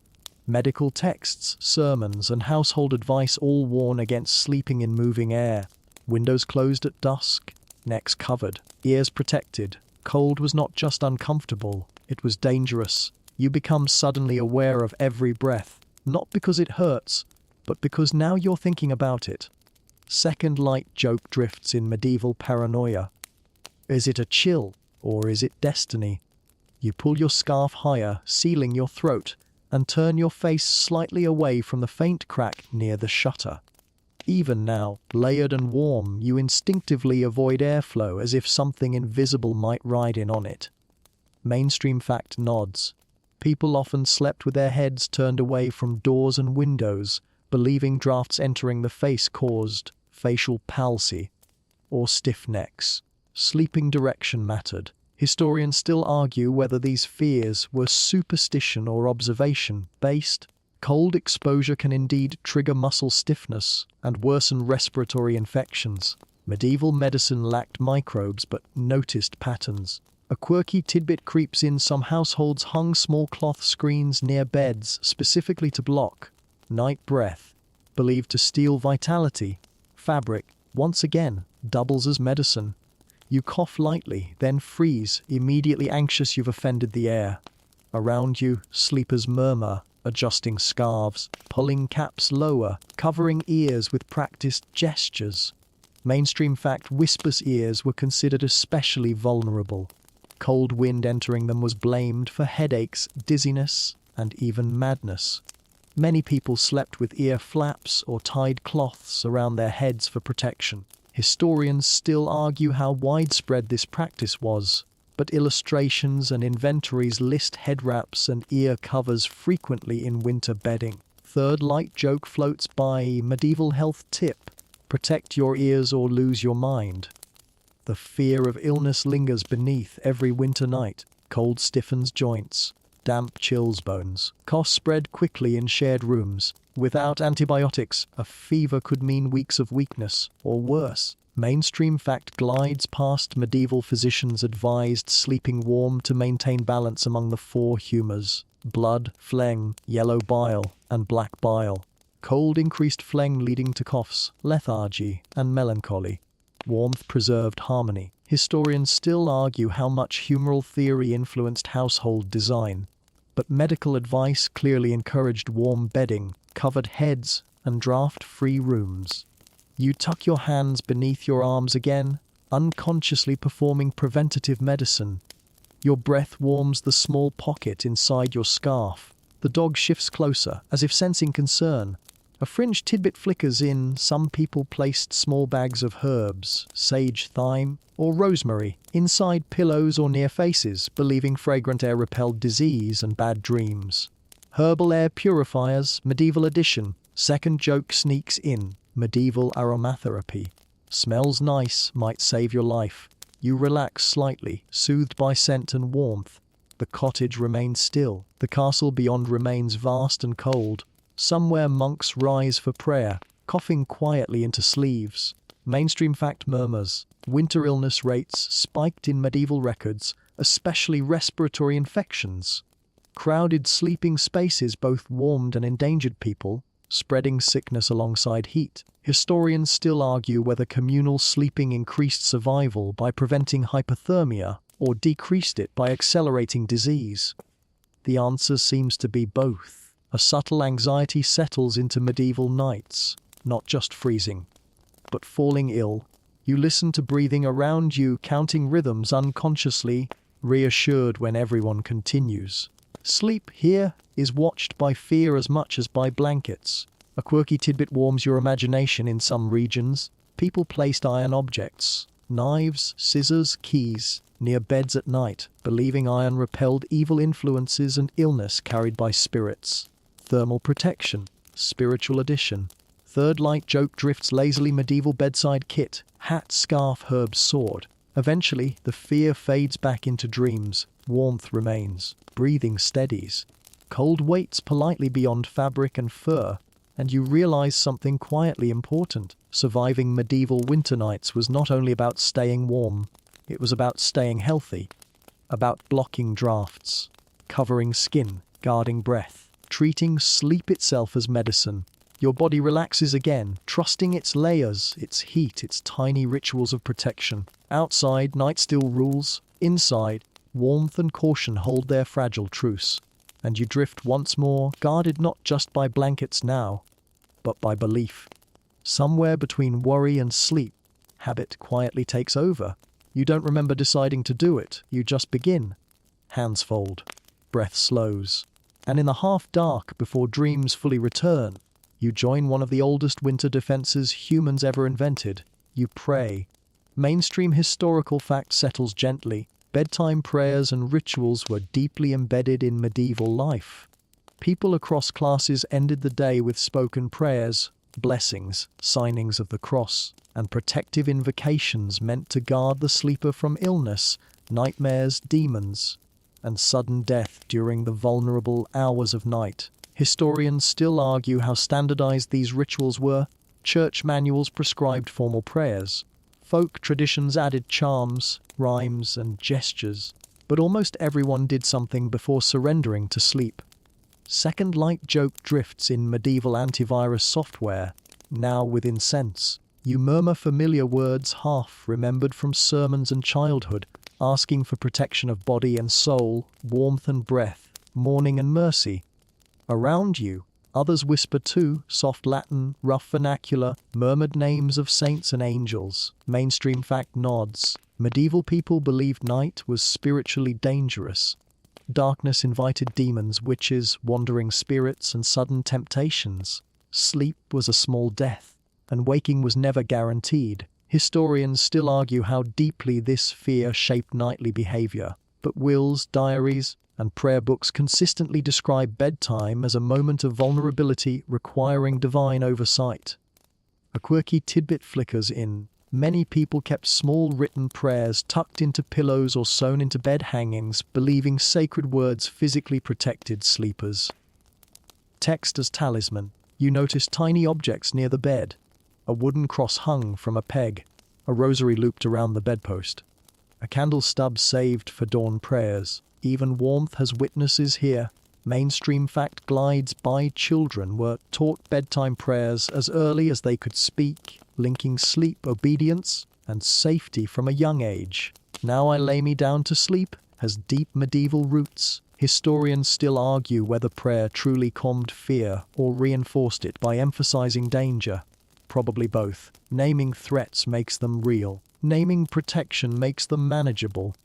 Medical texts, sermons, and household advice all warn against sleeping in moving air. Windows closed at dusk, necks covered, ears protected. Cold was not just uncomfortable, it was dangerous. You become suddenly aware of every breath, not because it hurts, but because now you're thinking about it. Second light joke drifts in medieval paranoia. Is it a chill, or is it destiny? You pull your scarf higher, sealing your throat, and turn your face slightly away from the faint crack near the shutter. Even now, layered and warm, you instinctively avoid airflow as if something invisible might ride in on it. Mainstream fact nods. People often slept with their heads turned away from doors and windows, believing drafts entering the face caused facial palsy or stiff necks. Sleeping direction mattered. Historians still argue whether these fears were superstition or observation-based. Cold exposure can indeed trigger muscle stiffness and worsen respiratory infections. Medieval medicine lacked microbes but noticed patterns. A quirky tidbit creeps in: some households hung small cloth screens near beds specifically to block night breath, believed to steal vitality. Fabric, once again, doubles as medicine. You cough lightly, then freeze, immediately anxious you've offended the air. Around you, sleepers murmur, adjusting scarves, pulling caps lower, covering ears with practiced gestures. Mainstream fact: whispers ears were considered especially vulnerable. Cold wind entering them was blamed for headaches, dizziness, and even madness. Many people slept with ear flaps or tied cloths around their heads for protection. Historians still argue how widespread this practice was, but illustrations and inventories list head wraps and ear covers frequently in winter bedding. Third light joke floats by: medieval health tip: protect your ears or lose your mind. The fear of illness lingers beneath every winter night. Cold stiffens joints, damp chills bones. Coughs spread quickly in shared rooms. Without antibiotics, a fever could mean weeks of weakness, or worse. Mainstream fact glides past medieval physicians advised sleeping warm to maintain balance among the four humours: blood, phlegm, yellow bile, and black bile. Cold increased phlegm leading to coughs, lethargy, and melancholy. Warmth preserved harmony. Historians still argue how much humoral theory influenced household design, but medical advice clearly encouraged warm bedding, covered heads, and draft-free rooms. You tuck your hands beneath your arms again, unconsciously performing preventative medicine. Your breath warms the small pocket inside your scarf. The dog shifts closer, as if sensing concern. A fringe tidbit flickers in: some people placed small bags of herbs, sage, thyme, or rosemary, inside pillows or near faces, believing fragrant air repelled disease and bad dreams. Herbal air purifiers, medieval edition. Second joke sneaks in: medieval aromatherapy. Smells nice, might save your life. You relax slightly, soothed by scent and warmth. The cottage remains still. The castle beyond remains vast and cold. Somewhere monks rise for prayer, coughing quietly into sleeves. Mainstream fact murmurs: winter illness rates spiked in medieval records, especially respiratory infections. Crowded sleeping spaces both warmed and endangered people, spreading sickness alongside heat. Historians still argue whether communal sleeping increased survival by preventing hypothermia or decreased it by accelerating disease. The answer seems to be both. A subtle anxiety settles into medieval nights, not just freezing, but falling ill. You listen to breathing around you, counting rhythms unconsciously, reassured when everyone continues. Sleep here is watched by fear as much as by blankets. A quirky tidbit warms your imagination: in some regions, people placed iron objects, knives, scissors, keys, near beds at night, believing iron repelled evil influences and illness carried by spirits. Thermal protection, spiritual addition. Third light joke drifts lazily: medieval bedside kit, hat, scarf, herb, sword. Eventually, the fear fades back into dreams. Warmth remains. Breathing steadies. Cold waits politely beyond fabric and fur, and you realize something quietly important. Surviving medieval winter nights was not only about staying warm, it was about staying healthy. about blocking drafts, covering skin, guarding breath, treating sleep itself as medicine. Your body relaxes again, trusting its layers, its heat, its tiny rituals of protection. Outside, night still rules. Inside, warmth and caution hold their fragile truce. And you drift once more, guarded not just by blankets now, but by belief. Somewhere between worry and sleep, habit quietly takes over. You don't remember deciding to do it, you just begin. Hands fold, breath slows, and in the half-dark before dreams fully return, you join one of the oldest winter defenses humans ever invented. You pray. Mainstream historical fact settles gently. Bedtime prayers and rituals were deeply embedded in medieval life. People across classes ended the day with spoken prayers, blessings, signings of the cross, and protective invocations meant to guard the sleeper from illness, nightmares, demons, and sudden death during the vulnerable hours of night. Historians still argue how standardized these rituals were. Church manuals prescribed formal prayers. Folk traditions added charms, rhymes, and gestures. But almost everyone did something before surrendering to sleep. Second light joke drifts in medieval antivirus software, now with incense. You murmur familiar words half remembered from sermons and childhood, asking for protection of body and soul, warmth and breath, mourning and mercy. Around you, others whisper too, soft Latin, rough vernacular, murmured names of saints and angels. Mainstream fact nods. Medieval people believed night was spiritually dangerous. Darkness invited demons, witches, wandering spirits, and sudden temptations. Sleep was a small death, and waking was never guaranteed. Historians still argue how deeply this fear shaped nightly behavior, but wills, diaries, and prayer books consistently describe bedtime as a moment of vulnerability requiring divine oversight. A quirky tidbit flickers in. Many people kept small written prayers tucked into pillows or sewn into bed hangings, believing sacred words physically protected sleepers. Text as talisman. You notice tiny objects near the bed. A wooden cross hung from a peg. A rosary looped around the bedpost. A candle stub saved for dawn prayers. Even warmth has witnesses here. Mainstream fact glides by. Children were taught bedtime prayers as early as they could speak, linking sleep, obedience, and safety from a young age. Now I lay me down to sleep has deep medieval roots. Historians still argue whether prayer truly calmed fear or reinforced it by emphasizing danger. Probably both. Naming threats makes them real. Naming protection makes them manageable.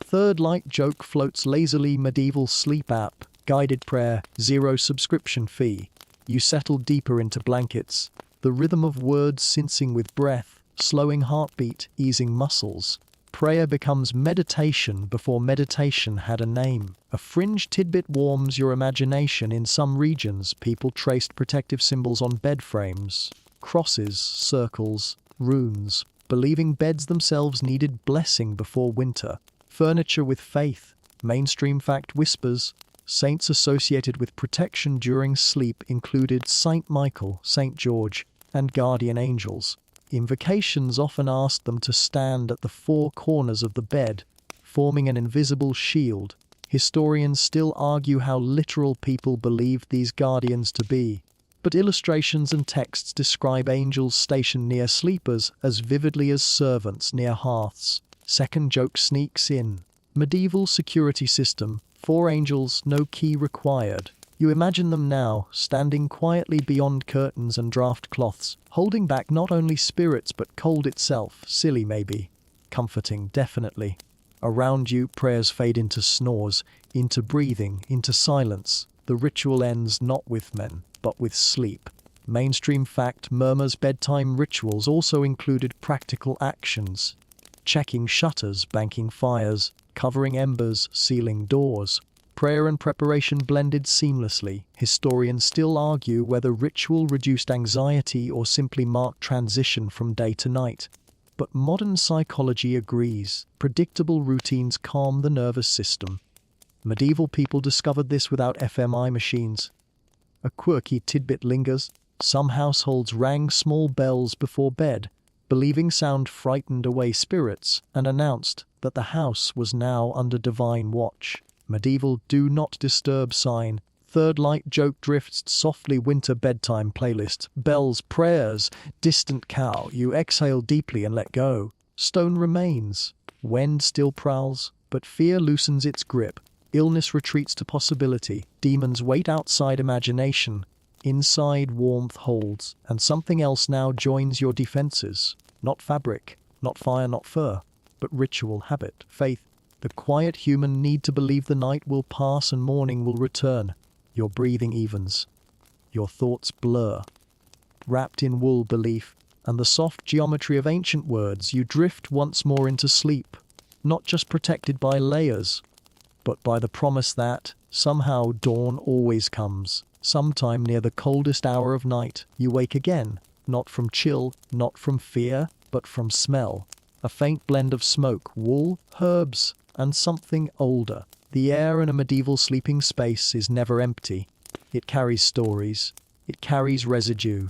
Third light joke floats lazily. Medieval sleep app. Guided prayer. 0 subscription fee. You settle deeper into blankets. The rhythm of words syncing with breath. Slowing heartbeat. Easing muscles. Prayer becomes meditation before meditation had a name. A fringe tidbit warms your imagination. In some regions, people traced protective symbols on bed frames. Crosses, circles, runes, believing beds themselves needed blessing before winter. Furniture with faith. Mainstream fact whispers. Saints associated with protection during sleep included Saint Michael, Saint George, and guardian angels. Invocations often asked them to stand at the four corners of the bed, forming an invisible shield. Historians still argue how literal people believed these guardians to be, but illustrations and texts describe angels stationed near sleepers as vividly as servants near hearths. Second joke sneaks in. Medieval security system. 4 angels, no key required. You imagine them now, standing quietly beyond curtains and draught cloths, holding back not only spirits but cold itself. Silly maybe. Comforting definitely. Around you, prayers fade into snores, into breathing, into silence. The ritual ends not with men, but with sleep. Mainstream fact murmurs bedtime rituals also included practical actions. Checking shutters, banking fires, covering embers, sealing doors. Prayer and preparation blended seamlessly. Historians still argue whether ritual reduced anxiety or simply marked transition from day to night. But modern psychology agrees. Predictable routines calm the nervous system. Medieval people discovered this without fMRI machines. A quirky tidbit lingers. Some households rang small bells before bed, believing sound frightened away spirits and announced that the house was now under divine watch. Medieval do not disturb sign. Third light joke drifts softly winter bedtime playlist. Bells, prayers, distant cow. You exhale deeply and let go. Stone remains. Wind still prowls, but fear loosens its grip. Illness retreats to possibility. Demons wait outside imagination. Inside warmth holds, and something else now joins your defenses. Not fabric, not fire, not fur, but ritual, habit, faith. The quiet human need to believe the night will pass and morning will return. Your breathing evens. Your thoughts blur. Wrapped in wool belief and the soft geometry of ancient words, you drift once more into sleep, not just protected by layers, but by the promise that, somehow, dawn always comes. Sometime near the coldest hour of night, you wake again, not from chill, not from fear, but from smell. A faint blend of smoke, wool, herbs, and something older. The air in a medieval sleeping space is never empty. It carries stories. It carries residue.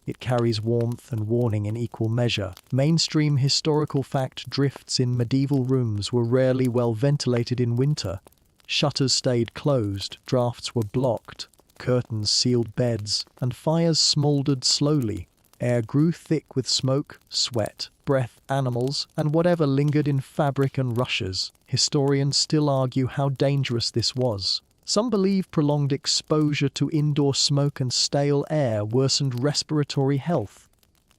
It carries warmth and warning in equal measure. Mainstream historical fact drifts in medieval rooms were rarely well ventilated in winter. Shutters stayed closed, drafts were blocked, curtains sealed beds, and fires smouldered slowly. Air grew thick with smoke, sweat, breath, animals, and whatever lingered in fabric and rushes. Historians still argue how dangerous this was. Some believe prolonged exposure to indoor smoke and stale air worsened respiratory health.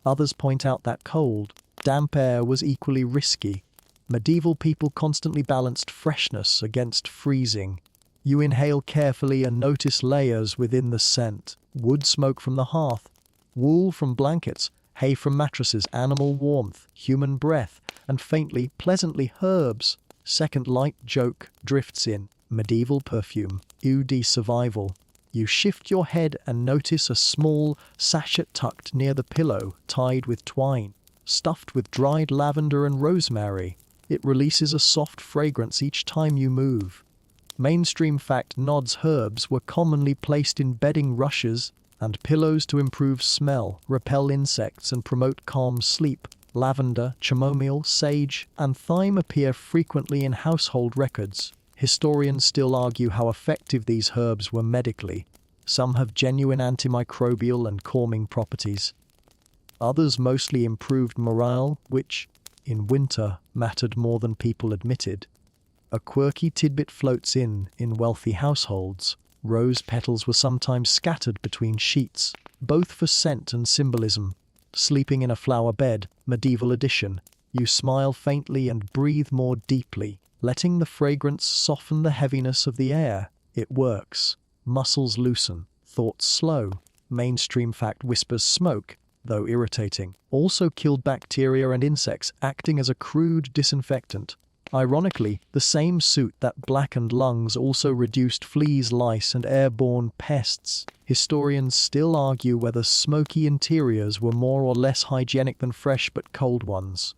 Others point out that cold, damp air was equally risky. Medieval people constantly balanced freshness against freezing. You inhale carefully and notice layers within the scent. Wood smoke from the hearth, wool from blankets, hay from mattresses, animal warmth, human breath, and faintly, pleasantly herbs. Second light joke drifts in. Medieval perfume, eau survival. You shift your head and notice a small sachet tucked near the pillow, tied with twine, stuffed with dried lavender and rosemary. It releases a soft fragrance each time you move. Mainstream fact nods herbs were commonly placed in bedding rushes and pillows to improve smell, repel insects, and promote calm sleep. Lavender, chamomile, sage, and thyme appear frequently in household records. Historians still argue how effective these herbs were medically. Some have genuine antimicrobial and calming properties. Others mostly improved morale, which, in winter, mattered more than people admitted. A quirky tidbit floats in wealthy households. Rose petals were sometimes scattered between sheets, both for scent and symbolism. Sleeping in a flower bed, medieval edition, you smile faintly and breathe more deeply, letting the fragrance soften the heaviness of the air. It works. Muscles loosen, thoughts slow. Mainstream fact whispers smoke, though irritating, also killed bacteria and insects, acting as a crude disinfectant. Ironically, the same suit that blackened lungs also reduced fleas, lice, and airborne pests. Historians still argue whether smoky interiors were more or less hygienic than fresh but cold ones.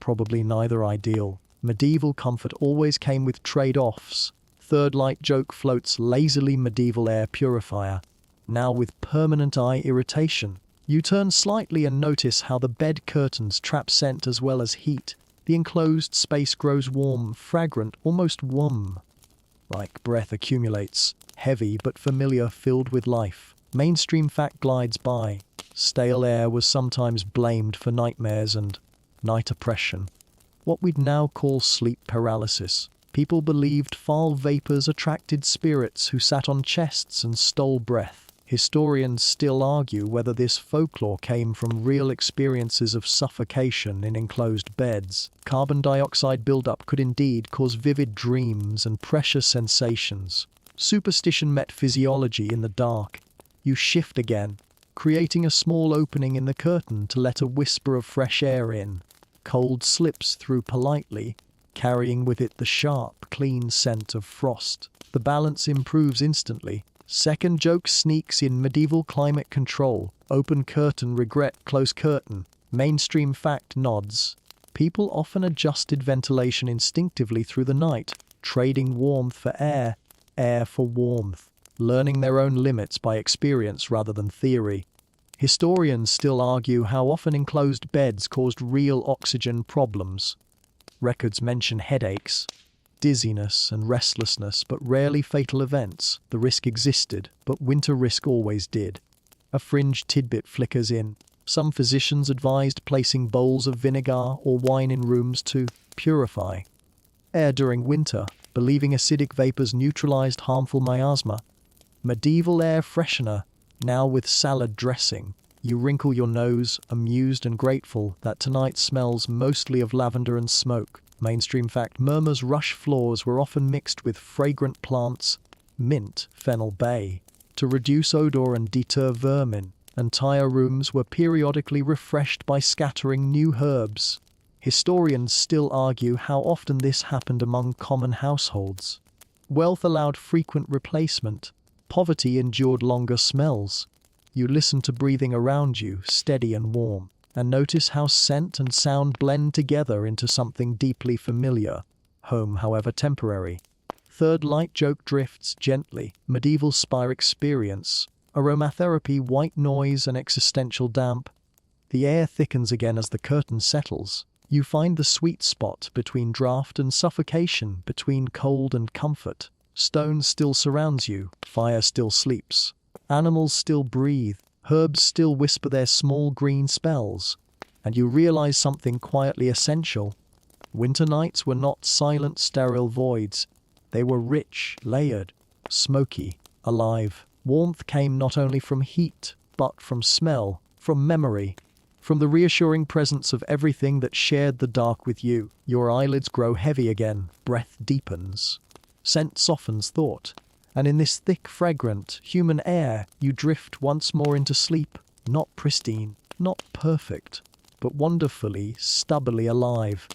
Probably neither ideal. Medieval comfort always came with trade-offs. Third light joke floats lazily medieval air purifier. Now with permanent eye irritation. You turn slightly and notice how the bed curtains trap scent as well as heat. The enclosed space grows warm, fragrant, almost warm. Like breath accumulates, heavy but familiar, filled with life. Mainstream fact glides by. Stale air was sometimes blamed for nightmares and night oppression. What we'd now call sleep paralysis. People believed foul vapors attracted spirits who sat on chests and stole breath. Historians still argue whether this folklore came from real experiences of suffocation in enclosed beds. Carbon dioxide buildup could indeed cause vivid dreams and pressure sensations. Superstition met physiology in the dark. You shift again, creating a small opening in the curtain to let a whisper of fresh air in. Cold slips through politely, carrying with it the sharp, clean scent of frost. The balance improves instantly. Second joke sneaks in medieval climate control. Open curtain, regret, close curtain. Mainstream fact nods. People often adjusted ventilation instinctively through the night, trading warmth for air, air for warmth, learning their own limits by experience rather than theory. Historians still argue how often enclosed beds caused real oxygen problems. Records mention headaches, dizziness and restlessness, but rarely fatal events. The risk existed, but winter risk always did. A fringe tidbit flickers in. Some physicians advised placing bowls of vinegar or wine in rooms to purify air during winter, believing acidic vapors neutralized harmful miasma. Medieval air freshener, now with salad dressing. You wrinkle your nose, amused and grateful that tonight smells mostly of lavender and smoke. Mainstream fact murmurs rush floors were often mixed with fragrant plants, mint, fennel bay, to reduce odor and deter vermin. Entire rooms were periodically refreshed by scattering new herbs. Historians still argue how often this happened among common households. Wealth allowed frequent replacement. Poverty endured longer smells. You listen to breathing around you, steady and warm, and notice how scent and sound blend together into something deeply familiar. Home, however temporary. Third light joke drifts gently. Medieval spire experience. Aromatherapy, white noise and existential damp. The air thickens again as the curtain settles. You find the sweet spot between draft and suffocation, between cold and comfort. Stone still surrounds you, fire still sleeps. Animals still breathe, herbs still whisper their small green spells. And you realize something quietly essential. Winter nights were not silent, sterile voids. They were rich, layered, smoky, alive. Warmth came not only from heat, but from smell, from memory, from the reassuring presence of everything that shared the dark with you. Your eyelids grow heavy again, breath deepens. Scent softens thought, and in this thick, fragrant, human air, you drift once more into sleep, not pristine, not perfect, but wonderfully, stubbily alive.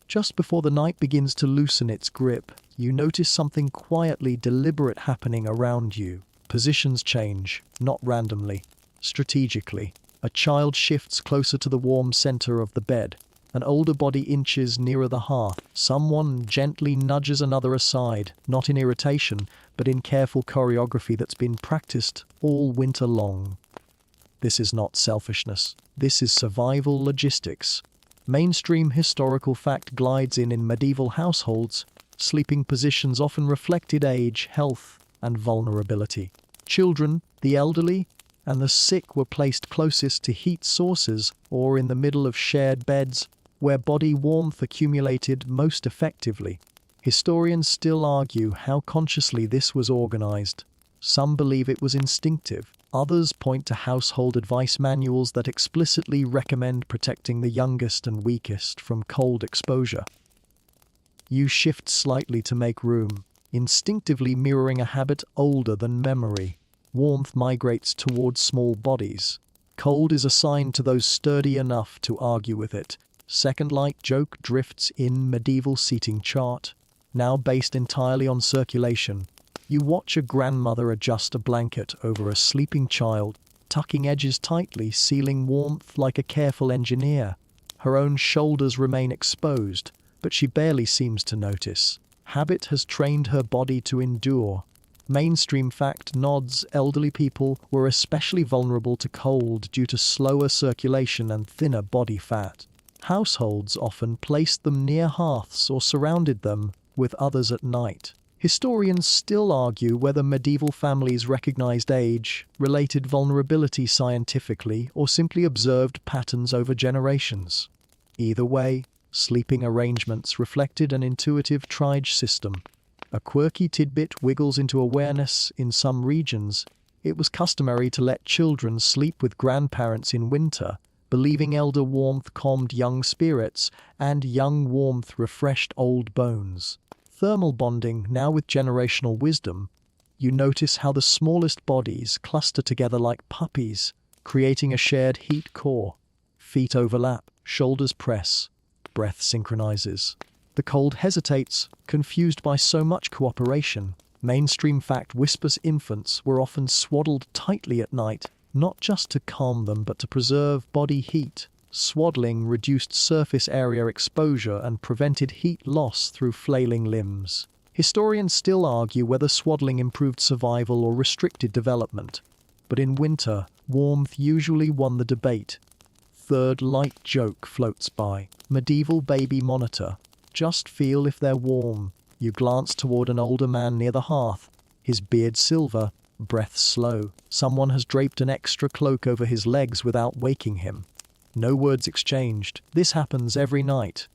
Just before the night begins to loosen its grip, you notice something quietly deliberate happening around you. Positions change, not randomly, strategically. A child shifts closer to the warm center of the bed. An older body inches nearer the hearth. Someone gently nudges another aside, not in irritation, but in careful choreography that's been practiced all winter long. This is not selfishness. This is survival logistics. Mainstream historical fact glides in medieval households. Sleeping positions often reflected age, health, and vulnerability. Children, the elderly, and the sick were placed closest to heat sources or in the middle of shared beds where body warmth accumulated most effectively. Historians still argue how consciously this was organized. Some believe it was instinctive. Others point to household advice manuals that explicitly recommend protecting the youngest and weakest from cold exposure. You shift slightly to make room, instinctively mirroring a habit older than memory. Warmth migrates towards small bodies. Cold is assigned to those sturdy enough to argue with it. Second light joke drifts in medieval seating chart, now based entirely on circulation. You watch a grandmother adjust a blanket over a sleeping child, tucking edges tightly, sealing warmth like a careful engineer. Her own shoulders remain exposed, but she barely seems to notice. Habit has trained her body to endure. Mainstream fact nods elderly people were especially vulnerable to cold due to slower circulation and thinner body fat. Households often placed them near hearths or surrounded them with others at night. Historians still argue whether medieval families recognized age-related vulnerability scientifically or simply observed patterns over generations. Either way, sleeping arrangements reflected an intuitive triage system. A quirky tidbit wiggles into awareness in some regions. It was customary to let children sleep with grandparents in winter, believing elder warmth calmed young spirits and young warmth refreshed old bones. Thermal bonding, now with generational wisdom, you notice how the smallest bodies cluster together like puppies, creating a shared heat core. Feet overlap, shoulders press, breath synchronizes. The cold hesitates, confused by so much cooperation. Mainstream fact whispers infants were often swaddled tightly at night, not just to calm them but to preserve body heat. Swaddling reduced surface area exposure and prevented heat loss through flailing limbs. Historians still argue whether swaddling improved survival or restricted development. But in winter, Warmth usually won the debate. Third light joke floats by. Medieval baby monitor. Just feel if they're warm. You glance toward an older man near the hearth. His beard silver, breath slow. Someone has draped an extra cloak over his legs without waking him. No words exchanged. This happens every night.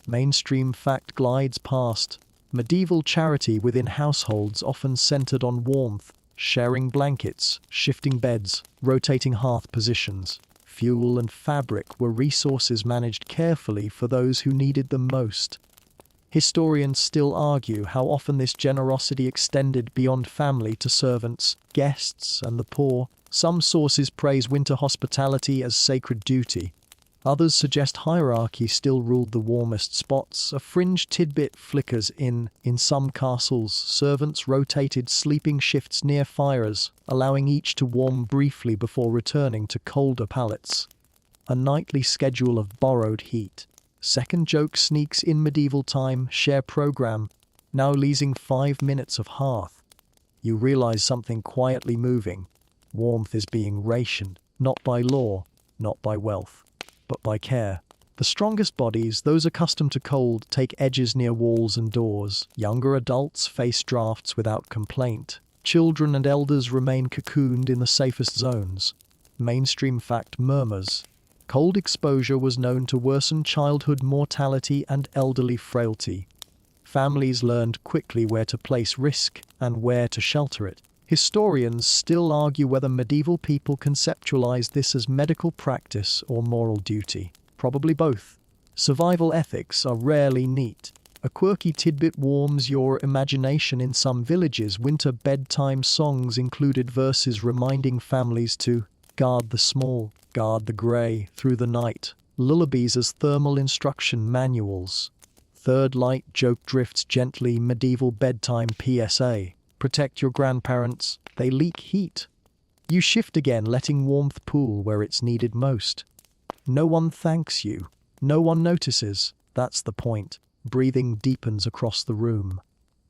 Mainstream fact glides past. Medieval charity within households often centered on warmth, sharing blankets, shifting beds, rotating hearth positions. Fuel and fabric were resources managed carefully for those who needed them most. Historians still argue how often this generosity extended beyond family to servants, guests, and the poor. Some sources praise winter hospitality as sacred duty. Others suggest hierarchy still ruled the warmest spots. A fringe tidbit flickers in some castles, servants rotated sleeping shifts near fires, allowing each to warm briefly before returning to colder pallets. A nightly schedule of borrowed heat. Second joke sneaks in medieval time, share program, now leasing 5 minutes of hearth. You realize something quietly moving. Warmth is being rationed, not by law, not by wealth, but by care. The strongest bodies, those accustomed to cold, take edges near walls and doors. Younger adults face drafts without complaint. Children and elders remain cocooned in the safest zones. Mainstream fact murmurs. Cold exposure was known to worsen childhood mortality and elderly frailty. Families learned quickly where to place risk and where to shelter it. Historians still argue whether medieval people conceptualized this as medical practice or moral duty. Probably both. Survival ethics are rarely neat. A quirky tidbit warms your imagination. In some villages, winter bedtime songs included verses reminding families to guard the small, guard the grey through the night. Lullabies as thermal instruction manuals. Third light joke drifts gently. Medieval bedtime PSA. Protect your grandparents, they leak heat. You shift again, letting warmth pool where it's needed most. No one thanks you. No one notices. That's the point. Breathing deepens across the room.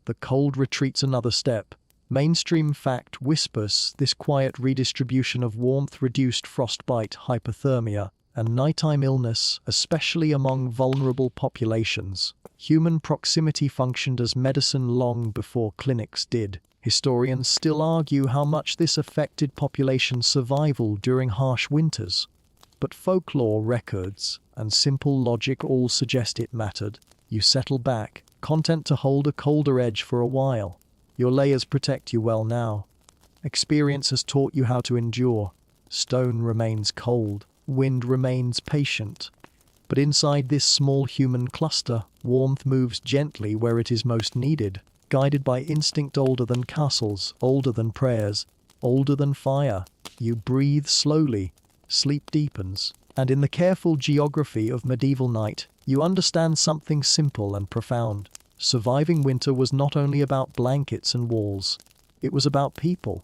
The cold retreats another step. Mainstream fact whispers this quiet redistribution of warmth reduced frostbite, hypothermia, and nighttime illness, especially among vulnerable populations. Human proximity functioned as medicine long before clinics did. Historians still argue how much this affected population survival during harsh winters. But folklore records and simple logic all suggest it mattered. You settle back, content to hold a colder edge for a while. Your layers protect you well now. Experience has taught you how to endure. Stone remains cold, wind remains patient. But inside this small human cluster, warmth moves gently where it is most needed, guided by instinct older than castles, older than prayers, older than fire. You breathe slowly, sleep deepens, and in the careful geography of medieval night, you understand something simple and profound. Surviving winter was not only about blankets and walls, it was about people,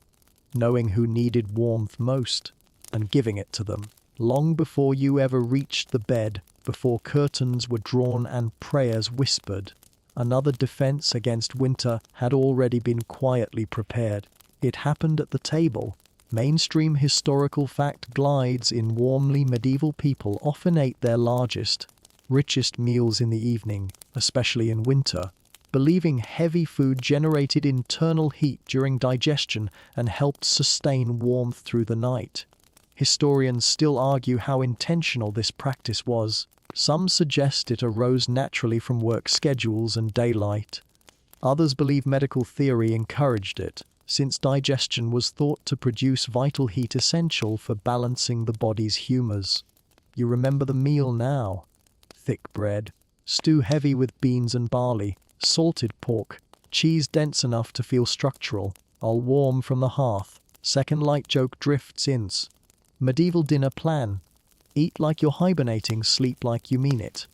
knowing who needed warmth most, and giving it to them. Long before you ever reached the bed, before curtains were drawn and prayers whispered, another defense against winter had already been quietly prepared. It happened at the table. Mainstream historical fact glides in. Warmly medieval people often ate their largest, richest meals in the evening, especially in winter, believing heavy food generated internal heat during digestion and helped sustain warmth through the night. Historians still argue how intentional this practice was. Some suggest it arose naturally from work schedules and daylight. Others believe medical theory encouraged it, since digestion was thought to produce vital heat essential for balancing the body's humors. You remember the meal now. Thick bread, stew heavy with beans and barley, salted pork, cheese dense enough to feel structural, all warm from the hearth. Second light joke drifts in. Medieval dinner plan. Eat like you're hibernating, sleep like you mean it.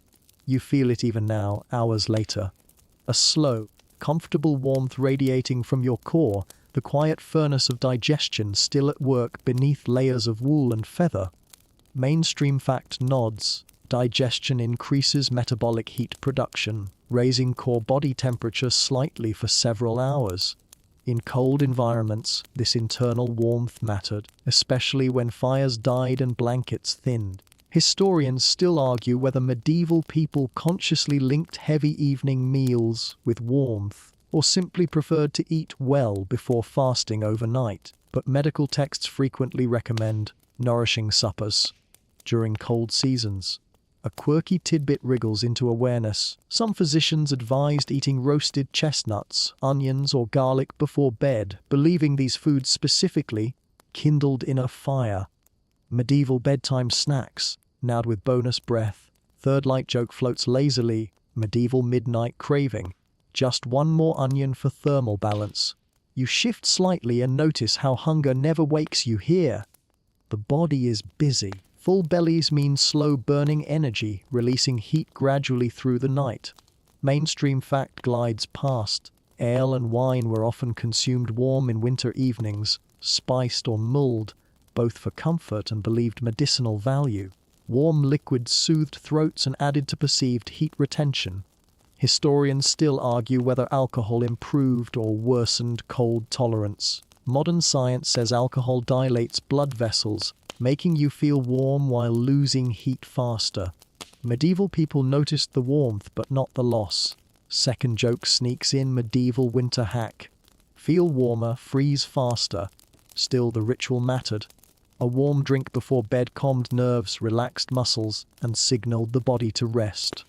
You feel it even now, hours later. A slow, comfortable warmth radiating from your core, the quiet furnace of digestion still at work beneath layers of wool and feather. Mainstream fact nods. Digestion increases metabolic heat production, raising core body temperature slightly for several hours. In cold environments, this internal warmth mattered, especially when fires died and blankets thinned. Historians still argue whether medieval people consciously linked heavy evening meals with warmth, or simply preferred to eat well before fasting overnight. But medical texts frequently recommend nourishing suppers during cold seasons. A quirky tidbit wriggles into awareness. Some physicians advised eating roasted chestnuts, onions, or garlic before bed, believing these foods specifically kindled inner fire. Medieval bedtime snacks, now with bonus breath. Third light joke floats lazily. Medieval midnight craving. Just one more onion for thermal balance. You shift slightly and notice how hunger never wakes you here. The body is busy. Full bellies mean slow burning energy, releasing heat gradually through the night. Mainstream fact glides past. Ale and wine were often consumed warm in winter evenings, spiced or mulled, both for comfort and believed medicinal value. Warm liquids soothed throats and added to perceived heat retention. Historians still argue whether alcohol improved or worsened cold tolerance. Modern science says alcohol dilates blood vessels, making you feel warm while losing heat faster. Medieval people noticed the warmth but not the loss. Second joke sneaks in. Medieval winter hack. Feel warmer, freeze faster. Still, the ritual mattered. A warm drink before bed calmed nerves, relaxed muscles, and signaled the body to rest.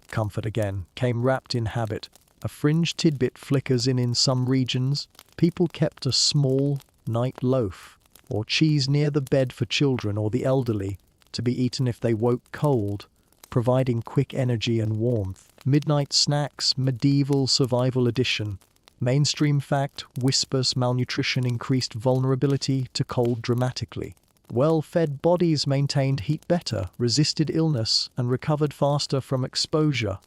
Comfort again came wrapped in habit. A fringe tidbit flickers in some regions. People kept a small night loaf or cheese near the bed for children or the elderly, to be eaten if they woke cold, providing quick energy and warmth. Midnight snacks, medieval survival edition. Mainstream fact, whispers malnutrition increased vulnerability to cold dramatically. Well-fed bodies maintained heat better, resisted illness, and recovered faster from exposure.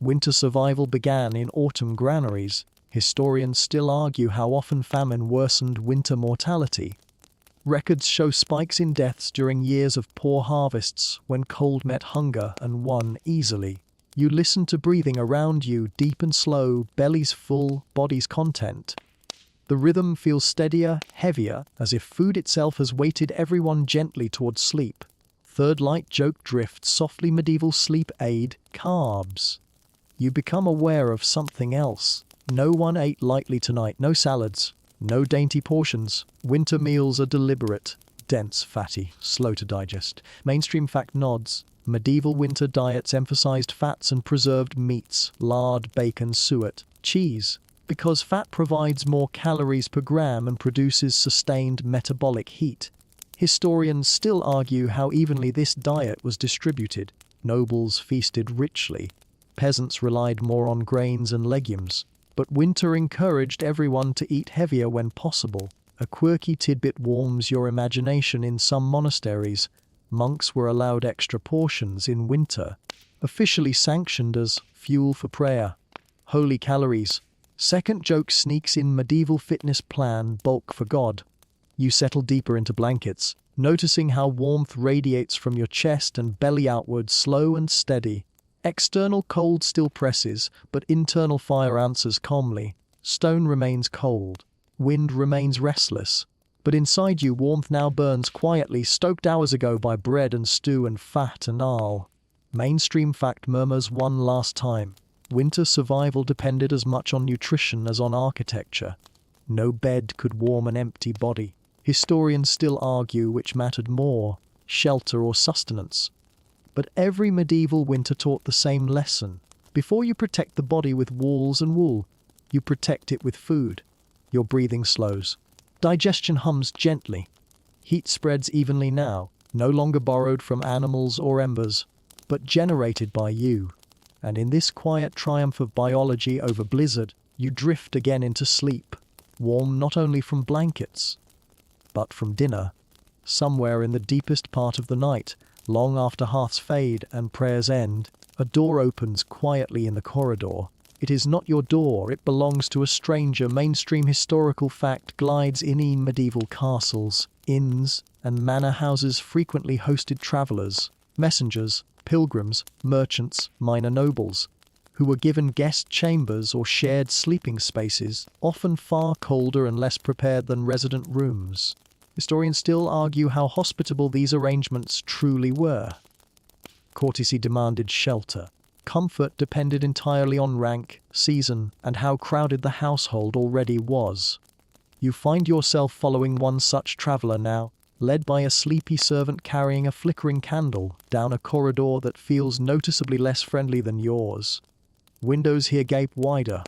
Winter survival began in autumn granaries. Historians still argue how often famine worsened winter mortality. Records show spikes in deaths during years of poor harvests when cold met hunger and won easily. You listen to breathing around you, deep and slow, bellies full, bodies content. The rhythm feels steadier, heavier, as if food itself has weighted everyone gently towards sleep. Third light joke drifts softly. Medieval sleep aid, carbs. You become aware of something else. No one ate lightly tonight, no salads, no dainty portions. Winter meals are deliberate, dense, fatty, slow to digest. Mainstream fact nods. Medieval winter diets emphasized fats and preserved meats, lard, bacon, suet, cheese, because fat provides more calories per gram and produces sustained metabolic heat. Historians still argue how evenly this diet was distributed. Nobles feasted richly. Peasants relied more on grains and legumes. But winter encouraged everyone to eat heavier when possible. A quirky tidbit warms your imagination. In some monasteries, monks were allowed extra portions in winter, officially sanctioned as fuel for prayer. Holy calories. Second joke sneaks in. Medieval fitness plan, bulk for God. You settle deeper into blankets, noticing how warmth radiates from your chest and belly outward, slow and steady. External cold still presses, but internal fire answers calmly. Stone remains cold. Wind remains restless. But inside you, warmth now burns quietly, stoked hours ago by bread and stew and fat and ale. Mainstream fact murmurs one last time. Winter survival depended as much on nutrition as on architecture. No bed could warm an empty body. Historians still argue which mattered more, shelter or sustenance. But every medieval winter taught the same lesson. Before you protect the body with walls and wool, you protect it with food. Your breathing slows. Digestion hums gently. Heat spreads evenly now, no longer borrowed from animals or embers, but generated by you. And in this quiet triumph of biology over blizzard, you drift again into sleep, warm not only from blankets, but from dinner. Somewhere in the deepest part of the night, long after hearths fade and prayers end, a door opens quietly in the corridor. It is not your door, it belongs to a stranger. Mainstream historical fact glides in medieval castles, inns, and manor houses frequently hosted travelers, messengers, pilgrims, merchants, minor nobles. who were given guest chambers or shared sleeping spaces, often far colder and less prepared than resident rooms. Historians still argue how hospitable these arrangements truly were. Courtesy demanded shelter. Comfort depended entirely on rank, season, and how crowded the household already was. You find yourself following one such traveler now, led by a sleepy servant carrying a flickering candle down a corridor that feels noticeably less friendly than yours. Windows here gape wider.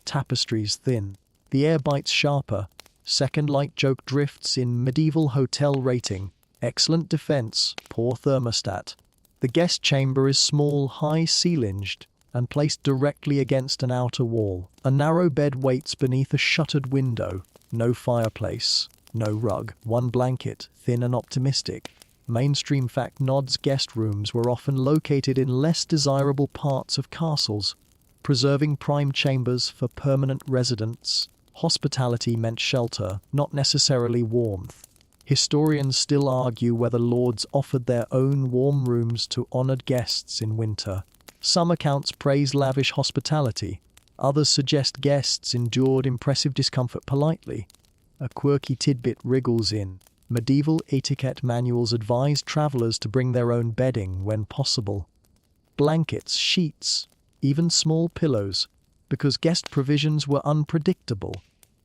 Tapestries thin. The air bites sharper. Second light joke drifts in medieval hotel rating. Excellent defense, poor thermostat. The guest chamber is small, high-ceilinged, and placed directly against an outer wall. A narrow bed waits beneath a shuttered window. No fireplace, no rug, one blanket, thin and optimistic. Mainstream fact nods guest rooms were often located in less desirable parts of castles, preserving prime chambers for permanent residents. Hospitality meant shelter, not necessarily warmth. Historians still argue whether lords offered their own warm rooms to honored guests in winter. Some accounts praise lavish hospitality. Others suggest guests endured impressive discomfort politely. A quirky tidbit wriggles in. Medieval etiquette manuals advised travelers to bring their own bedding when possible. Blankets, sheets, even small pillows, because guest provisions were unpredictable.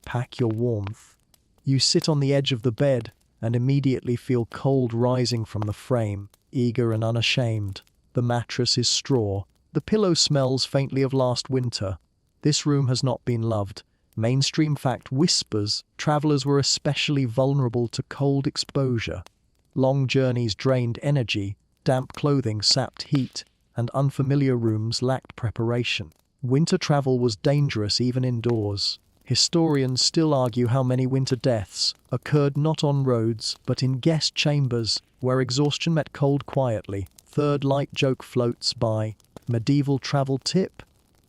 Pack your warmth. You sit on the edge of the bed and immediately feel cold rising from the frame, eager and unashamed. The mattress is straw. The pillow smells faintly of last winter. This room has not been loved. Mainstream fact whispers travelers were especially vulnerable to cold exposure. Long journeys drained energy, damp clothing sapped heat, and unfamiliar rooms lacked preparation. Winter travel was dangerous even indoors. Historians still argue how many winter deaths occurred not on roads but in guest chambers where exhaustion met cold quietly. Third light joke floats by. Medieval travel tip: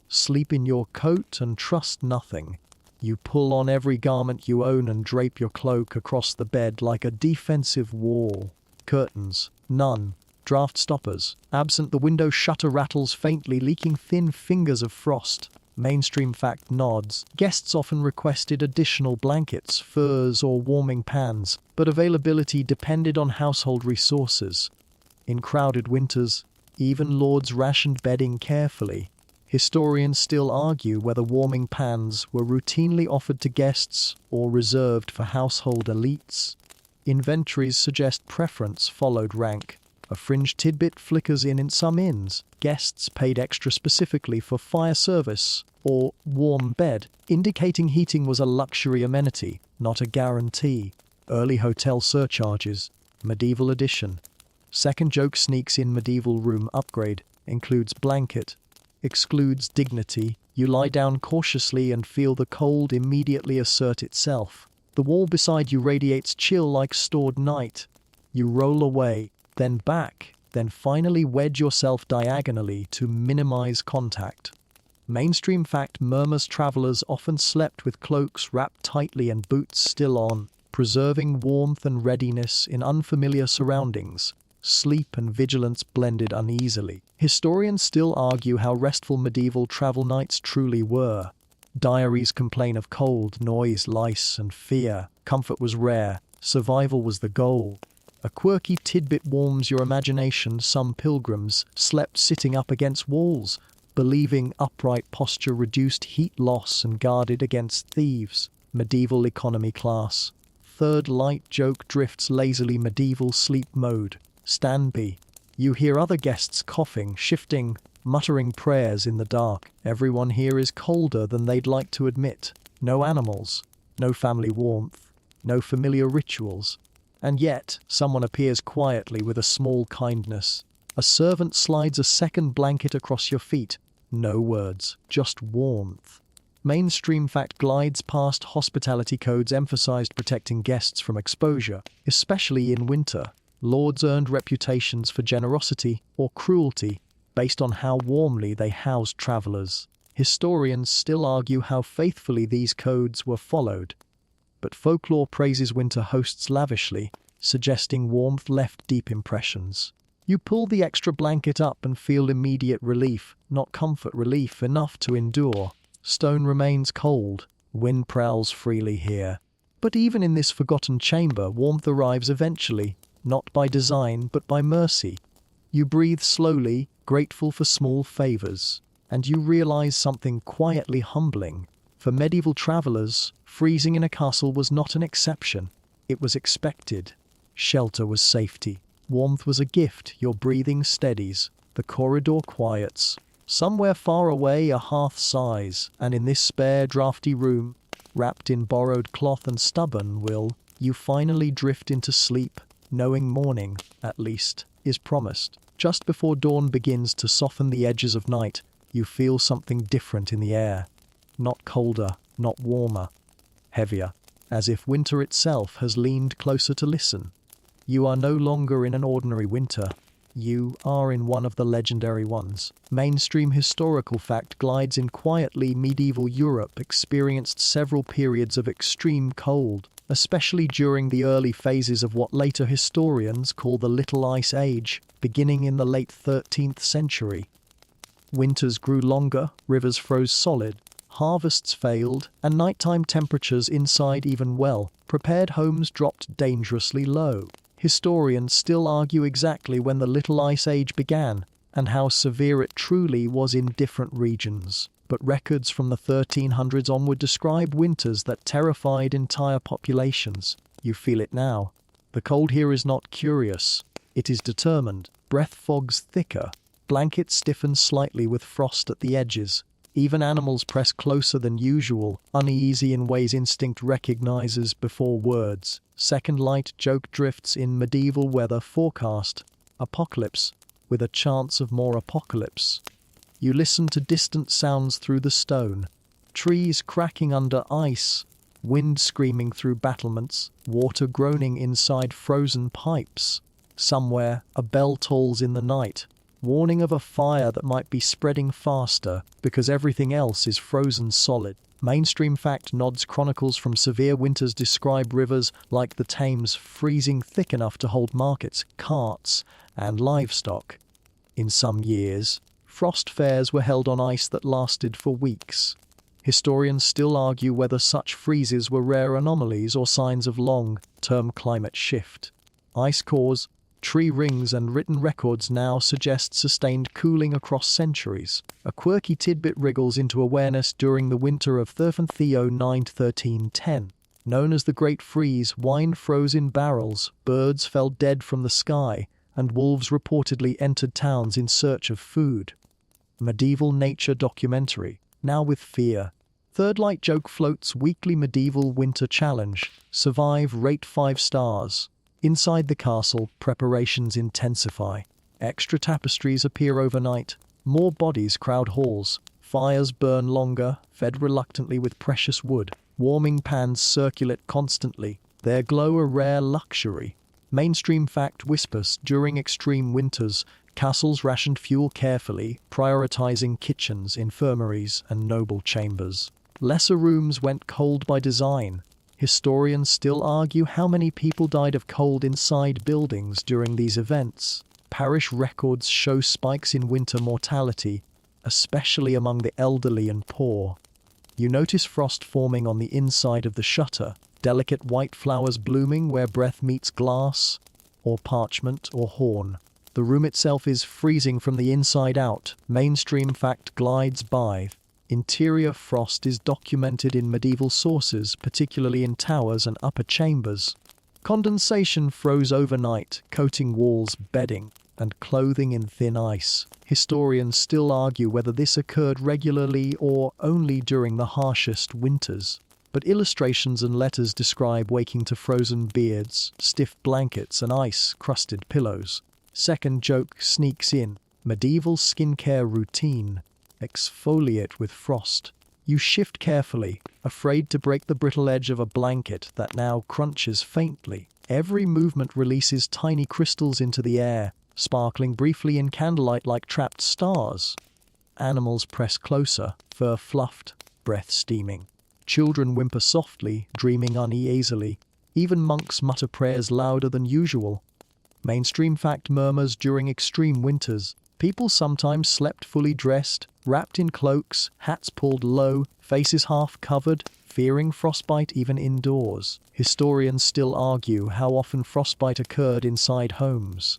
sleep in your coat and trust nothing. You pull on every garment you own and drape your cloak across the bed like a defensive wall. Curtains, none. Draft stoppers. Absent, the window shutter rattles faintly, leaking thin fingers of frost. Mainstream fact nods. Guests often requested additional blankets, furs, or warming pans, but availability depended on household resources. In crowded winters, even lords rationed bedding carefully. Historians still argue whether warming pans were routinely offered to guests or reserved for household elites. Inventories suggest preference followed rank. A fringe tidbit flickers in some inns. Guests paid extra specifically for fire service or warm bed, indicating heating was a luxury amenity, not a guarantee. Early hotel surcharges. Medieval edition. Second joke sneaks in. Medieval room upgrade. Includes blanket. Excludes dignity. You lie down cautiously and feel the cold immediately assert itself. The wall beside you radiates chill like stored night. You roll away, then back, then finally wedge yourself diagonally to minimize contact. Mainstream fact murmurs travelers often slept with cloaks wrapped tightly and boots still on, preserving warmth and readiness in unfamiliar surroundings. Sleep and vigilance blended uneasily. Historians still argue how restful medieval travel nights truly were. Diaries complain of cold, noise, lice, and fear. Comfort was rare. Survival was the goal. A quirky tidbit warms your imagination. Some pilgrims slept sitting up against walls, believing upright posture reduced heat loss and guarded against thieves. Medieval economy class. Third light joke drifts lazily. Medieval sleep mode. Standby. You hear other guests coughing, shifting, muttering prayers in the dark. Everyone here is colder than they'd like to admit. No animals, no family warmth, no familiar rituals. And yet, someone appears quietly with a small kindness. A servant slides a second blanket across your feet. No words, just warmth. Mainstream fact glides past. Hospitality codes emphasized protecting guests from exposure, especially in winter. Lords earned reputations for generosity or cruelty based on how warmly they housed travelers. Historians still argue how faithfully these codes were followed. But folklore praises winter hosts lavishly, suggesting warmth left deep impressions. You pull the extra blanket up and feel immediate relief, not comfort relief enough to endure. Stone remains cold, wind prowls freely here. But even in this forgotten chamber, warmth arrives eventually, not by design but by mercy. You breathe slowly, grateful for small favors, and you realize something quietly humbling. For medieval travelers, freezing in a castle was not an exception. It was expected. Shelter was safety. Warmth was a gift. Your breathing steadies. The corridor quiets. Somewhere far away a hearth sighs, and in this spare, drafty room, wrapped in borrowed cloth and stubborn will, you finally drift into sleep, knowing morning, at least, is promised. Just before dawn begins to soften the edges of night, you feel something different in the air. Not colder, not warmer. Heavier, as if winter itself has leaned closer to listen. You are no longer in an ordinary winter. You are in one of the legendary ones. Mainstream historical fact glides in quietly. Medieval Europe experienced several periods of extreme cold, especially during the early phases of what later historians call the Little Ice Age, beginning in the late 13th century. Winters grew longer, rivers froze solid, harvests failed, and nighttime temperatures inside even well-prepared homes dropped dangerously low. Historians still argue exactly when the Little Ice Age began and how severe it truly was in different regions. But records from the 1300s onward describe winters that terrified entire populations. You feel it now. The cold here is not curious. It is determined. Breath fogs thicker. Blankets stiffen slightly with frost at the edges. Even animals press closer than usual, uneasy in ways instinct recognizes before words. Second light joke drifts in medieval weather forecast. Apocalypse, with a chance of more apocalypse. You listen to distant sounds through the stone. Trees cracking under ice. Wind screaming through battlements. Water groaning inside frozen pipes. Somewhere, a bell tolls in the night. Warning of a fire that might be spreading faster because everything else is frozen solid. Mainstream fact nods chronicles from severe winters describe rivers like the Thames freezing thick enough to hold markets, carts, and livestock. In some years, frost fairs were held on ice that lasted for weeks. Historians still argue whether such freezes were rare anomalies or signs of long-term climate shift. Ice cores, tree rings and written records now suggest sustained cooling across centuries. A quirky tidbit wriggles into awareness during the winter of 1309-1310. Known as the Great Freeze, wine froze in barrels, birds fell dead from the sky, and wolves reportedly entered towns in search of food. Medieval nature documentary, now with fear. Third Light joke floats weekly medieval winter challenge. Survive, rate 5 stars. Inside the castle, preparations intensify. Extra tapestries appear overnight. More bodies crowd halls. Fires burn longer, fed reluctantly with precious wood. Warming pans circulate constantly. Their glow a rare luxury. Mainstream fact whispers during extreme winters, castles rationed fuel carefully, prioritizing kitchens, infirmaries, and noble chambers. Lesser rooms went cold by design. Historians still argue how many people died of cold inside buildings during these events. Parish records show spikes in winter mortality, especially among the elderly and poor. You notice frost forming on the inside of the shutter, delicate white flowers blooming where breath meets glass, or parchment or horn. The room itself is freezing from the inside out. Mainstream fact glides by. Interior frost is documented in medieval sources, particularly in towers and upper chambers. Condensation froze overnight, coating walls, bedding, and clothing in thin ice. Historians still argue whether this occurred regularly or only during the harshest winters. But illustrations and letters describe waking to frozen beards, stiff blankets, and ice-crusted pillows. Second joke sneaks in. Medieval skincare routine. Exfoliate with frost. You shift carefully, afraid to break the brittle edge of a blanket that now crunches faintly. Every movement releases tiny crystals into the air, sparkling briefly in candlelight like trapped stars. Animals press closer, fur fluffed, breath steaming. Children whimper softly, dreaming uneasily. Even monks mutter prayers louder than usual. Mainstream fact murmurs during extreme winters. People sometimes slept fully dressed, wrapped in cloaks, hats pulled low, faces half covered, fearing frostbite even indoors. Historians still argue how often frostbite occurred inside homes.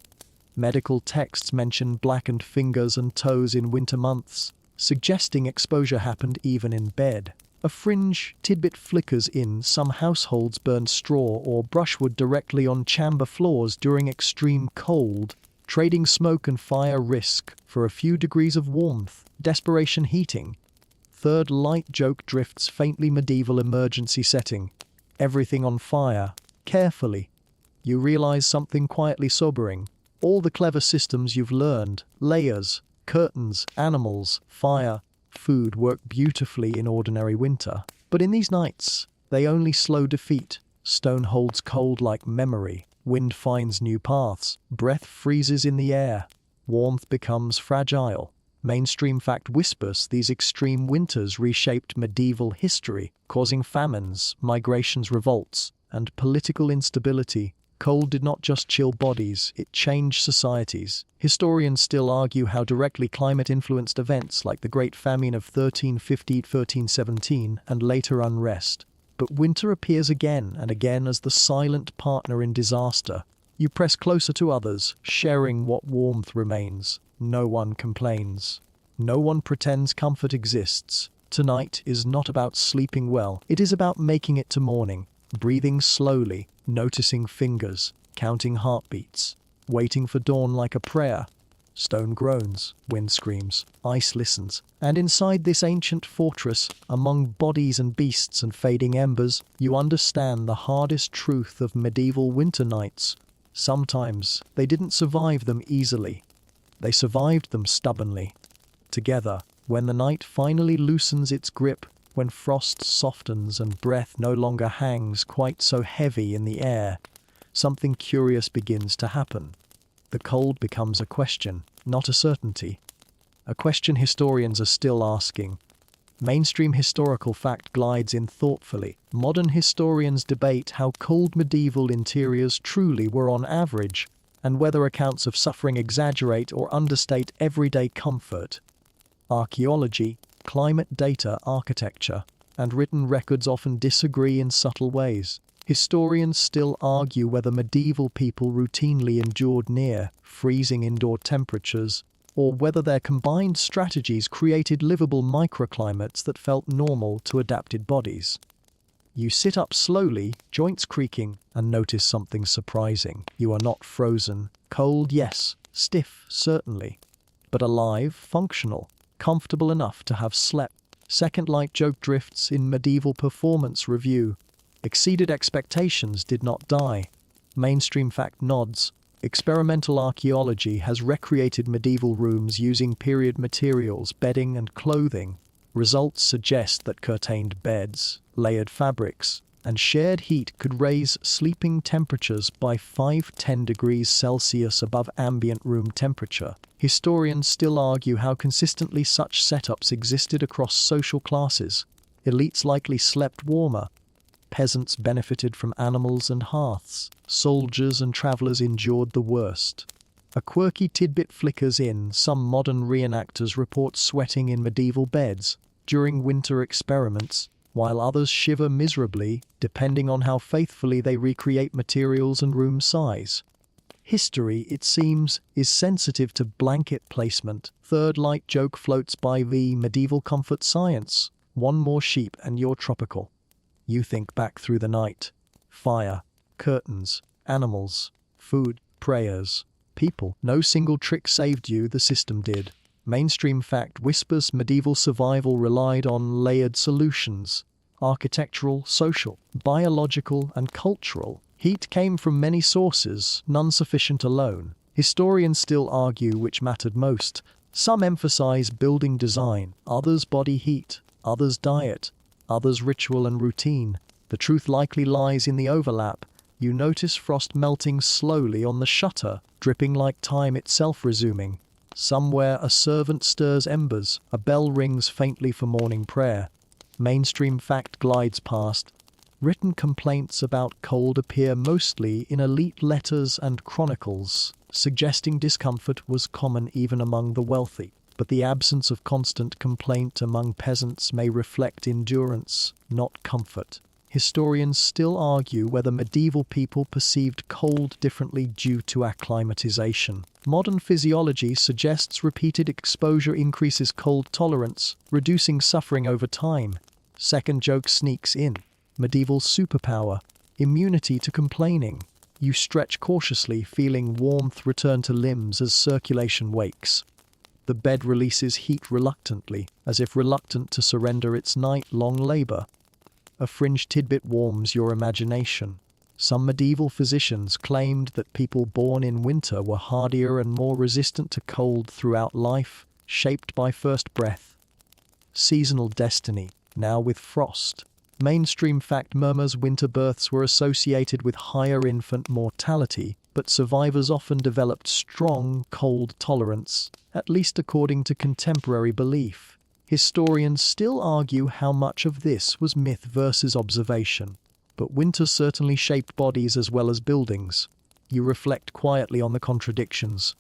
Medical texts mention blackened fingers and toes in winter months, suggesting exposure happened even in bed. A fringe tidbit flickers in some households burned straw or brushwood directly on chamber floors during extreme cold, trading smoke and fire risk for a few degrees of warmth. Desperation heating. Third light joke drifts faintly medieval emergency setting. Everything on fire. Carefully. You realize something quietly sobering. All the clever systems you've learned, layers, curtains, animals, fire, food work beautifully in ordinary winter. But in these nights, they only slow defeat. Stone holds cold like memory. Wind finds new paths. Breath freezes in the air. Warmth becomes fragile. Mainstream fact whispers these extreme winters reshaped medieval history, causing famines, migrations, revolts, and political instability. Cold did not just chill bodies, it changed societies. Historians still argue how directly climate influenced events like the Great Famine of 1350-1317 and later unrest. But winter appears again and again as the silent partner in disaster. You press closer to others, sharing what warmth remains. No one complains. No one pretends comfort exists. Tonight is not about sleeping well, it is about making it to morning. Breathing slowly, noticing fingers, counting heartbeats, waiting for dawn like a prayer. Stone groans, wind screams, ice listens, and inside this ancient fortress, among bodies and beasts and fading embers, you understand the hardest truth of medieval winter nights. Sometimes they didn't survive them easily. They survived them stubbornly. Together, when the night finally loosens its grip, when frost softens and breath no longer hangs quite so heavy in the air, something curious begins to happen. The cold becomes a question, not a certainty. A question historians are still asking. Mainstream historical fact glides in thoughtfully. Modern historians debate how cold medieval interiors truly were on average, and whether accounts of suffering exaggerate or understate everyday comfort. Archaeology, climate data, architecture, and written records often disagree in subtle ways. Historians still argue whether medieval people routinely endured near freezing indoor temperatures, or whether their combined strategies created livable microclimates that felt normal to adapted bodies. You sit up slowly, joints creaking, and notice something surprising. You are not frozen. Cold, yes. Stiff, certainly. But alive, functional, comfortable enough to have slept. Second light joke drifts in medieval performance review. Exceeded expectations, did not die. Mainstream fact nods. Experimental archaeology has recreated medieval rooms using period materials, bedding and clothing. Results suggest that curtained beds, layered fabrics, and shared heat could raise sleeping temperatures by 5-10 degrees Celsius above ambient room temperature. Historians still argue how consistently such setups existed across social classes. Elites likely slept warmer. Peasants benefited from animals and hearths. Soldiers and travelers endured the worst. A quirky tidbit flickers in. Some modern reenactors report sweating in medieval beds during winter experiments, while others shiver miserably, depending on how faithfully they recreate materials and room size. History, it seems, is sensitive to blanket placement. Third light joke floats by the medieval comfort science. One more sheep and you're tropical. You think back through the night. Fire, curtains, animals, food, prayers, people. No single trick saved you, the system did. Mainstream fact whispers medieval survival relied on layered solutions. Architectural, social, biological, and cultural. Heat came from many sources, none sufficient alone. Historians still argue which mattered most. Some emphasize building design, others body heat, others diet, others ritual and routine. The truth likely lies in the overlap. You notice frost melting slowly on the shutter, dripping like time itself resuming. Somewhere a servant stirs embers, a bell rings faintly for morning prayer. Mainstream fact glides past. Written complaints about cold appear mostly in elite letters and chronicles, suggesting discomfort was common even among the wealthy. But the absence of constant complaint among peasants may reflect endurance, not comfort. Historians still argue whether medieval people perceived cold differently due to acclimatization. Modern physiology suggests repeated exposure increases cold tolerance, reducing suffering over time. Second joke sneaks in. Medieval superpower, immunity to complaining. You stretch cautiously, feeling warmth return to limbs as circulation wakes. The bed releases heat reluctantly, as if reluctant to surrender its night-long labor. A fringe tidbit warms your imagination. Some medieval physicians claimed that people born in winter were hardier and more resistant to cold throughout life, shaped by first breath. Seasonal destiny, now with frost. Mainstream fact murmurs winter births were associated with higher infant mortality, but survivors often developed strong cold tolerance, at least according to contemporary belief. Historians still argue how much of this was myth versus observation. But winter certainly shaped bodies as well as buildings. You reflect quietly on the contradictions.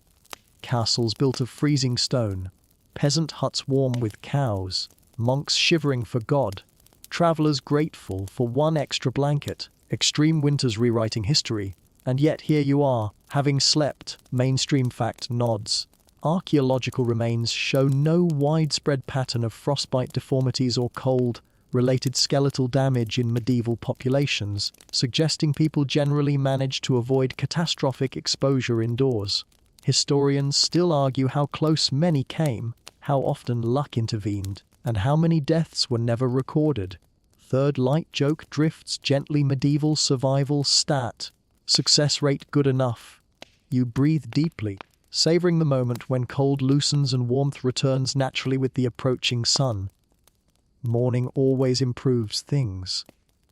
Castles built of freezing stone, peasant huts warm with cows, monks shivering for God, travelers grateful for one extra blanket, extreme winters rewriting history. And yet here you are, having slept. Mainstream fact nods. Archaeological remains show no widespread pattern of frostbite deformities or cold-related skeletal damage in medieval populations, suggesting people generally managed to avoid catastrophic exposure indoors. Historians still argue how close many came, how often luck intervened, and how many deaths were never recorded. Third light joke drifts gently. Medieval survival stat. Success rate good enough. You breathe deeply, savoring the moment when cold loosens and warmth returns naturally with the approaching sun. Morning always improves things.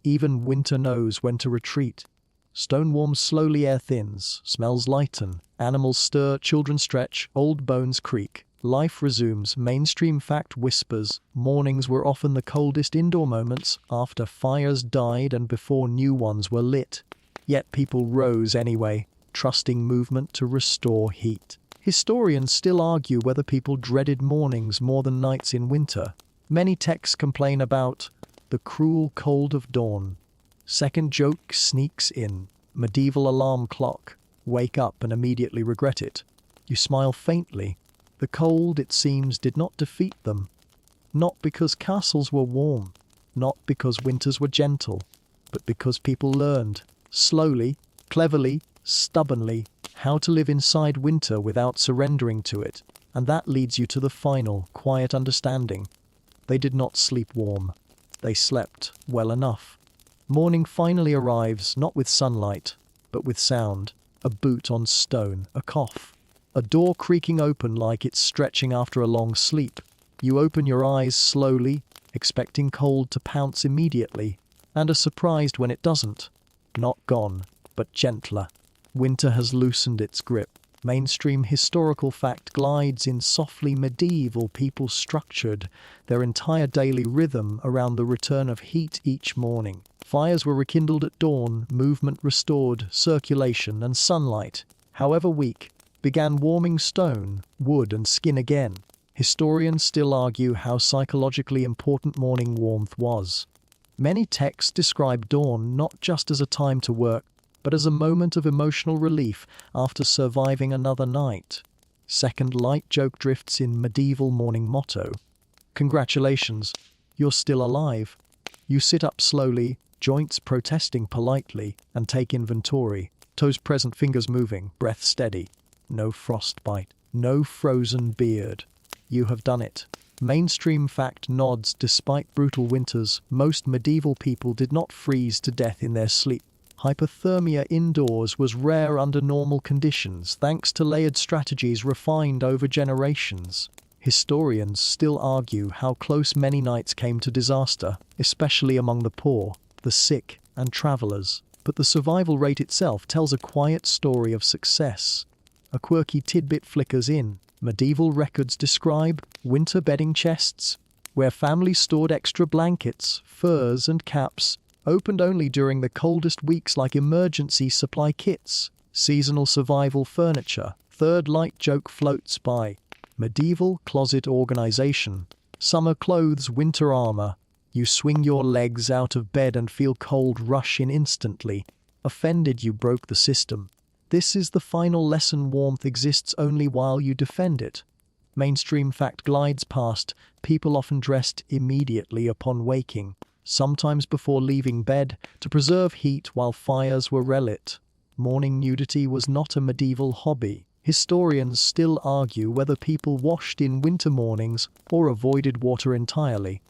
Even winter knows when to retreat. Stone warms slowly, air thins, smells lighten, animals stir, children stretch, old bones creak. Life resumes. Mainstream fact whispers. Mornings were often the coldest indoor moments, after fires died and before new ones were lit. Yet people rose anyway, trusting movement to restore heat. Historians still argue whether people dreaded mornings more than nights in winter. Many texts complain about the cruel cold of dawn. Second joke sneaks in. Medieval alarm clock. Wake up and immediately regret it. You smile faintly. The cold, it seems, did not defeat them. Not because castles were warm, not because winters were gentle, but because people learned, slowly, cleverly, stubbornly, how to live inside winter without surrendering to it. And that leads you to the final, quiet understanding. They did not sleep warm. They slept well enough. Morning finally arrives, not with sunlight, but with sound. A boot on stone, a cough. A door creaking open like it's stretching after a long sleep. You open your eyes slowly, expecting cold to pounce immediately, and are surprised when it doesn't. Not gone, but gentler. Winter has loosened its grip. Mainstream historical fact glides in softly. Medieval people structured their entire daily rhythm around the return of heat each morning. Fires were rekindled at dawn, movement restored, circulation and sunlight, however weak, began warming stone, wood and skin again. Historians still argue how psychologically important morning warmth was. Many texts describe dawn not just as a time to work, but as a moment of emotional relief after surviving another night. Second light joke drifts in. Medieval morning motto. Congratulations, you're still alive. You sit up slowly, joints protesting politely, and take inventory. Toes present, fingers moving, breath steady. No frostbite, no frozen beard. You have done it. Mainstream fact nods. Despite brutal winters, most medieval people did not freeze to death in their sleep. Hypothermia indoors was rare under normal conditions, thanks to layered strategies refined over generations. Historians still argue how close many nights came to disaster, especially among the poor, the sick, and travelers. But the survival rate itself tells a quiet story of success. A quirky tidbit flickers in. Medieval records describe winter bedding chests, where families stored extra blankets, furs, and caps, Opened only during the coldest weeks like emergency supply kits, seasonal survival furniture, third light joke floats by, medieval closet organization, summer clothes, winter armor. You swing your legs out of bed and feel cold rush in instantly. Offended you broke the system. This is the final lesson: warmth exists only while you defend it. Mainstream fact glides past, people often dressed immediately upon waking, sometimes before leaving bed, to preserve heat while fires were relit. Morning nudity was not a medieval hobby. Historians still argue whether people washed in winter mornings or avoided water entirely.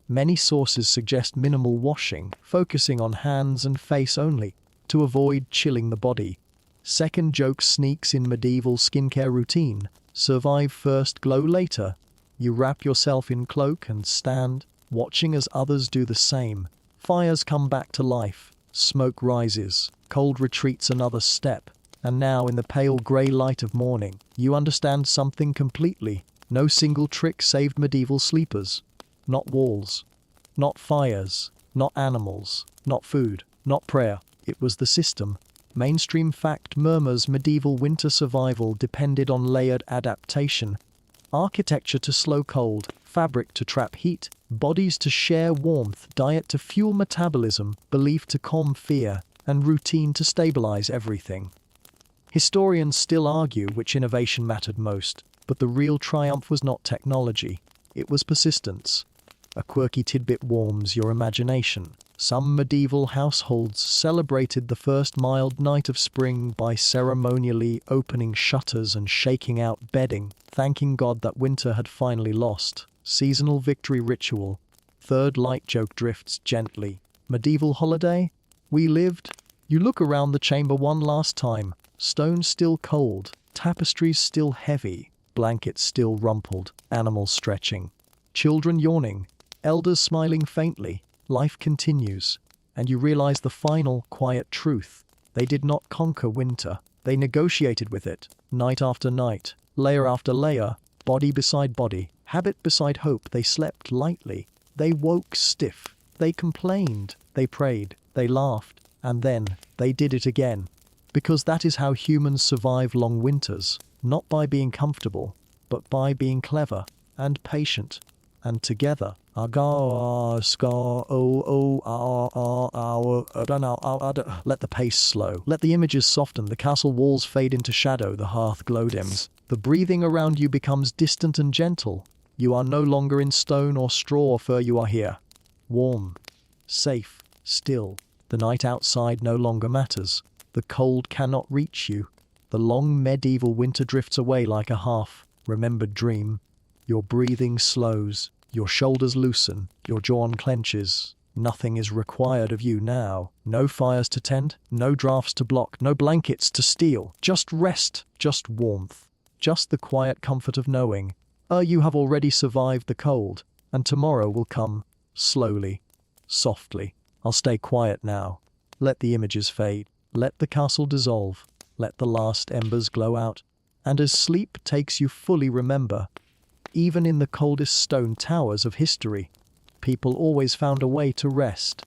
Many sources suggest minimal washing, focusing on hands and face only, to avoid chilling the body. Second joke sneaks in medieval skincare routine. Survive first, glow later. You wrap yourself in cloak and stand, watching as others do the same. Fires come back to life. Smoke rises. Cold retreats another step. And now, in the pale grey light of morning, you understand something completely. No single trick saved medieval sleepers. Not walls. Not fires. Not animals. Not food. Not prayer. It was the system. Mainstream fact murmurs medieval winter survival depended on layered adaptation. Architecture to slow cold, fabric to trap heat, bodies to share warmth, diet to fuel metabolism, belief to calm fear, and routine to stabilize everything. Historians still argue which innovation mattered most, but the real triumph was not technology, it was persistence. A quirky tidbit warms your imagination. Some medieval households celebrated the first mild night of spring by ceremonially opening shutters and shaking out bedding, thanking God that winter had finally lost. Seasonal victory ritual. Third light joke drifts gently. Medieval holiday? We lived. You look around the chamber one last time. Stone still cold, tapestries still heavy, blankets still rumpled, animals stretching, children yawning, elders smiling faintly. Life continues, and you realize the final, quiet truth. They did not conquer winter. They negotiated with it, night after night, layer after layer, body beside body, habit beside hope. They slept lightly. They woke stiff. They complained. They prayed. They laughed. And then they did it again. Because that is how humans survive long winters, not by being comfortable, but by being clever and patient. And together, let the pace slow. Let the images soften. The castle walls fade into shadow. The hearth glow dims. The breathing around you becomes distant and gentle. You are no longer in stone or straw or fur. You are here. Warm. Safe. Still. The night outside no longer matters. The cold cannot reach you. The long medieval winter drifts away like a half-remembered dream. Your breathing slows. Your shoulders loosen, your jaw unclenches. Nothing is required of you now. No fires to tend, no drafts to block, no blankets to steal. Just rest, just warmth, just the quiet comfort of knowing, you have already survived the cold, and tomorrow will come, slowly, softly. I'll stay quiet now. Let the images fade, let the castle dissolve, let the last embers glow out, and as sleep takes you fully remember, even in the coldest stone towers of history, people always found a way to rest.